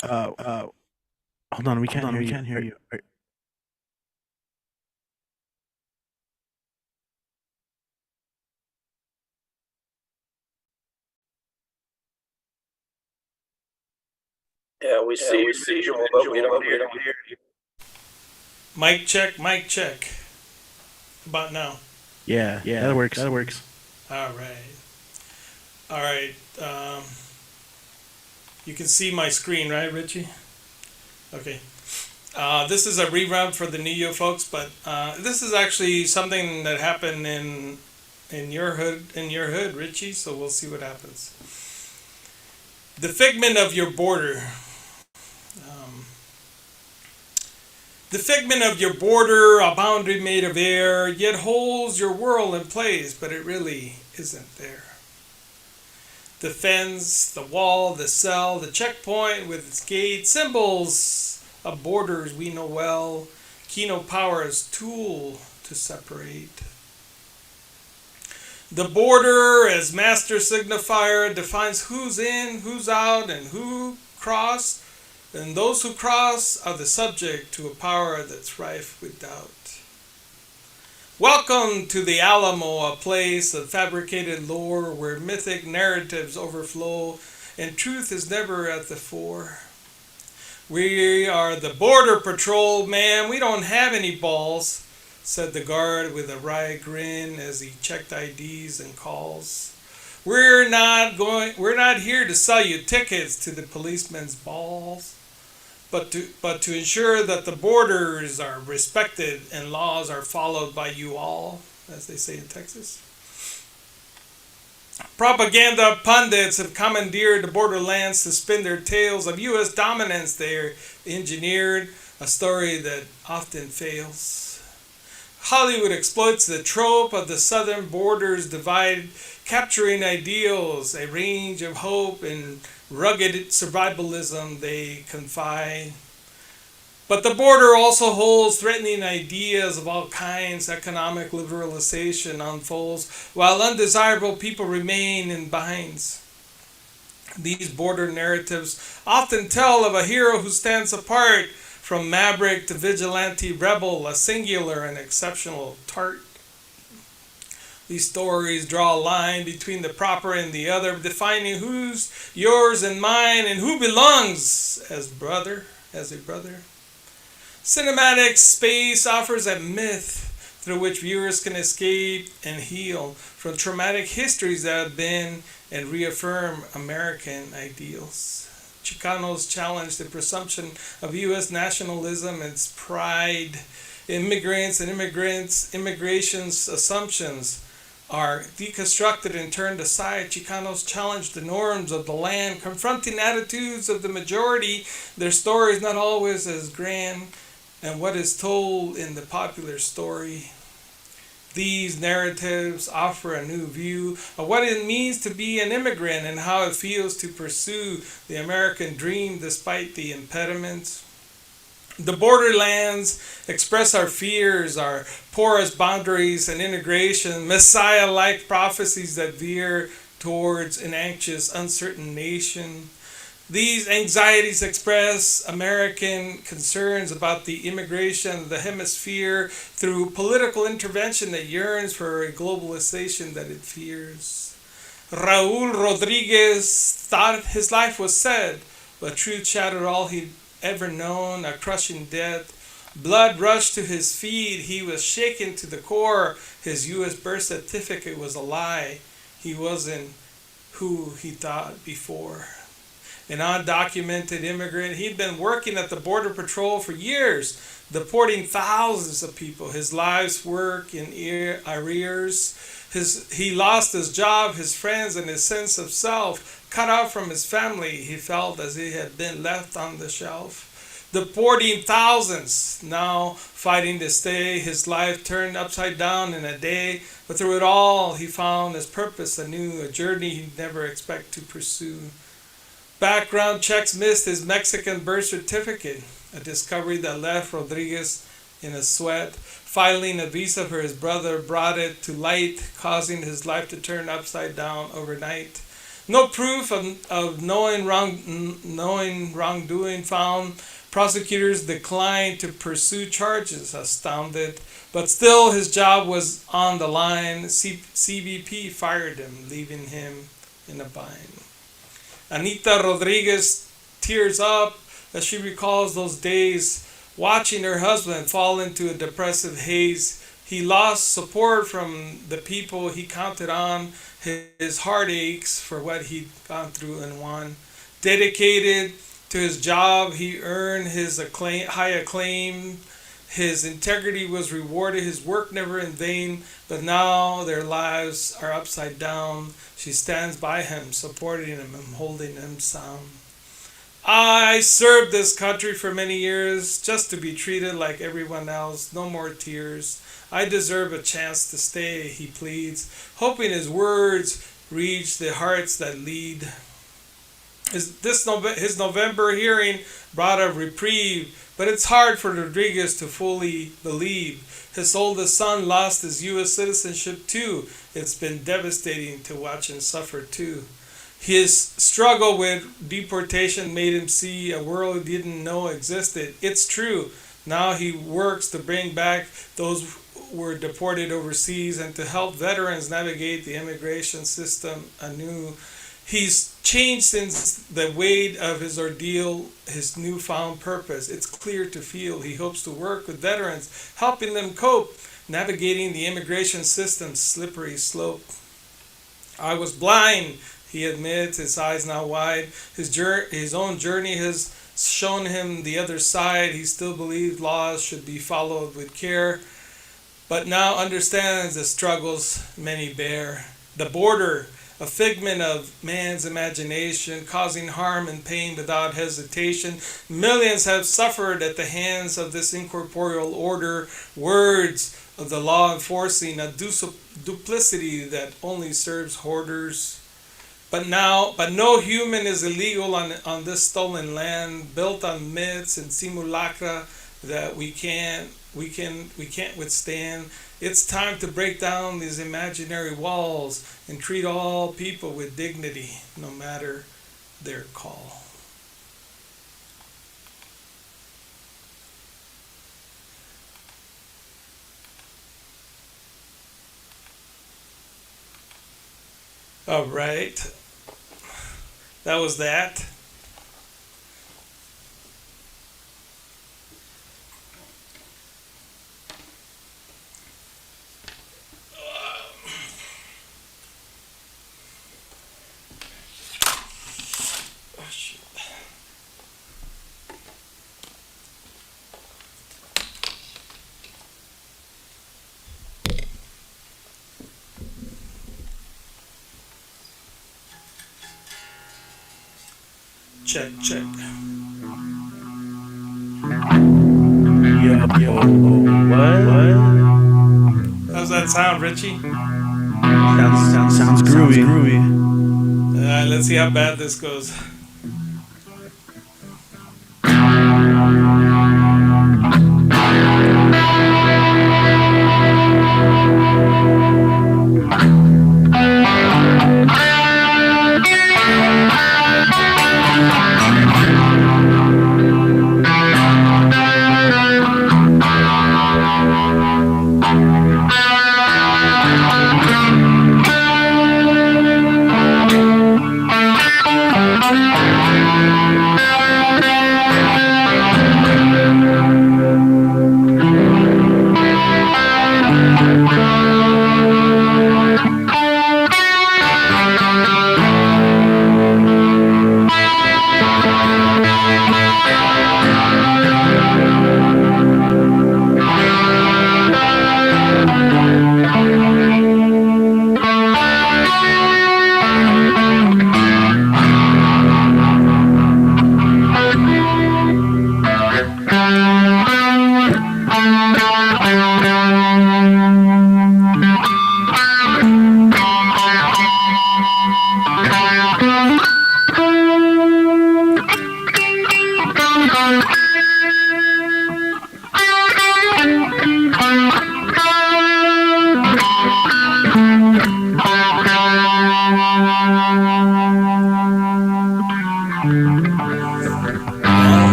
Hold on, we can't hear you. Yeah, we see visual, but we don't hear you. Mic check. About now. Yeah, that works. All right. You can see my screen, right, Richie? Okay. This is a rerun for the New Year folks, but this is actually something that happened in your hood, Richie. So we'll see what happens. The figment of your border. The figment of your border, a boundary made of air, yet holds your world in place, but it really isn't there. The fence, the wall, the cell, the checkpoint with its gate, symbols of borders we know well, Kino Power's tool to separate. The border as master signifier defines who's in, who's out, and who cross. And those who cross are the subject to a power that's rife with doubt. Welcome to the Alamo, a place of fabricated lore where mythic narratives overflow and truth is never at the fore. We are the Border Patrol, man. We don't have any balls, said the guard with a wry grin as he checked IDs and calls. We're not here to sell you tickets to the policeman's balls. But to ensure that the borders are respected and laws are followed by you all, as they say in Texas. Propaganda pundits have commandeered the borderlands to spin their tales of U.S. dominance. They're engineered a story that often fails. Hollywood exploits the trope of the southern borders divide, capturing ideals, a range of hope and rugged survivalism they confide. But the border also holds threatening ideas of all kinds. Economic liberalization unfolds, while undesirable people remain in binds. These border narratives often tell of a hero who stands apart, from maverick to vigilante rebel, a singular and exceptional tart. These stories draw a line between the proper and the other, defining who's yours and mine and who belongs as a brother. Cinematic space offers a myth through which viewers can escape and heal from traumatic histories that have been and reaffirm American ideals. Chicanos challenge the presumption of U.S. nationalism and its pride. Immigration's assumptions are deconstructed and turned aside. Chicanos challenge the norms of the land, confronting attitudes of the majority. Their story is not always as grand and what is told in the popular story. These narratives offer a new view of what it means to be an immigrant and how it feels to pursue the American dream despite the impediments. The borderlands express our fears, our porous boundaries and integration, Messiah-like prophecies that veer towards an anxious, uncertain nation. These anxieties express American concerns about the immigration of the hemisphere through political intervention that yearns for a globalization that it fears. Raul Rodriguez thought his life was sad, but truth shattered all he'd ever known, a crushing death. Blood rushed to his feet. He was shaken to the core. His U.S. birth certificate was a lie. He wasn't who he thought before. An undocumented immigrant, he'd been working at the Border Patrol for years, deporting thousands of people. His life's work in arrears. He lost his job, his friends, and his sense of self. Cut off from his family, he felt as he had been left on the shelf. Deporting thousands, now fighting to stay. His life turned upside down in a day, but through it all, he found his purpose anew, a journey he'd never expect to pursue. Background checks missed his Mexican birth certificate, a discovery that left Rodriguez in a sweat. Filing a visa for his brother brought it to light, causing his life to turn upside down overnight. No proof of knowing wrongdoing found. Prosecutors declined to pursue charges, astounded. But still, his job was on the line. CBP fired him, leaving him in a bind. Anita Rodriguez tears up as she recalls those days watching her husband fall into a depressive haze. He lost support from the people he counted on. His heart aches for what he'd gone through and won. Dedicated to his job, he earned his high acclaim. His integrity was rewarded, his work never in vain, but now their lives are upside down. She stands by him, supporting him and holding him sound. I served this country for many years just to be treated like everyone else. No more tears. I deserve a chance to stay, he pleads, hoping his words reach the hearts that lead. His November hearing brought a reprieve, but it's hard for Rodriguez to fully believe. His oldest son lost his U.S. citizenship too. It's been devastating to watch him suffer too. His struggle with deportation made him see a world he didn't know existed. It's true. Now he works to bring back those who were deported overseas and to help veterans navigate the immigration system anew. He's changed since the weight of his ordeal, his newfound purpose. It's clear to feel he hopes to work with veterans, helping them cope, navigating the immigration system's slippery slope. I was blind, he admits, his eyes now wide. His own journey has shown him the other side. He still believes laws should be followed with care, but now understands the struggles many bear. The border, a figment of man's imagination, causing harm and pain without hesitation. Millions have suffered at the hands of this incorporeal order. Words of the law enforcing a duplicity that only serves hoarders. But no human is illegal on this stolen land, built on myths and simulacra that we can't withstand. It's time to break down these imaginary walls and treat all people with dignity, no matter their call. All right. That was that. Check, check. Yo, what? How's that sound, Richie? Sounds groovy. Let's see how bad this goes.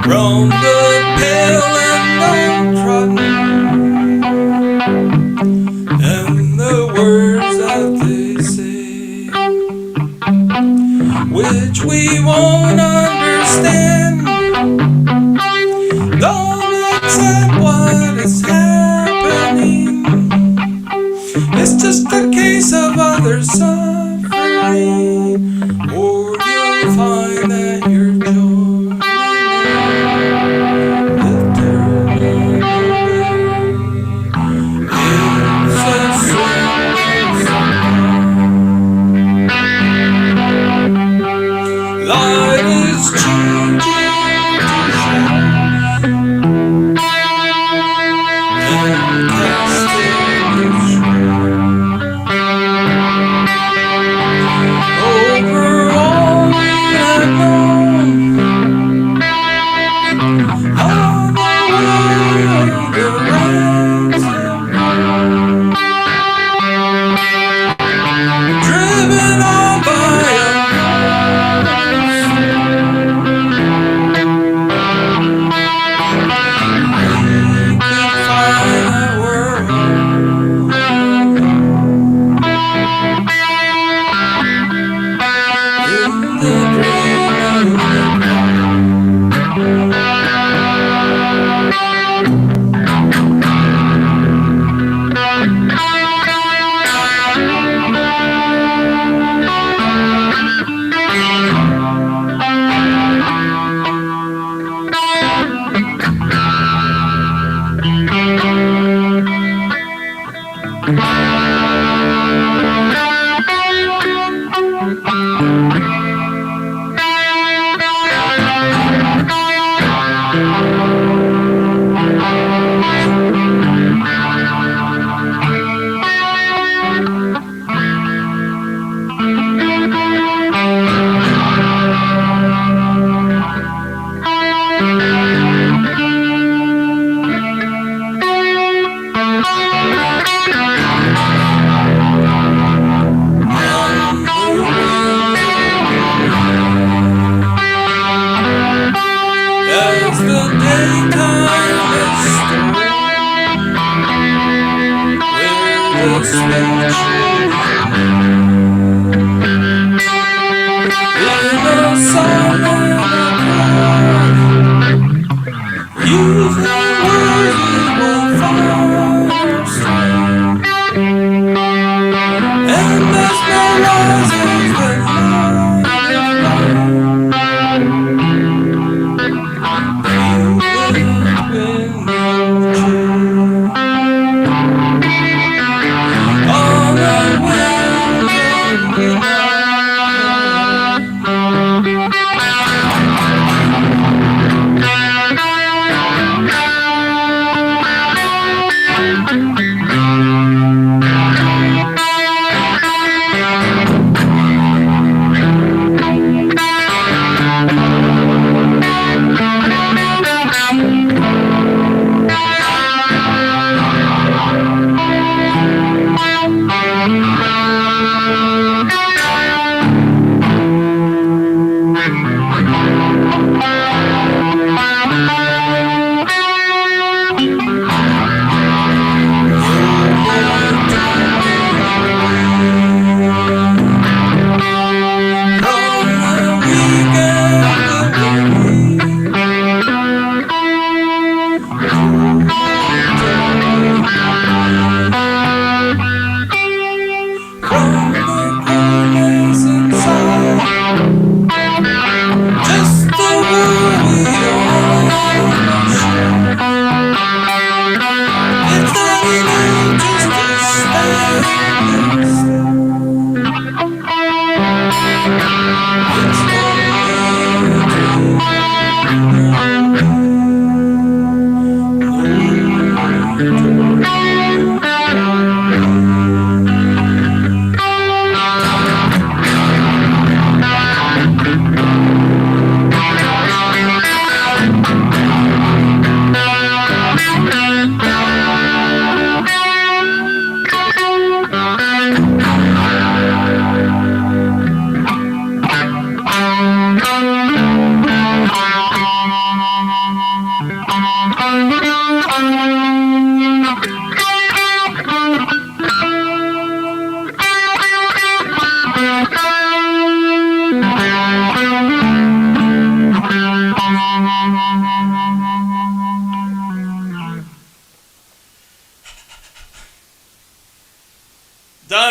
From the pale and downtrodden, and the words that they say, which we won't understand. Don't accept what is happening. It's just a case of other suffering, or you'll find that you're joining light is changing to shadows, and casting its shroud over all we have known. On the ranks have grown, driven on by a as the daytime is still, where the sweet in a silent crowd, using words we will find ourselves, and mesmerizes the night is long. On our way.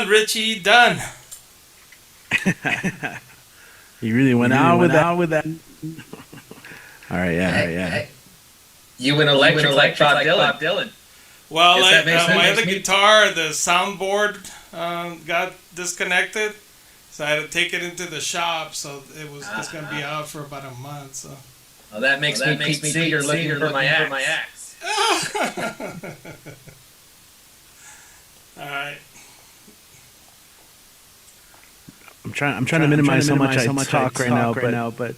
done, Richie. Done. You really went out with that. All right, yeah, Hey, you went electric like Bob Dylan. Well, Guess that makes my sense. other guitar, the soundboard got disconnected, so I had to take it into the shop. So it's gonna be out for about a month. So. Well, that makes me Pete Seeger looking for my axe. All right. I'm trying to minimize how much I talk right now, but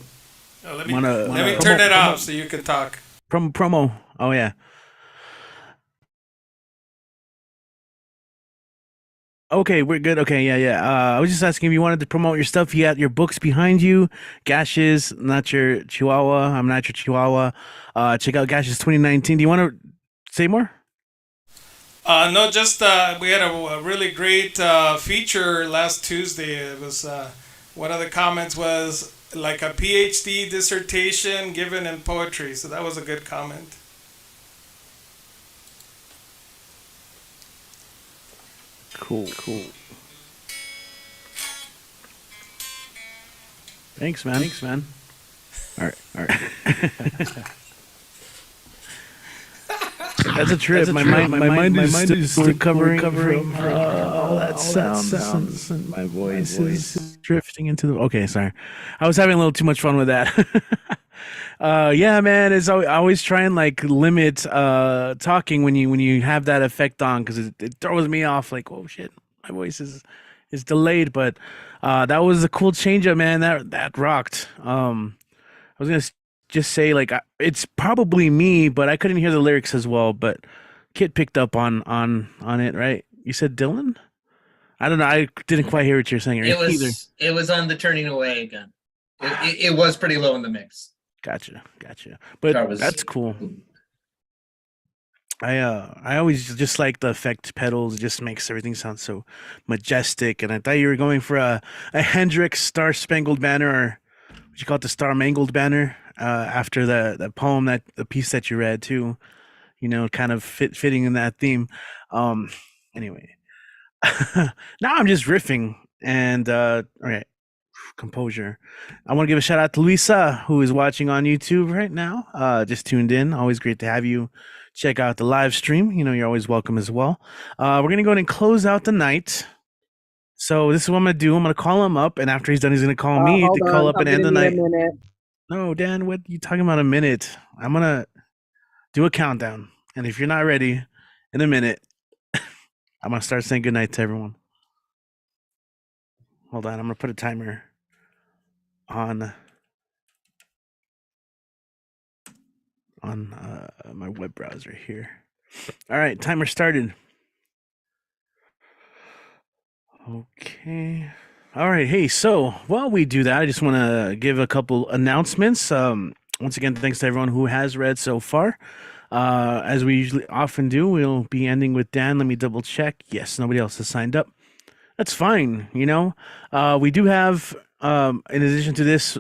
Let me turn it off so you can talk. Promo. Oh yeah. Okay, we're good. Okay, yeah. I was just asking if you wanted to promote your stuff. You got your books behind you. Gashes, not your Chihuahua. I'm not your Chihuahua. Check out Gashes 2019. Do you want to say more? No, just we had a really great feature last Tuesday. It was one of the comments was like a PhD dissertation given in poetry. So that was a good comment. Cool. Thanks, man. All right. That's a trip. My mind is still recovering from all that sounds, and my voice is drifting into the. Okay, sorry. I was having a little too much fun with that. Yeah, man. It's always try and like limit talking when you have that effect on, because it throws me off. Like, oh shit, my voice is delayed. But that was a cool change up, man. That rocked. I was gonna just say like it's probably me, but I couldn't hear the lyrics as well. But Kit picked up on it, right? You said Dylan? I don't know. I didn't quite hear what you're saying. It was on the turning away again. It was pretty low in the mix. Gotcha. But that's cool. I always just like the effect pedals. It just makes everything sound so majestic. And I thought you were going for a Hendrix Star Spangled Banner, or what you call it, the Star Mangled Banner, after the poem, that the piece that you read too. You know, kind of fitting in that theme. Anyway, now I'm just riffing and all right. Composure. I want to give a shout out to Luisa, who is watching on YouTube right now. Just tuned in. Always great to have you check out the live stream. You know, you're always welcome as well. We're gonna go ahead and close out the night. So this is what I'm gonna do. I'm gonna call him up, and after he's done, he's gonna call me to call up and end the night. No, Dan, what are you talking about? A minute? I'm gonna do a countdown, and if you're not ready in a minute, I'm gonna start saying goodnight to everyone. Hold on, I'm gonna put a timer on my web browser here. All right, timer started. Okay. All right. Hey, so while we do that, I just want to give a couple announcements. Once again, thanks to everyone who has read so far. As we usually often do, we'll be ending with Dan. Let me double check. Yes, nobody else has signed up. That's fine. You know, we do have, in addition to this,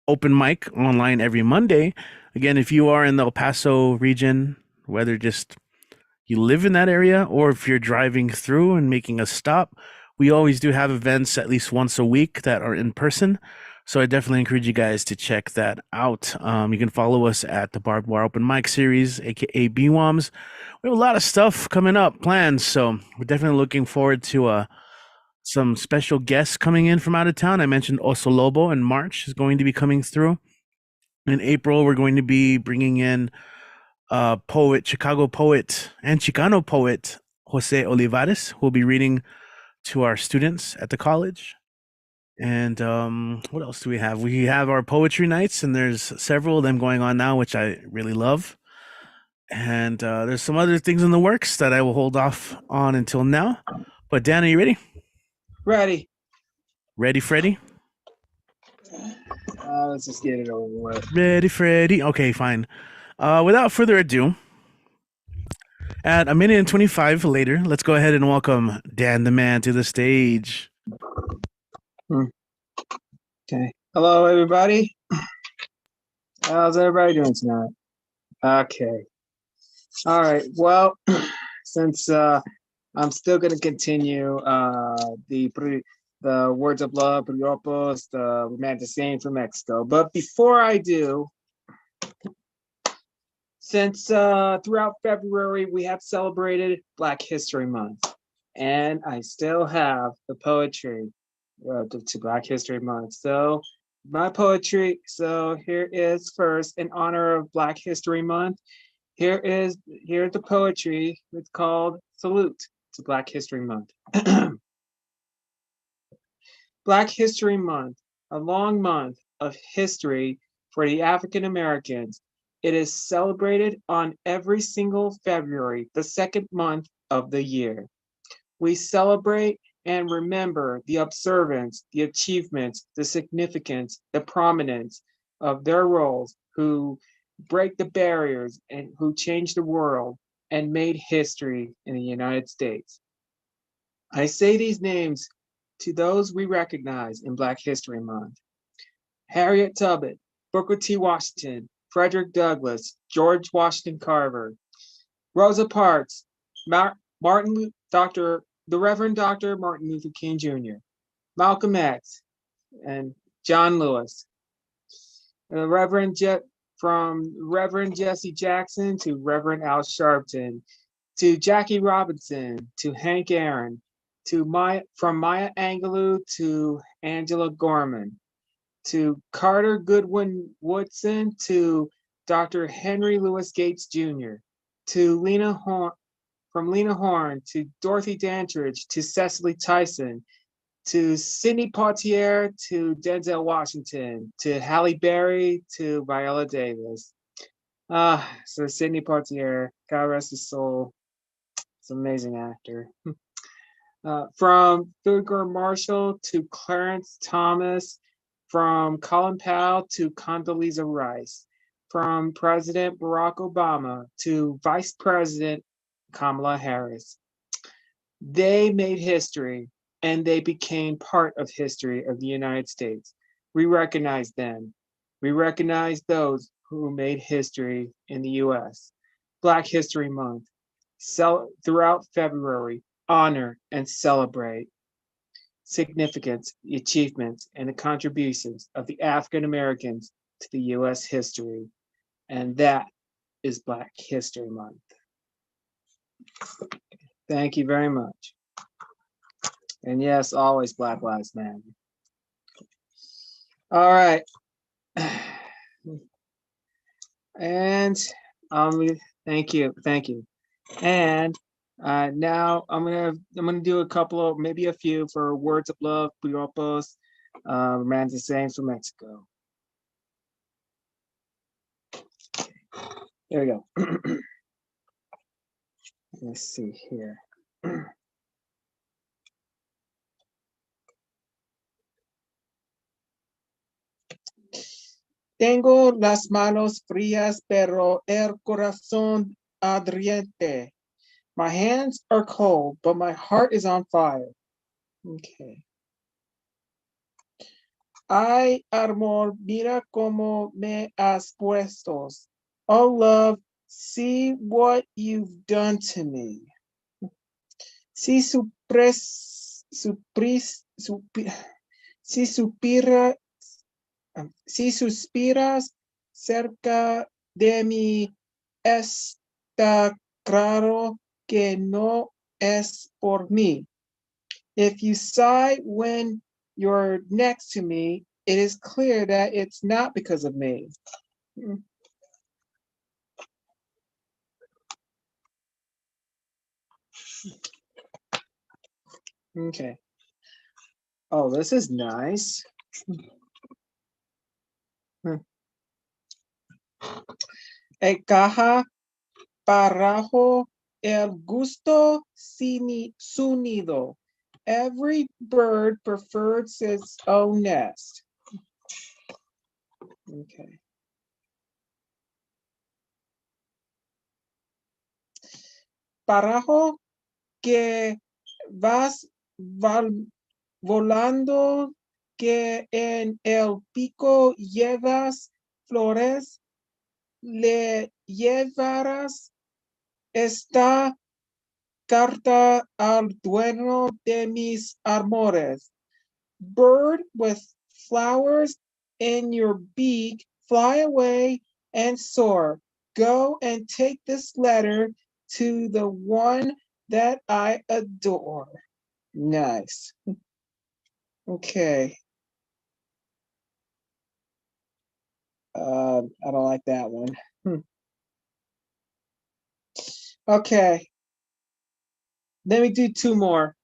open mic online every Monday. Again, if you are in the El Paso region, whether just you live in that area or if you're driving through and making a stop, we always do have events at least once a week that are in person. So I definitely encourage you guys to check that out. You can follow us at the Barbed Wire Open Mic Series, aka BWOMS. We have a lot of stuff coming up, planned. So we're definitely looking forward to some special guests coming in from out of town. I mentioned Oso Lobo in March is going to be coming through. In April, we're going to be bringing in Chicago poet and Chicano poet, Jose Olivares, who will be reading to our students at the college. And what else do we have? We have our poetry nights, and there's several of them going on now, which I really love. And there's some other things in the works that I will hold off on until now. But Dan, are you ready? Ready. Ready, Freddy? Let's just get it over with. Ready, Freddy. Okay, fine. Without further ado, at 1:25 later, let's go ahead and welcome Dan the Man to the stage. Okay. Hello, everybody. How's everybody doing tonight? Okay. All right. Well, since I'm still going to continue the words of love, piropos, the romantic saying from Mexico. But before I do, since throughout February we have celebrated Black History Month, and I still have the poetry to Black History Month. So my poetry, so here is first in honor of Black History Month. Here's the poetry. It's called Salute to Black History Month. Black History Month, a long month of history for the African Americans. It is celebrated on every single February, the second month of the year. We celebrate and remember the observance, the achievements, the significance, the prominence of their roles who break the barriers and who changed the world and made history in the United States. I say these names to those we recognize in Black History Month: Harriet Tubman, Booker T. Washington, Frederick Douglass, George Washington Carver, Rosa Parks, the Reverend Dr. Martin Luther King Jr., Malcolm X, and John Lewis. From Reverend Jesse Jackson to Reverend Al Sharpton, to Jackie Robinson, to Hank Aaron, from Maya Angelou to Angela Gorman, to Carter Goodwin Woodson, to Dr. Henry Louis Gates Jr., to from Lena Horne to Dorothy Dandridge, to Cecily Tyson, to Sidney Poitier, to Denzel Washington, to Halle Berry, to Viola Davis. So Sidney Poitier, God rest his soul. He's an amazing actor. From Thurgood Marshall to Clarence Thomas, from Colin Powell to Condoleezza Rice, from President Barack Obama to Vice President Kamala Harris. They made history, and they became part of history of the United States. We recognize them. We recognize those who made history in the US. Black History Month, throughout February, honor and celebrate significance, the achievements, and the contributions of the African Americans to the US history. And that is Black History Month. Thank you very much. And yes, always Black Lives Matter. All right. And thank you. And now I'm gonna do a couple of, maybe a few, for words of love, piropos, romantic sayings from Mexico. There we go. Let's see here. Tengo las manos frías, pero el corazón ardiente. My hands are cold, but my heart is on fire. Okay. Ay, amor, mira cómo me has puesto. Oh, love, see what you've done to me. Si suspiras cerca de mí, está claro que no es por mí. If you sigh when you're next to me, it is clear that it's not because of me. Okay. Oh, this is nice. Caja barajo el gusto su nido. Every bird prefers its own nest. Okay. Barajo que vas volando, que en el pico llevas flores, le llevarás esta carta al dueño de mis amores. Bird with flowers in your beak, fly away and soar. Go and take this letter to the one that I adore. Nice. Okay. I don't like that one. Okay. Let me do two more.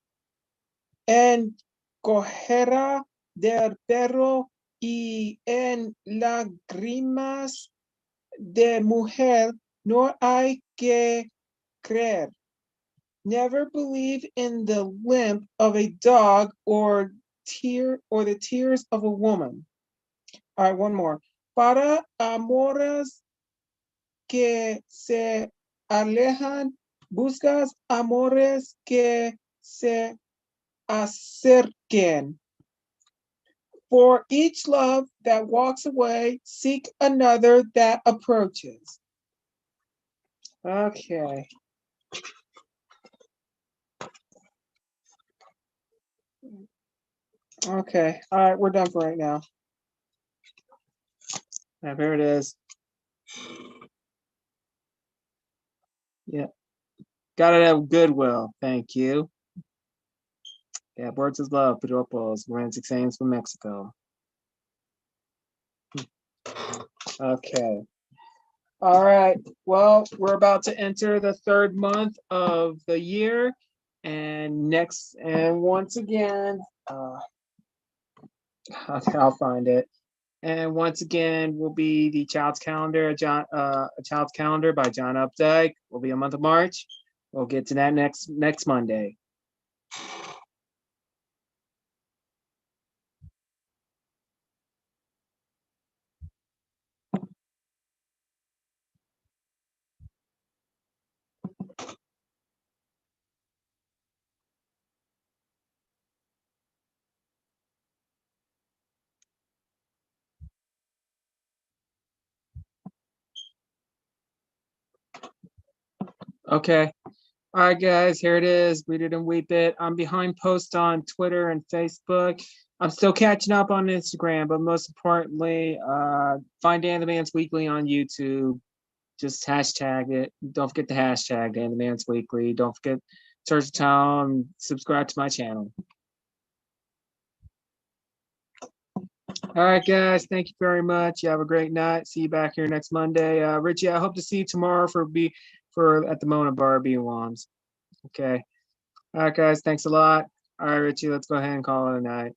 En cojera del perro y en lágrimas de mujer no hay que creer. Never believe in the limp of a dog or the tears of a woman. All right, one more. Para amores que se alejan, buscas amores que se acerquen. For each love that walks away, seek another that approaches. Okay. Okay. All right, we're done for right now. Now, here it is. Yeah. Got it at Goodwill. Thank you. Yeah, Words of Love, Piropos, Romantic Sayings from Mexico. Okay. All right. Well, we're about to enter the third month of the year. And once again, I'll find it. And once again, will be the Child's Calendar, a Child's Calendar by John Updike. Will be a month of March. We'll get to that next Monday. Okay. All right, guys, here it is. Read it and weep it. I'm behind posts on Twitter and Facebook. I'm still catching up on Instagram, but most importantly, find Dan the Man's Weekly on YouTube. Just hashtag it. Don't forget the hashtag Dan the Man's Weekly. Don't forget Search the Town. Subscribe to my channel. All right, guys. Thank you very much. You have a great night. See you back here next Monday. Richie, I hope to see you tomorrow at the Mona Bar BWOMS. Okay. All right, guys. Thanks a lot. All right, Richie, let's go ahead and call it a night.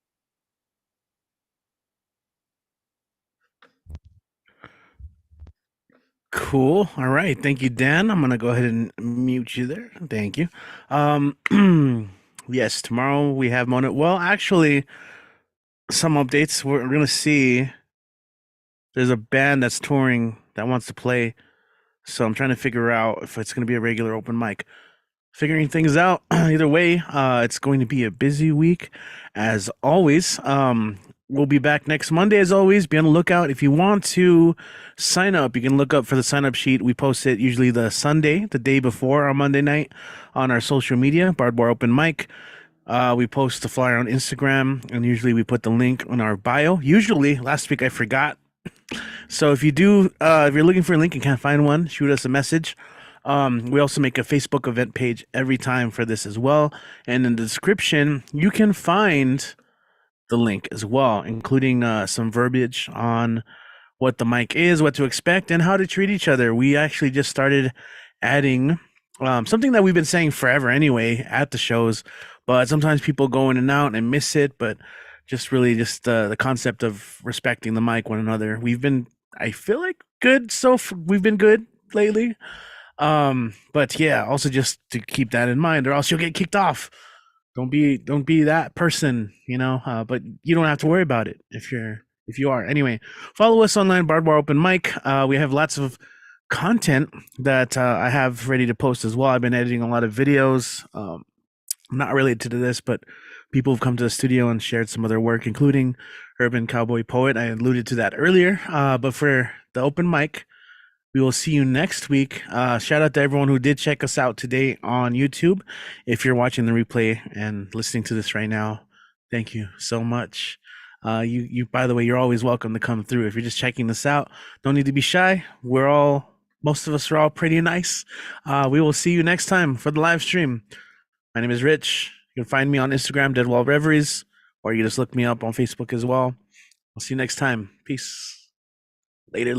Cool. All right. Thank you, Dan. I'm gonna go ahead and mute you there. Thank you. Yes, tomorrow we have Mona. Well, actually, some updates. We're gonna see. There's a band that's touring that wants to play, so I'm trying to figure out if it's gonna be a regular open mic. Figuring things out. Either way, it's going to be a busy week, as always. We'll be back next Monday, as always. Be on the lookout. If you want to sign up, you can look up for the sign up sheet. We post it usually the Sunday, the day before our Monday night, on our social media, Bardbar Open Mic. We post the flyer on Instagram, and usually we put the link on our bio. Usually, last week I forgot. So if you're looking for a link and can't find one, shoot us a message. We also make a Facebook event page every time for this as well. And in the description, you can find the link as well, including some verbiage on what the mic is, what to expect, and how to treat each other. We actually just started adding something that we've been saying forever anyway at the shows, but sometimes people go in and out and miss it. But just the concept of respecting the mic, one another. I feel like good. We've been good lately. But yeah, also just to keep that in mind, or else you'll get kicked off. Don't be that person, but you don't have to worry about it if you are. Anyway, follow us online, Bardbar Open Mic. We have lots of content that I have ready to post as well. I've been editing a lot of videos, not related to this, but people have come to the studio and shared some of their work, including Urban Cowboy Poet. I alluded to that earlier, but for the open mic, We will see you next week. Shout out to everyone who did check us out today on YouTube. If you're watching the replay and listening to this right now, thank you so much. You by the way, you're always welcome to come through. If you're just checking this out, don't need to be shy. Most of us are all pretty nice. We will see you next time for the live stream. My name is Rich. You can find me on Instagram, Deadwall Reveries, or you just look me up on Facebook as well. I'll see you next time. Peace. Later.